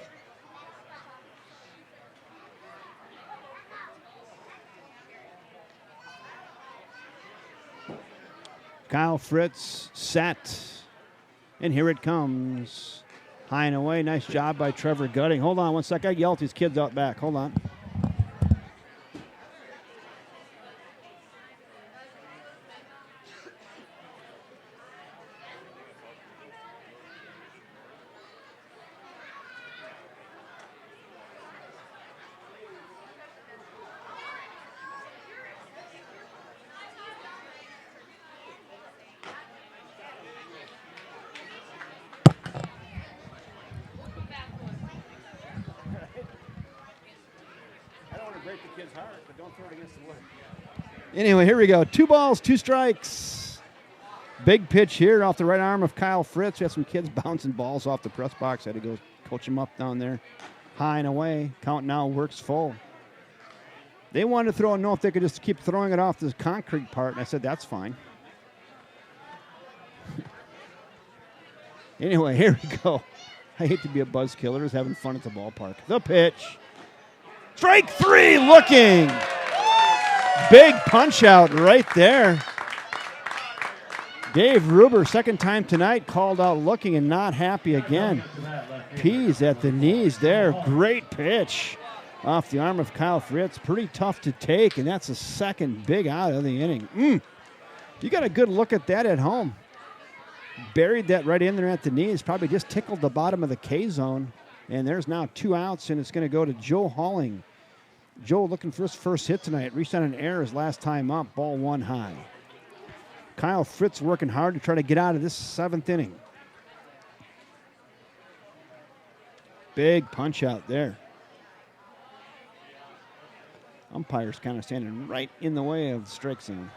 Kyle Fritz set. And here it comes. High and away. Nice job by Trevor Gutting. Hold on one sec. I yelled at these kids out back. Hold on. heart, but don't throw it against the wood. Anyway, here we go. 2 balls, 2 strikes. Big pitch here off the right arm of Kyle Fritz. We had some kids bouncing balls off the press box. Had to go coach them up down there. High and away. Count now works full. They wanted to throw and know if they could just keep throwing it off the concrete part, and I said, that's fine. Anyway, here we go. I hate to be a buzzkiller. Just having fun at the ballpark. The pitch. Strike 3 looking. Big punch out right there. Dave Ruber, second time tonight, called out looking and not happy again. Peas at the knees there. Great pitch off the arm of Kyle Fritz. Pretty tough to take, and that's the second big out of the inning. You got a good look at that at home. Buried that right in there at the knees. Probably just tickled the bottom of the K zone. And there's now 2 outs, and it's going to go to Joe Halling. Joe looking for his first hit tonight. Reached on an error his last time up. Ball 1 high. Kyle Fritz working hard to try to get out of this 7th inning. Big punch out there. Umpire's kind of standing right in the way of the strike zone.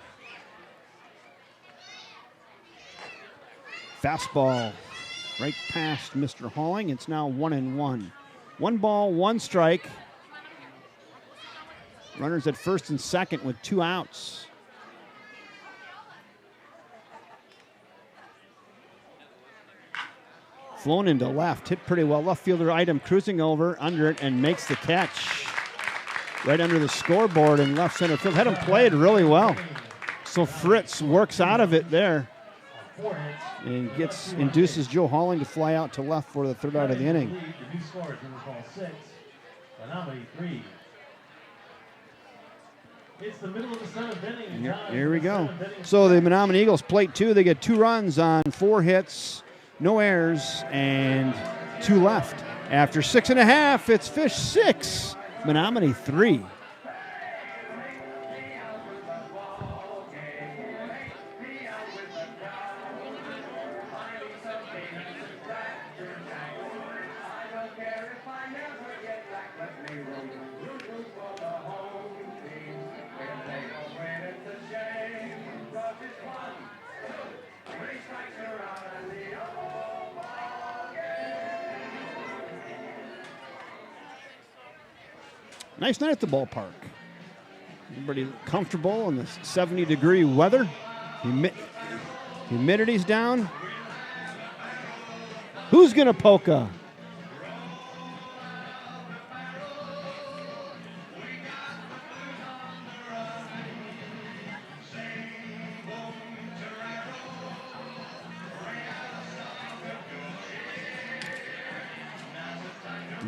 Fastball right past Mr. Halling. It's now 1-1. 1 ball, 1 strike. Runners at first and second with 2 outs. Flown into left, hit pretty well. Left fielder Item cruising over under it and makes the catch. Right under the scoreboard in left center field. Had him played really well. So Fritz works out of it there. And induces Joe Halling to fly out to left for the 3rd out of the inning. It's the middle of the 7th inning. Here we go. So the Menomonie Eagles plate 2. They get 2 runs on 4 hits, no errors, and 2 left. After 6.5, it's Fish 6, Menomonie 3. Nice night at the ballpark. Everybody comfortable in this 70-degree weather. Humidity's down. Who's going to polka?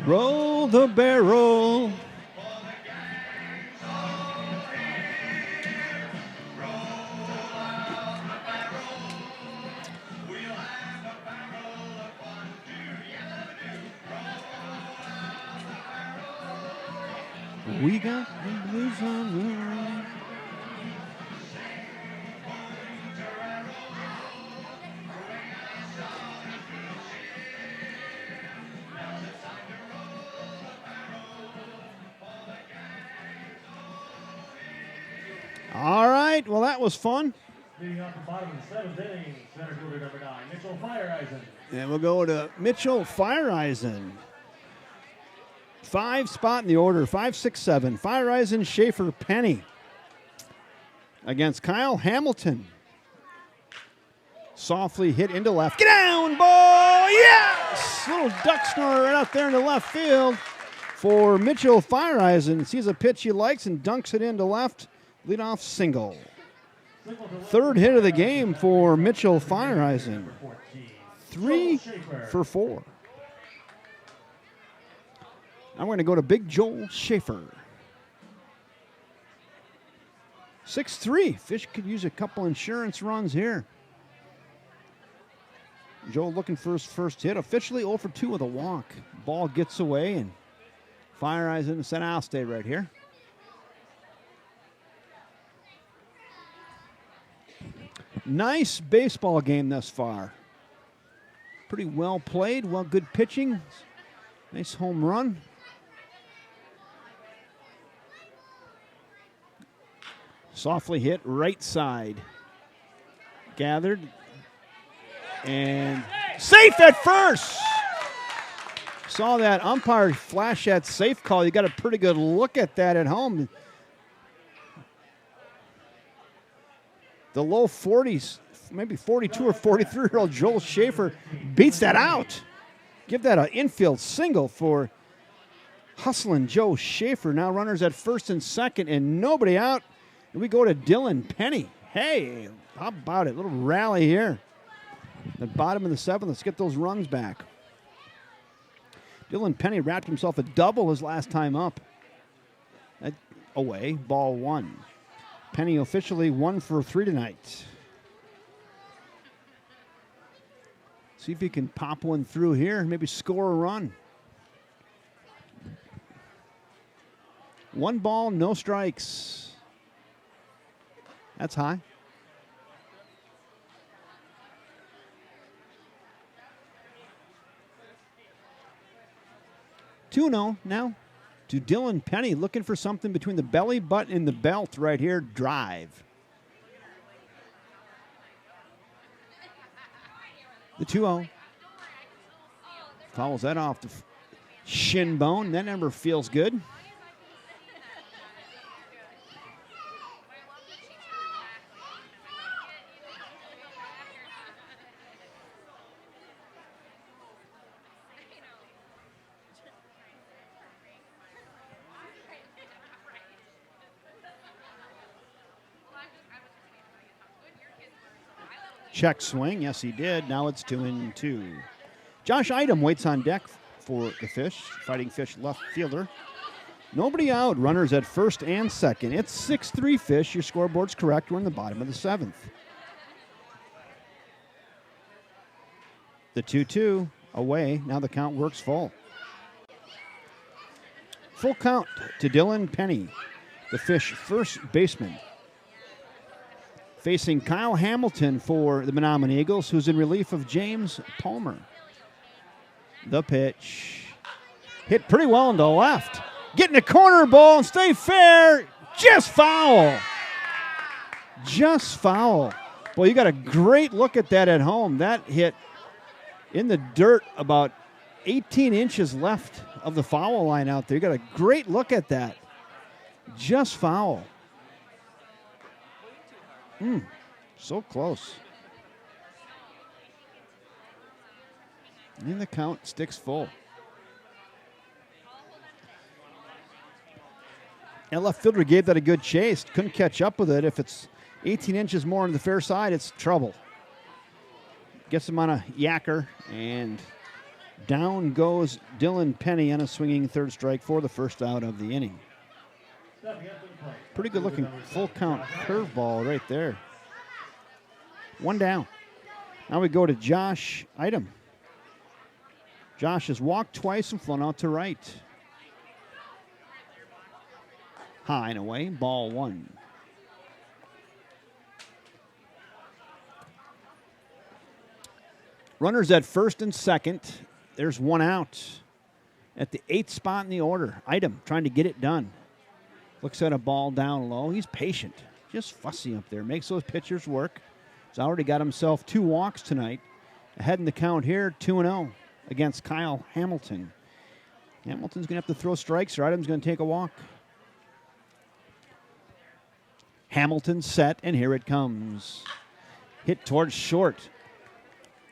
Roll the barrel. We got the blues on the run. All right, well, that was fun. Leading off the bottom of the 7th inning, center fielder number 9, Mitchell Fireeisen. And we'll go to Mitchell Fireeisen. 5 spot in the order, 5, 6, 7. Fireeisen, Schaefer, Penny. Against Kyle Hamilton. Softly hit into left. Get down, ball! Yes! Little duck snore right out there in the left field for Mitchell Fireeisen. Sees a pitch he likes and dunks it into left. Leadoff single. 3rd hit of the game for Mitchell Fireeisen. 3 for 4. I'm going to go to Big Joel Schaefer. 6-3. Fish could use a couple insurance runs here. Joel looking for his first hit. Officially 0 for 2 with a walk. Ball gets away and Fireeisen said, I'll stay right here. Nice baseball game thus far. Pretty well played. Well, good pitching. Nice home run. Softly hit right side. Gathered. And safe at first. Saw that umpire flash that safe call. You got a pretty good look at that at home. The low 40s, maybe 42 or 43-year-old Joel Schaefer beats that out. Give that an infield single for hustling Joe Schaefer. Now runners at first and second and nobody out. And we go to Dylan Penny. Hey, how about it? Little rally here. The bottom of the seventh. Let's get those runs back. Dylan Penny wrapped himself a double his last time up. Away, ball one. Penny officially 1 for 3 tonight. See if he can pop one through here and maybe score a run. 1 ball, no strikes. That's high. 2-0 now to Dylan Penny, looking for something between the belly button and the belt right here. Drive. The 2-0. Fouls that off the shin bone. That number feels good. Check swing. Yes, he did. Now it's 2-2. Josh Idem waits on deck for the Fish. Fighting Fish left fielder. Nobody out. Runners at first and second. It's 6-3 Fish. Your scoreboard's correct. We're in the bottom of the seventh. The 2-2 away. Now the count works full. Full count to Dylan Penny, the Fish first baseman. Facing Kyle Hamilton for the Menomonie Eagles, who's in relief of James Palmer. The pitch. Hit pretty well into left. Getting a corner ball and stay fair. Just foul. Just foul. Well, you got a great look at that at home. That hit in the dirt about 18 inches left of the foul line out there. You got a great look at that. Just foul. So close. And the count sticks full. And left fielder gave that a good chase. Couldn't catch up with it. If it's 18 inches more on the fair side, it's trouble. Gets him on a yacker, and down goes Dylan Penny on a swinging third strike for the first out of the inning. Pretty good looking full count curveball right there. 1 down. Now we go to Josh Idem. Josh has walked twice and flown out to right. High and away, ball 1. Runners at first and second. There's 1 out. At the 8th spot in the order, Idem trying to get it done. Looks at a ball down low. He's patient, just fussy up there. Makes those pitchers work. He's already got himself 2 walks tonight. Ahead in the count here, 2-0 against Kyle Hamilton. Hamilton's going to have to throw strikes, or Idem's going to take a walk. Hamilton set, and here it comes. Hit towards short.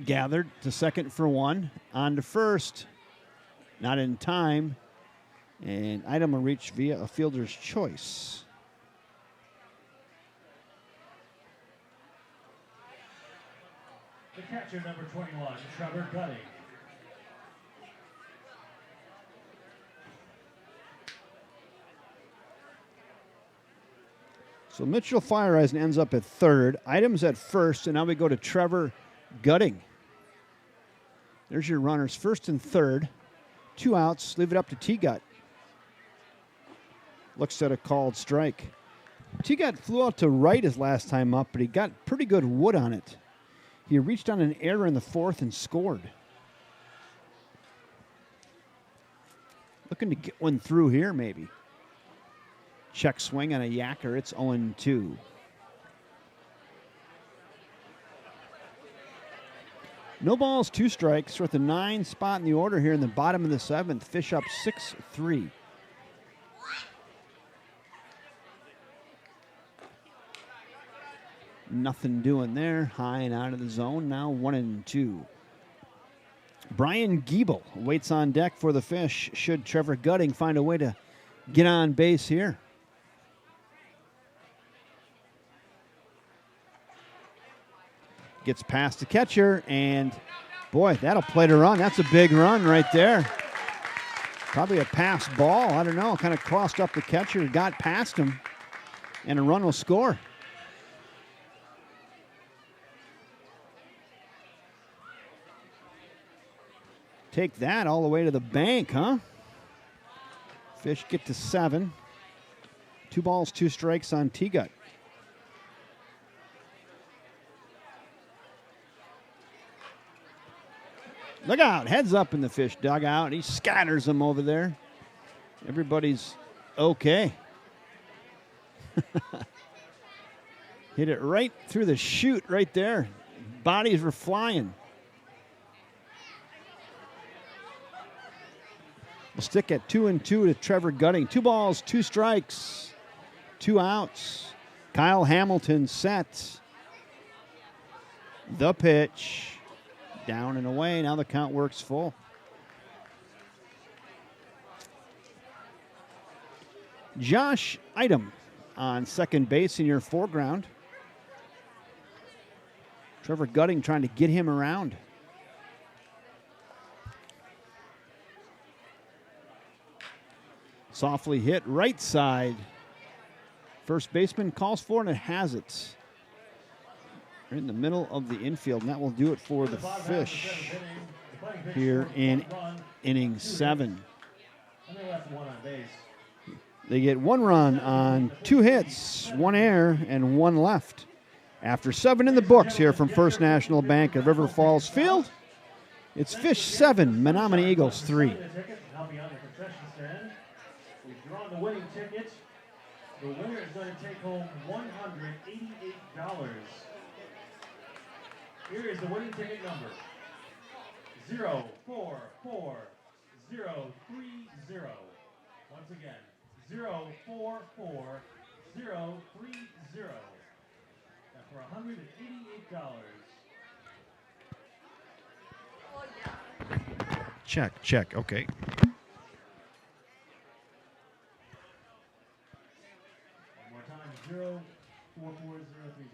Gathered to second for 1. On to first. Not in time. And Idem will reach via a fielder's choice. The catcher, number 21, Trevor Gutting. So Mitchell Fireeisen ends up at third. Idem's at first, and now we go to Trevor Gutting. There's your runners, first and third. 2 outs. Leave it up to T-Gut. Looks at a called strike. T-Gut flew out to right his last time up, but he got pretty good wood on it. He reached on an error in the 4th and scored. Looking to get one through here, maybe. Check swing on a yacker. It's 0-2. No balls, 2 strikes. We're at the 9 spot in the order here in the bottom of the 7th. Fish up 6-3. Nothing doing there. High and out of the zone. Now 1-2. Brian Giebel waits on deck for the Fish. Should Trevor Gutting find a way to get on base here? Gets past the catcher, and boy, that'll play to run. That's a big run right there. Probably a pass ball. I don't know. Kind of crossed up the catcher, got past him, and a run will score. Take that all the way to the bank, huh? Fish get to 7. 2 balls, 2 strikes on T-Gut. Look out, heads up in the Fish dugout. He scatters them over there. Everybody's okay. Hit it right through the chute right there. Bodies were flying. We'll stick at 2-2 to Trevor Gutting. 2 balls, 2 strikes, 2 outs. Kyle Hamilton set. The pitch. Down and away. Now the count works full. Josh Item on second base in your foreground. Trevor Gutting trying to get him around. Softly hit right side. First baseman calls for it and it has it. Right in the middle of the infield, and that will do it for the Fish here in inning 7. They get 1 run on 2 hits, 1 error, and 1 left. After 7 in the books here from First National Bank of River Falls Field, it's Fish 7, Menomonie Eagles 3. The winning ticket. The winner is going to take home $188. Here is the winning ticket number. 044030. Once again, 044030. Now for $188. Check. Okay. One more time, 044030.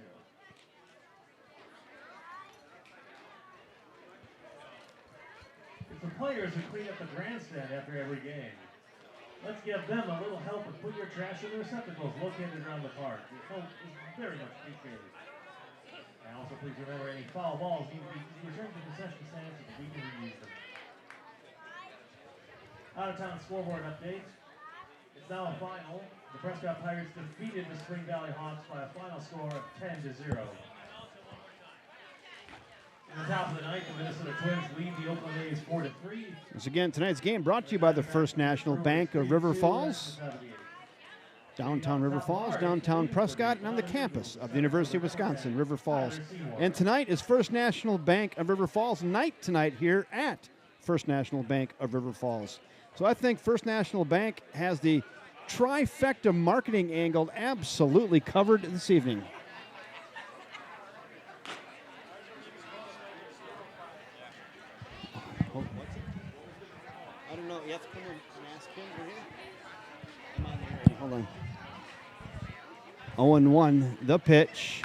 It's the players who clean up the grandstand after every game. Let's give them a little help and put your trash in the receptacles located around the park. Your help is very much appreciated. And also please remember any foul balls need to be returned to the concession stand so that we can reuse them. Out-of-town scoreboard update. It's now a final. The Prescott Pirates defeated the Spring Valley Hawks by a final score of 10-0. In the top of the ninth, the Minnesota Twins lead the Oakland A's 4-3. Once again, tonight's game brought to you by the First National Bank of River Falls. Downtown River Falls, downtown Prescott, and on the campus of the University of Wisconsin, River Falls. And tonight is First National Bank of River Falls night tonight here at First National Bank of River Falls. So I think First National Bank has the trifecta marketing angle absolutely covered this evening. I don't know. You have to come and ask him right here. I'm on there. Hold on. 0-1, the pitch.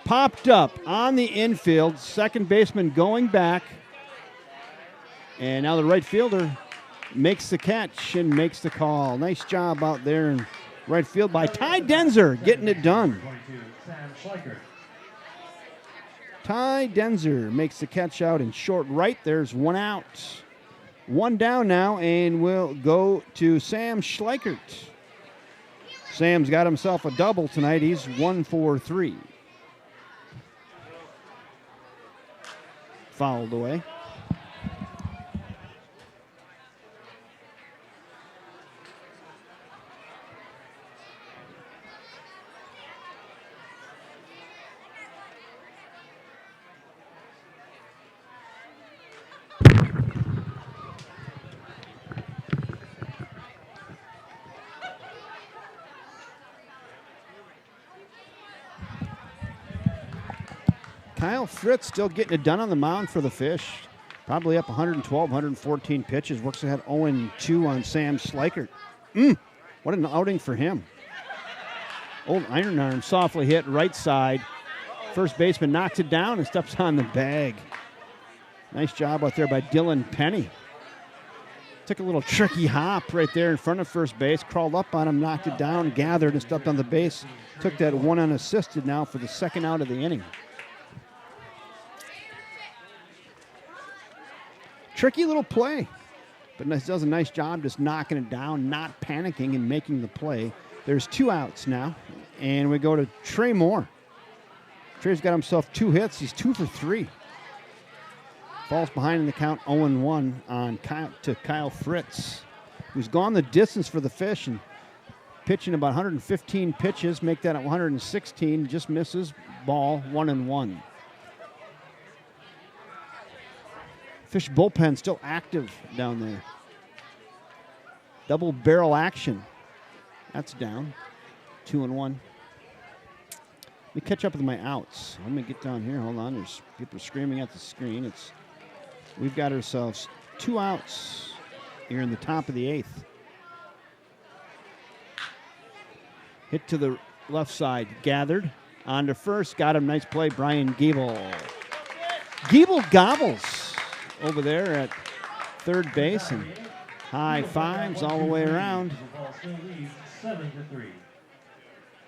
Popped up on the infield. Second baseman going back. And now the right fielder makes the catch and makes the call. Nice job out there in right field by Ty Denzer getting it done. Ty Denzer makes the catch out in short right. There's 1 out. 1 down now, and we'll go to Sam Schleichert. Sam's got himself a double tonight. He's 1 for 3. Fouled away. Kyle Fritz still getting it done on the mound for the Fish. Probably up 112, 114 pitches. Works ahead 0-2 on Sam Slikert. What an outing for him. Old Iron Arm softly hit right side. First baseman knocks it down and steps on the bag. Nice job out there by Dylan Penny. Took a little tricky hop right there in front of first base. Crawled up on him, knocked it down, gathered and stepped on the base. Took that one unassisted now for the second out of the inning. Tricky little play, but does a nice job just knocking it down, not panicking and making the play. There's 2 outs now, and we go to Trey Moore. Trey's got himself 2 hits. He's 2 for 3. Falls behind in the count 0-1 on Kyle Fritz, who's gone the distance for the Fish and pitching about 115 pitches, make that at 116, just misses, ball 1-1. Fish bullpen still active down there. Double barrel action. That's down. 2-1. Let me catch up with my outs. Let me get down here. Hold on. There's people screaming at the screen. We've got ourselves 2 outs here in the top of the 8th. Hit to the left side. Gathered. On to first. Got him. Nice play. Brian Giebel. Giebel gobbles over there at third base, and high fives all the way around.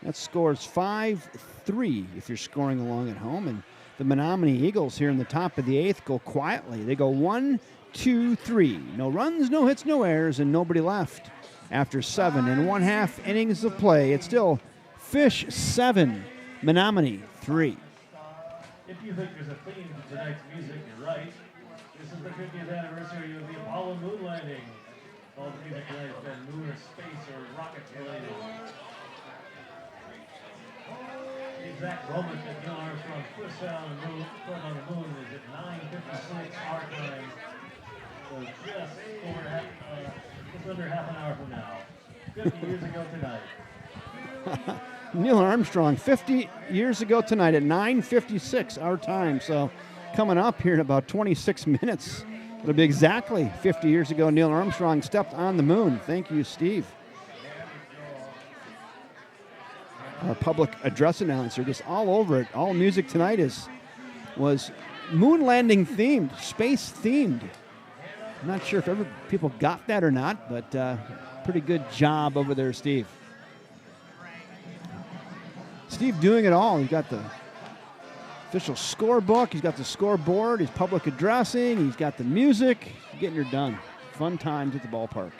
That scores 5-3 if you're scoring along at home. And the Menomonie Eagles here in the top of the 8th go quietly. They go 1, 2, 3. No runs, no hits, no errors, and nobody left. After 7 1/2 innings of play, it's still Fish 7, Menomonie 3. If you think there's a theme to tonight's music, you're right. This is the 50th anniversary of the Apollo moon landing. All the music tonight has been moon or space or rocket related. The exact moment that Neil Armstrong's first foot on the moon is at 9:56 our time. So just under half an hour from now. 50 years ago tonight. Neil Armstrong, 50 years ago tonight at 9:56 our time. So coming up here in about 26 minutes. It'll be exactly 50 years ago Neil Armstrong stepped on the moon. Thank you, Steve. Our public address announcer, just all over it. All music tonight was moon landing themed, space themed. I'm not sure if people got that or not, but pretty good job over there, Steve. Steve doing it all. He's got the official scorebook. He's got the scoreboard. He's public addressing. He's got the music. Getting her done. Fun times at the ballpark.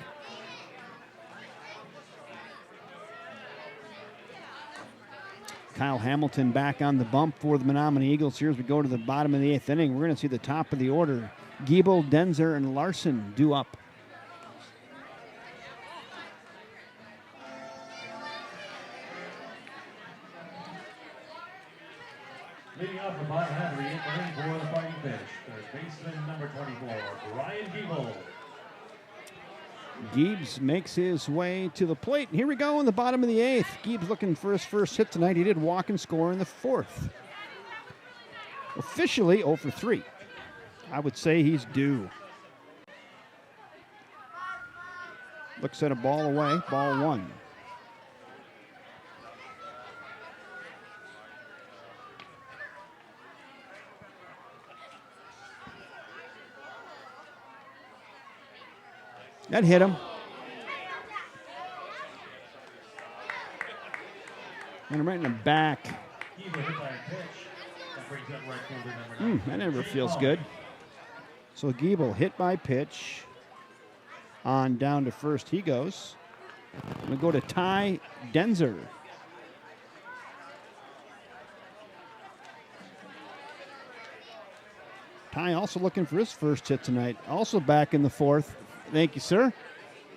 Kyle Hamilton back on the bump for the Menomonie Eagles here as we go to the bottom of the 8th inning. We're going to see the top of the order. Giebel, Denzer, and Larson due up. Leading off the bottom half of the 8th inning for the Fighting Fish, third baseman number 24, Brian Giebel. Giebs makes his way to the plate. Here we go in the bottom of the 8th. Giebs looking for his first hit tonight. He did walk and score in the 4th. Officially 0 for 3. I would say he's due. Looks at a ball away. Ball 1. That hit him. And right in the back. That never feels good. So Giebel hit by pitch. On down to first he goes. We go to Ty Denzer. Ty also looking for his first hit tonight. Also back in the 4th. Thank you, sir.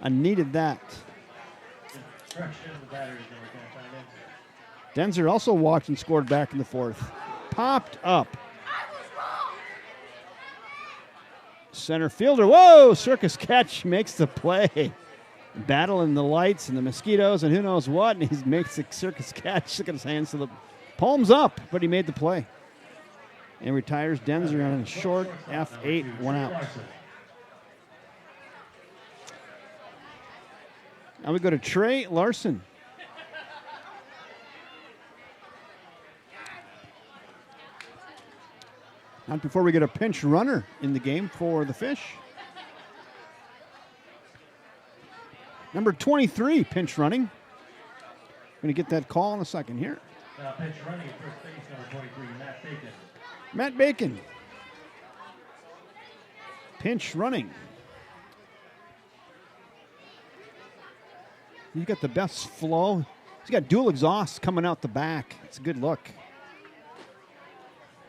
I needed that. Denzer also walked and scored back in the 4th. Popped up. Center fielder. Whoa! Circus catch makes the play. Battling the lights and the mosquitoes and who knows what. And he makes the circus catch. Look at his hands to the palms up, but he made the play. and retires. Denzer on a short F8, 1 out. Now we go to Trey Larson. Not before we get a pinch runner in the game for the Fish. Number 23, pinch running. Going to get that call in a second here. Pinch running, first base, number 23, Matt Bacon. Matt Bacon. Pinch running. He's got the best flow. He's got dual exhaust coming out the back. It's a good look.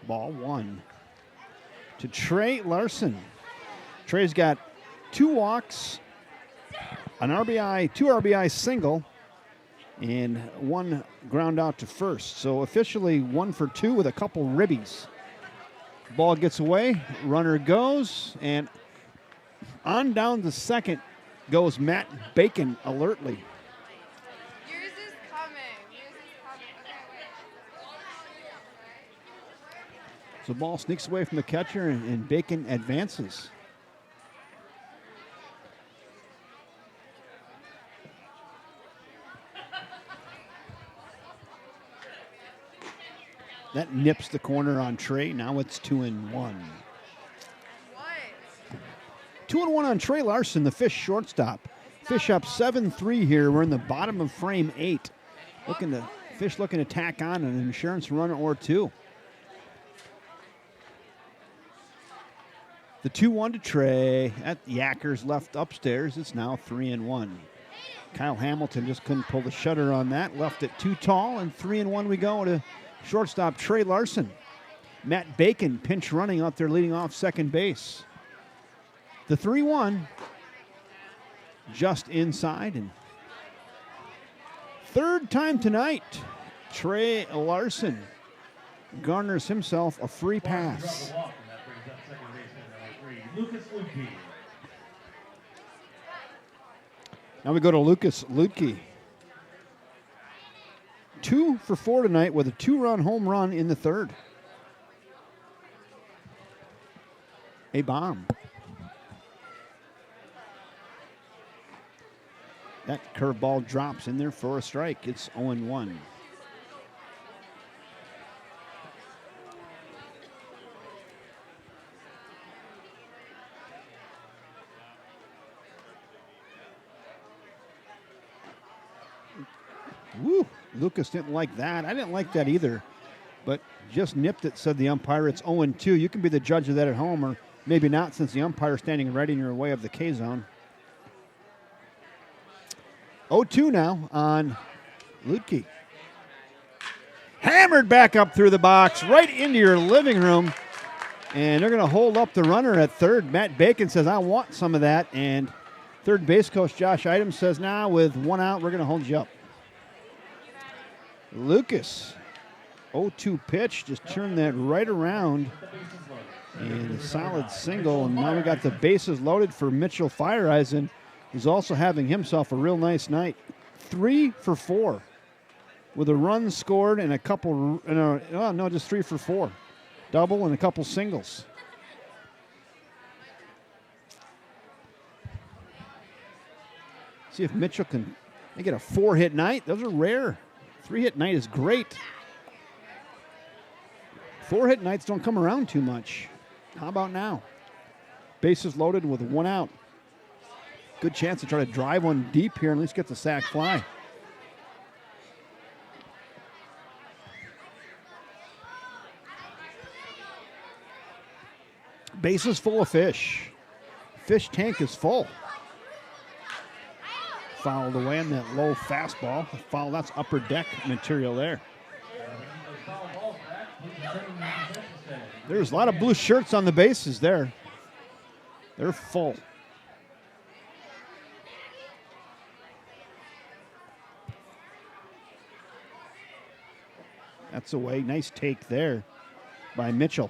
Ball 1 to Trey Larson. Trey's got 2 walks, an RBI, 2 RBI single, and 1 ground out to first. So officially 1 for 2 with a couple ribbies. Ball gets away, runner goes, and on down to second goes Matt Bacon alertly. Yours is coming. Okay, wait. So the ball sneaks away from the catcher, and Bacon advances. That nips the corner on Trey. Now it's 2-1. What? 2-1 on Trey Larson, the Fish shortstop. Fish up 7-3 here. We're in the bottom of frame 8. Fish looking to tack on an insurance run or 2. The 2-1 to Trey. At Yackers left upstairs. It's now 3-1. Kyle Hamilton just couldn't pull the shutter on that. Left it too tall, and 3-1 we go to shortstop Trey Larson. Matt Bacon pinch running out there leading off second base. The 3-1 just inside, and third time tonight, Trey Larson garners himself a free pass. Now we go to Lucas Lutke. 2 for 4 tonight with a 2-run home run in the third. A bomb. That curveball drops in there for a strike. It's 0-1. Woo! Lucas didn't like that. I didn't like that either, but just nipped it, said the umpire. It's 0-2. You can be the judge of that at home, or maybe not, since the umpire's standing right in your way of the K-zone. 0-2 now on Lutke. Hammered back up through the box, right into your living room, and they're going to hold up the runner at third. Matt Bacon says, I want some of that, and third base coach Josh Idem says, nah, with 1 out, we're going to hold you up. Lucas, 0-2 pitch, just turned that right around, and a solid single, and now we got the bases loaded for Mitchell Fireeisen, who's also having himself a real nice night. 3 for 4 with a run scored and a couple, just 3 for 4. Double and a couple singles. See if Mitchell can get a 4-hit night. Those are rare. 3-hit night is great. 4-hit nights don't come around too much. How about now? Bases loaded with 1 out. Good chance to try to drive one deep here and at least get the sac fly. Bases full of fish. Fish tank is full. Fouled away on that low fastball. Foul, that's upper deck material there. There's a lot of blue shirts on the bases there. They're full. That's away. Nice take there by Mitchell.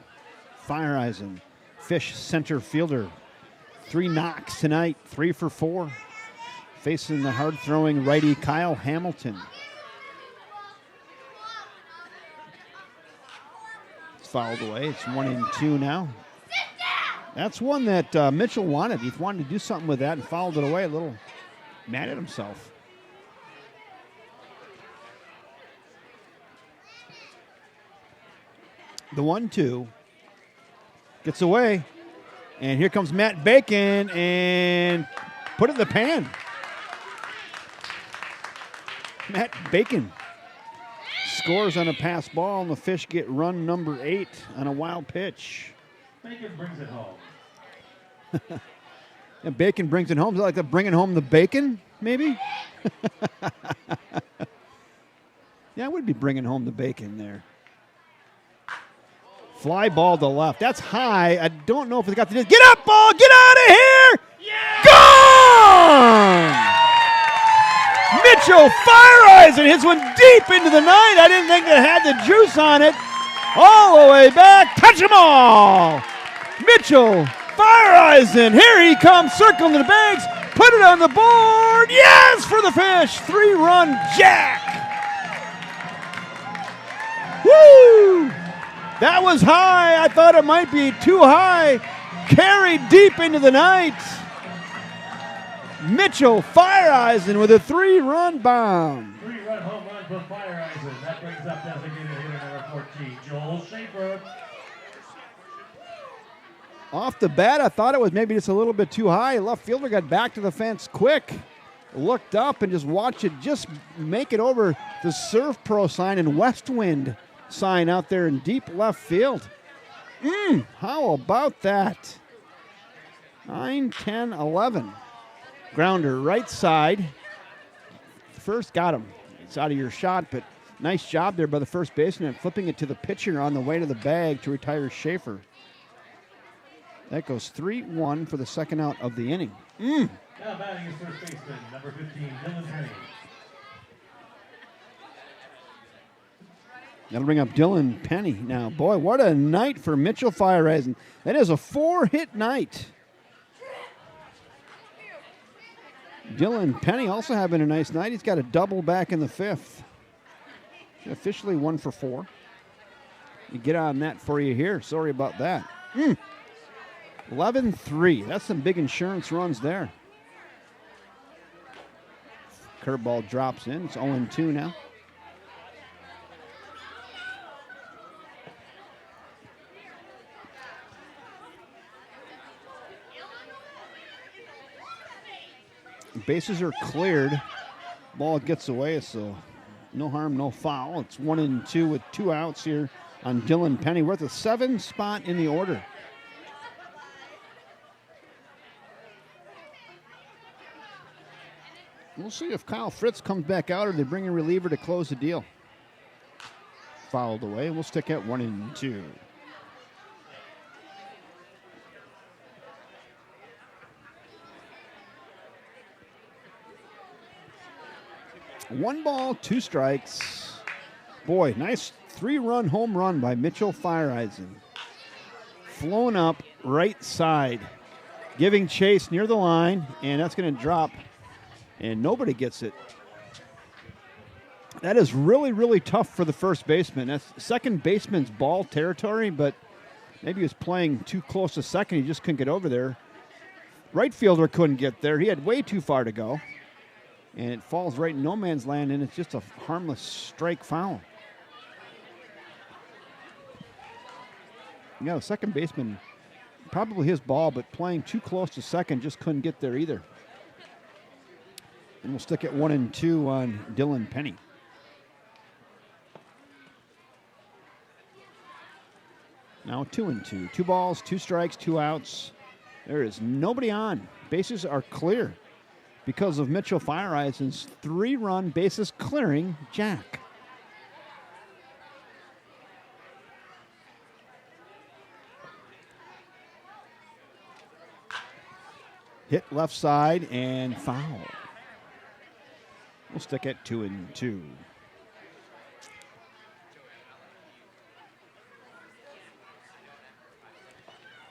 Fireeisen, Fish center fielder. 3 knocks tonight, 3 for 4. Facing the hard-throwing righty Kyle Hamilton. fouled away. It's 1-2 now. That's one that Mitchell wanted. He wanted to do something with that and fouled it away. A little mad at himself. The 1-2 gets away, and here comes Matt Bacon and put it in the pan. Matt Bacon scores on a pass ball, and the Fish get run number 8 on a wild pitch. Bacon brings it home. And Bacon brings it home. Is that like the bringing home the bacon, maybe? Yeah, I would be bringing home the bacon there. Fly ball to left. That's high. I don't know if it's got the... Get up, ball! Get out of here! Yeah! Gone! Mitchell Fire-Eyes and hits one deep into the night. I didn't think it had the juice on it. All the way back. Touch them all! Mitchell Fire-Eyes, here he comes, circling the bags. Put it on the board. Yes, for the Fish. 3-run jack. Woo! That was high. I thought it might be too high. Carried deep into the night. Mitchell Fire-Eyes with a 3-run bomb. 3-run home run for Fire-Eyes. That brings up designated hitter number 14, Joel Schaefer. Off the bat, I thought it was maybe just a little bit too high. Left fielder got back to the fence quick. Looked up and just watched it just make it over the Surf Pro sign and West Wind sign out there in deep left field. How about that? 9, 10, 11. Grounder right side. First got him. It's out of your shot, but nice job there by the first baseman and flipping it to the pitcher on the way to the bag to retire Schaefer. That goes 3-1 for the second out of the inning. Now batting is first baseman, number 15, Dylan Penny. That'll bring up Dylan Penny now. Boy, what a night for Mitchell Fire-Eyes. That is a 4-hit night. Dylan Penny also having a nice night. He's got a double back in the 5th. Officially 1 for 4. You get on that for you here. Sorry about that. 11-3. That's some big insurance runs there. Curveball drops in. It's 0-2 now. Bases are cleared. Ball gets away, so no harm, no foul. It's 1-2 with 2 outs here on Dylan Penny. We're at the 7th spot in the order. We'll see if Kyle Fritz comes back out or they bring a reliever to close the deal. Fouled away. We'll stick at 1-2. One ball, 2 strikes. Boy, nice 3-run home run by Mitchell Fire-Eyes. Flown up right side. Giving chase near the line, and that's going to drop, and nobody gets it. That is really, really tough for the first baseman. That's second baseman's ball territory, but maybe he was playing too close to second. He just couldn't get over there. Right fielder couldn't get there. He had way too far to go. And it falls right in no man's land, and it's just a harmless strike foul. Yeah, the second baseman, probably his ball, but playing too close to second, just couldn't get there either. And we'll stick at 1-2 on Dylan Penny. Now 2-2. 2 balls, 2 strikes, 2 outs. There is nobody on. Bases are clear because of Mitchell Fire-Eyes' 3-run bases clearing jack. Hit left side and foul. We'll stick at 2-2.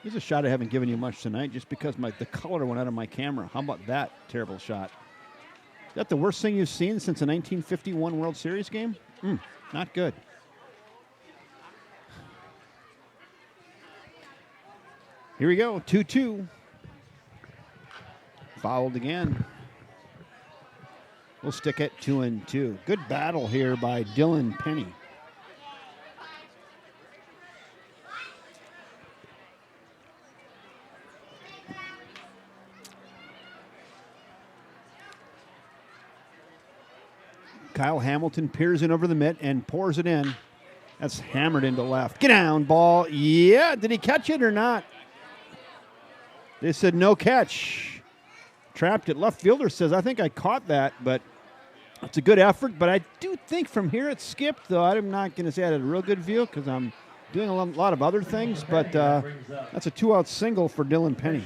Here's a shot I haven't given you much tonight just because the color went out of my camera. How about that terrible shot? Is that the worst thing you've seen since a 1951 World Series game? Not good. Here we go, 2-2. Fouled again. We'll stick at 2-2. Good battle here by Dylan Penny. Kyle Hamilton peers in over the mitt and pours it in. That's hammered into left. Get down, ball. Yeah, did he catch it or not? They said no catch. Trapped it. Left fielder says, I think I caught that, but it's a good effort. But I do think from here it skipped, though. I'm not going to say I had a real good view because I'm doing a lot of other things, but that's a 2-out single for Dylan Penny.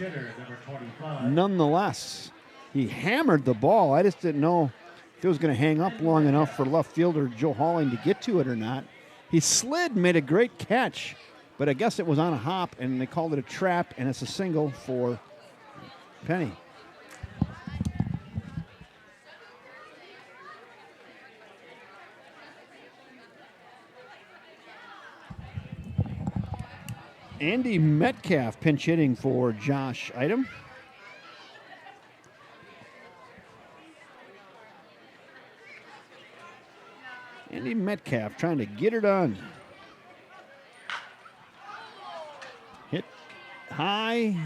Nonetheless, he hammered the ball. I just didn't know if it was going to hang up long enough for left fielder Joe Halling to get to it or not. He slid, made a great catch, but I guess it was on a hop, and they called it a trap, and it's a single for Penny. Andy Metcalf pinch hitting for Josh Item. Andy Metcalf trying to get her done. Hit high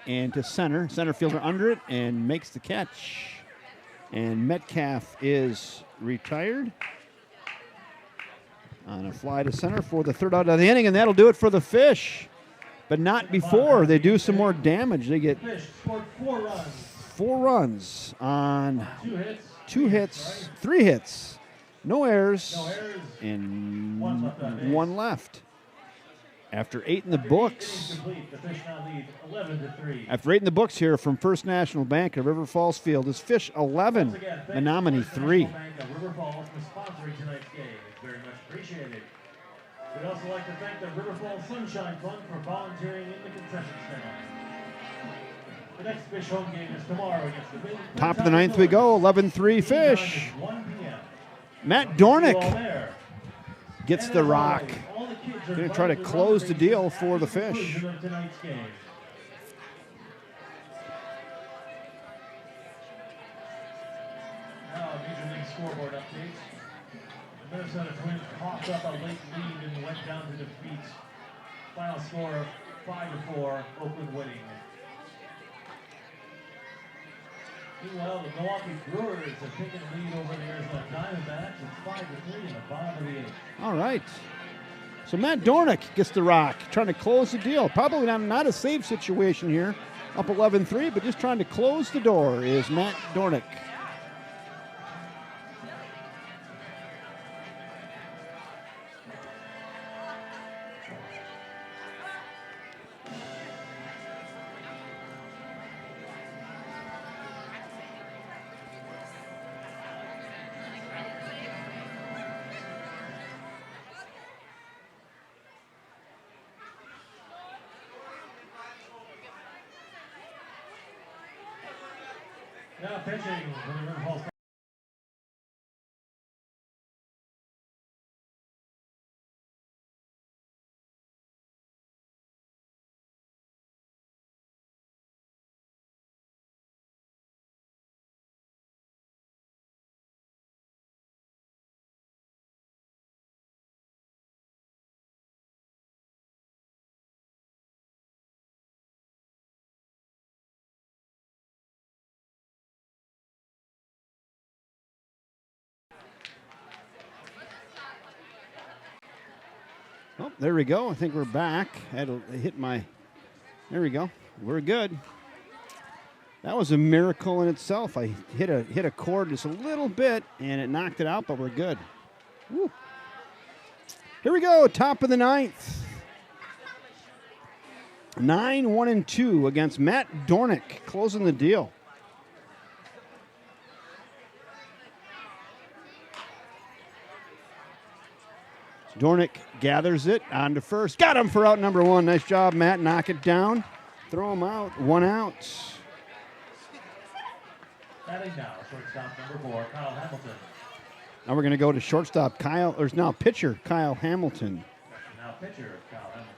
and to center. Center fielder under it and makes the catch. And Metcalf is retired on a fly to center for the third out of the inning, and that'll do it for the Fish. But not before they do some more damage. They get 4 runs on 2 hits, 3 hits. No errors, and 1 left. After 8 in the books. After 8 in the books here from First National Bank of River Falls Field is Fish 11, Menomonie 3. River Falls for sponsoring tonight's game. It's very much appreciated. We'd also like to thank the River Falls Sunshine Fund for volunteering in the concession stand. The next Fish home game is tomorrow against the Big. Top of the 9th we go, 11-3 Fish. 1 p.m. Matt Dornick gets the rock. Going to try to close the deal for the Fish. Now, Major League scoreboard updates. The Minnesota Twins popped up a late lead and went down to defeat. Final score of 5-4, Oakland winning. Meanwhile, the Milwaukee Brewers have taken the lead over the Arizona Diamondbacks. It's 5-3 in the bottom of the 8th. All right. So Matt Dornick gets the rock, trying to close the deal. Probably not a save situation here, up 11-3, but just trying to close the door is Matt Dornick. Now pitching for the River Falls. Oh, there we go. I think we're back. I had to hit my. There we go. We're good. That was a miracle in itself. I hit a cord just a little bit, and it knocked it out, but we're good. Woo. Here we go. Top of the 9th. 9-1-2 against Matt Dornick, closing the deal. Dornick gathers it on to first. Got him for out number 1. Nice job, Matt. Knock it down. Throw him out. 1 out. Batting now, shortstop number 4, Kyle Hamilton. Now we're going to go to shortstop Kyle, or now pitcher Kyle Hamilton. Now pitcher Kyle Hamilton.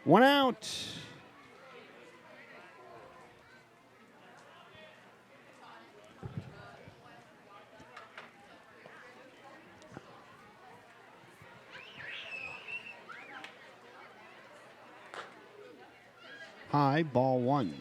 One out. High, ball one.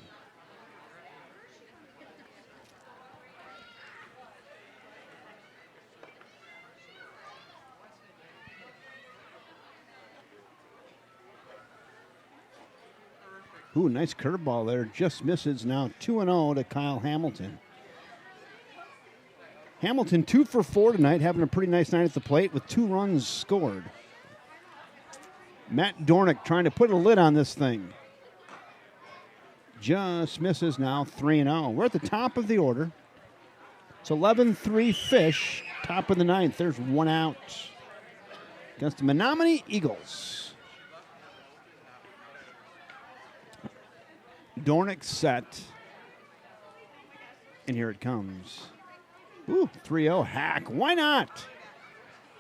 Ooh, nice curveball there. Just misses. Now 2-0 to Kyle Hamilton. Hamilton 2 for 4 tonight, having a pretty nice night at the plate with 2 runs scored. Matt Dornick trying to put a lid on this thing. Just misses. Now 3-0. We're at the top of the order. It's 11-3 Fish, top of the ninth. There's 1 out against the Menomonie Eagles. Dornick set. And here it comes. Ooh, 3-0 hack. Why not?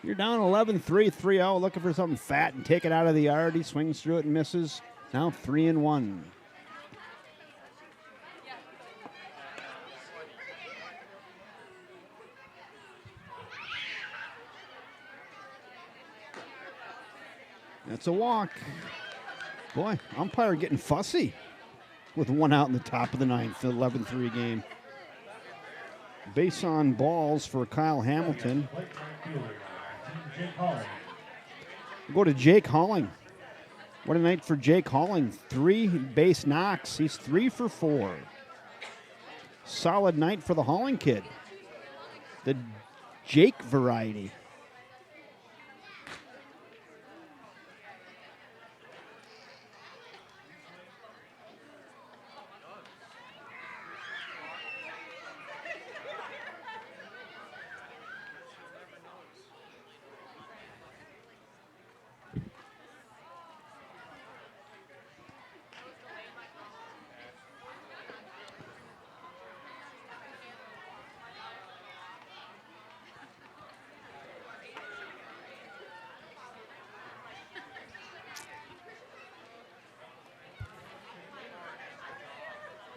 You're down 11-3, 3-0, looking for something fat and take it out of the yard. He swings through it and misses. Now 3-1. That's a walk. Boy, umpire getting fussy with 1 out in the top of the ninth, the 11-3 game. Base on balls for Kyle Hamilton. We'll go to Jake Halling. What a night for Jake Halling. 3 base knocks. He's 3 for 4. Solid night for the Halling kid. The Jake variety.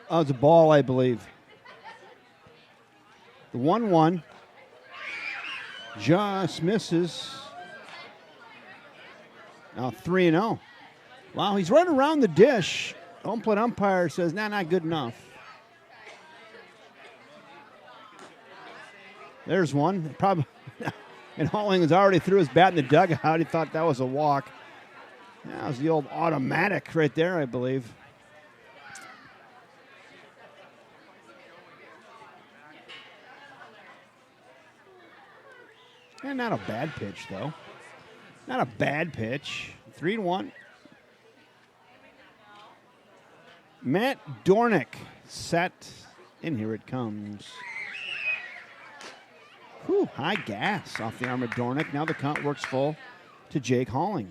Oh, it's a ball, I believe. The 1-1 just misses. Now 3-0. Wow, he's right around the dish. Home plate umpire says, nah, not good enough. There's one. Probably. And Halling was already threw his bat in the dugout. He thought that was a walk. That was the old automatic right there, I believe. And not a bad pitch, though. Not a bad pitch. 3-1. Matt Dornick set, and here it comes. Whew, high gas off the arm of Dornick. Now the count works full to Jake Halling.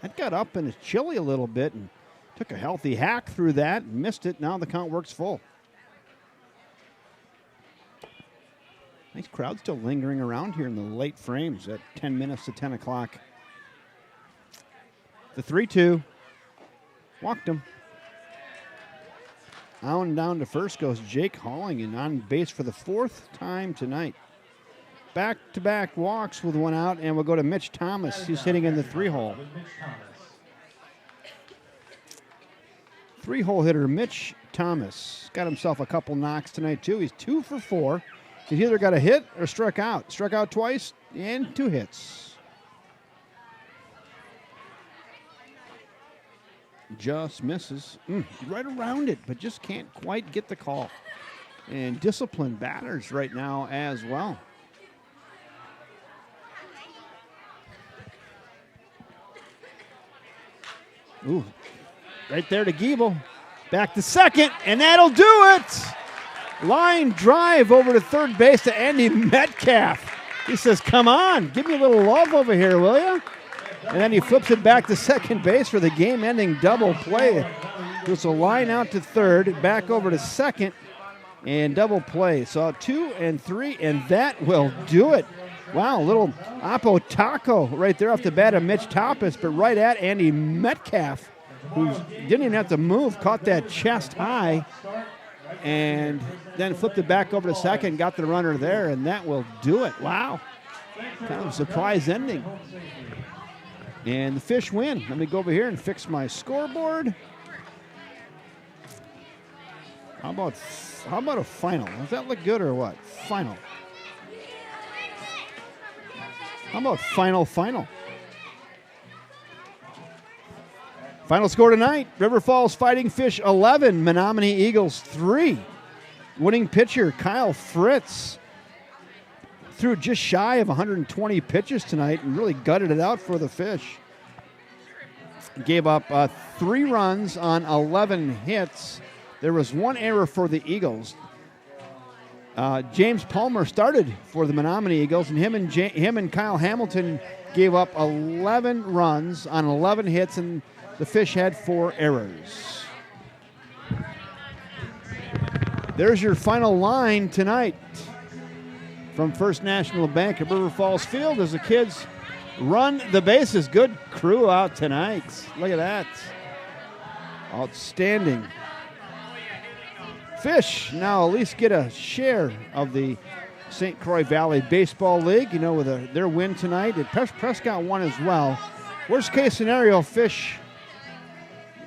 That got up and it's chilly a little bit and took a healthy hack through that. Missed it. Now the count works full. Nice crowd still lingering around here in the late frames at 10 minutes to 10 o'clock. The 3-2. Walked him. On down to first goes Jake Halling, and on base for the 4th time tonight. Back-to-back walks with 1 out, and we'll go to Mitch Thomas. He's hitting in the 3-hole. 3-hole hitter Mitch Thomas. Got himself a couple knocks tonight, too. He's 2 for 4. He's either got a hit or struck out. Struck out twice and 2 hits. Just misses. Right around it, but just can't quite get the call. And disciplined batters right now as well. Ooh, right there to Giebel. Back to second, and that'll do it. Line drive over to third base to Andy Metcalf. He says, come on, give me a little love over here, will you? And then he flips it back to second base for the game-ending double play. Just a line out to third, back over to second, and double play. So 2 and 3, and that will do it. Wow, a little Oppo Taco right there off the bat of Mitch Thomas, but right at Andy Metcalf. who didn't even have to move, caught that chest high, and then flipped it back over to second, got the runner there, and that will do it. Wow. Kind of a surprise ending. And the Fish win. Let me go over here and fix my scoreboard. How about a final? Does that look good or what? Final. How about final? Final score tonight, River Falls Fighting Fish 11, Menomonie Eagles 3. Winning pitcher Kyle Fritz threw just shy of 120 pitches tonight and really gutted it out for the Fish. Gave up 3 runs on 11 hits. There was 1 error for the Eagles. James Palmer started for the Menomonie Eagles, and him and Kyle Hamilton gave up 11 runs on 11 hits, and the Fish had 4 errors. There's your final line tonight from First National Bank at River Falls Field as the kids run the bases. Good crew out tonight. Look at that. Outstanding. Fish now at least get a share of the St. Croix Valley Baseball League, with their win tonight. Prescott won as well. Worst case scenario, Fish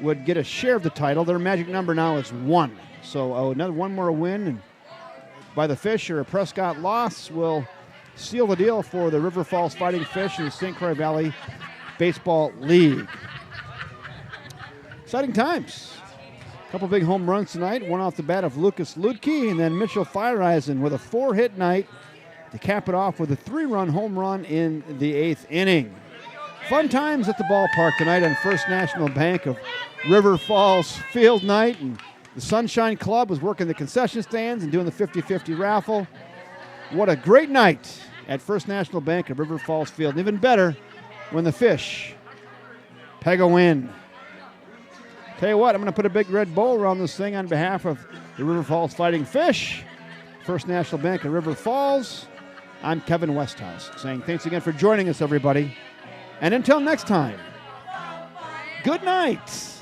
would get a share of the title. Their magic number now is 1. So another one more win by the Fish or a Prescott loss will seal the deal for the River Falls Fighting Fish in the St. Croix Valley Baseball League. Exciting times. A couple big home runs tonight. One off the bat of Lucas Ludke, and then Mitchell Fireisen with a 4-hit night to cap it off with a 3-run home run in the 8th inning. Fun times at the ballpark tonight on First National Bank of River Falls Field night. And the Sunshine Club was working the concession stands and doing the 50-50 raffle. What a great night at First National Bank of River Falls Field. And even better when the Fish peg a win. Tell you what, I'm going to put a big red bow around this thing on behalf of the River Falls Fighting Fish, First National Bank of River Falls. I'm Kevin Westhouse saying thanks again for joining us, everybody. And until next time, good night.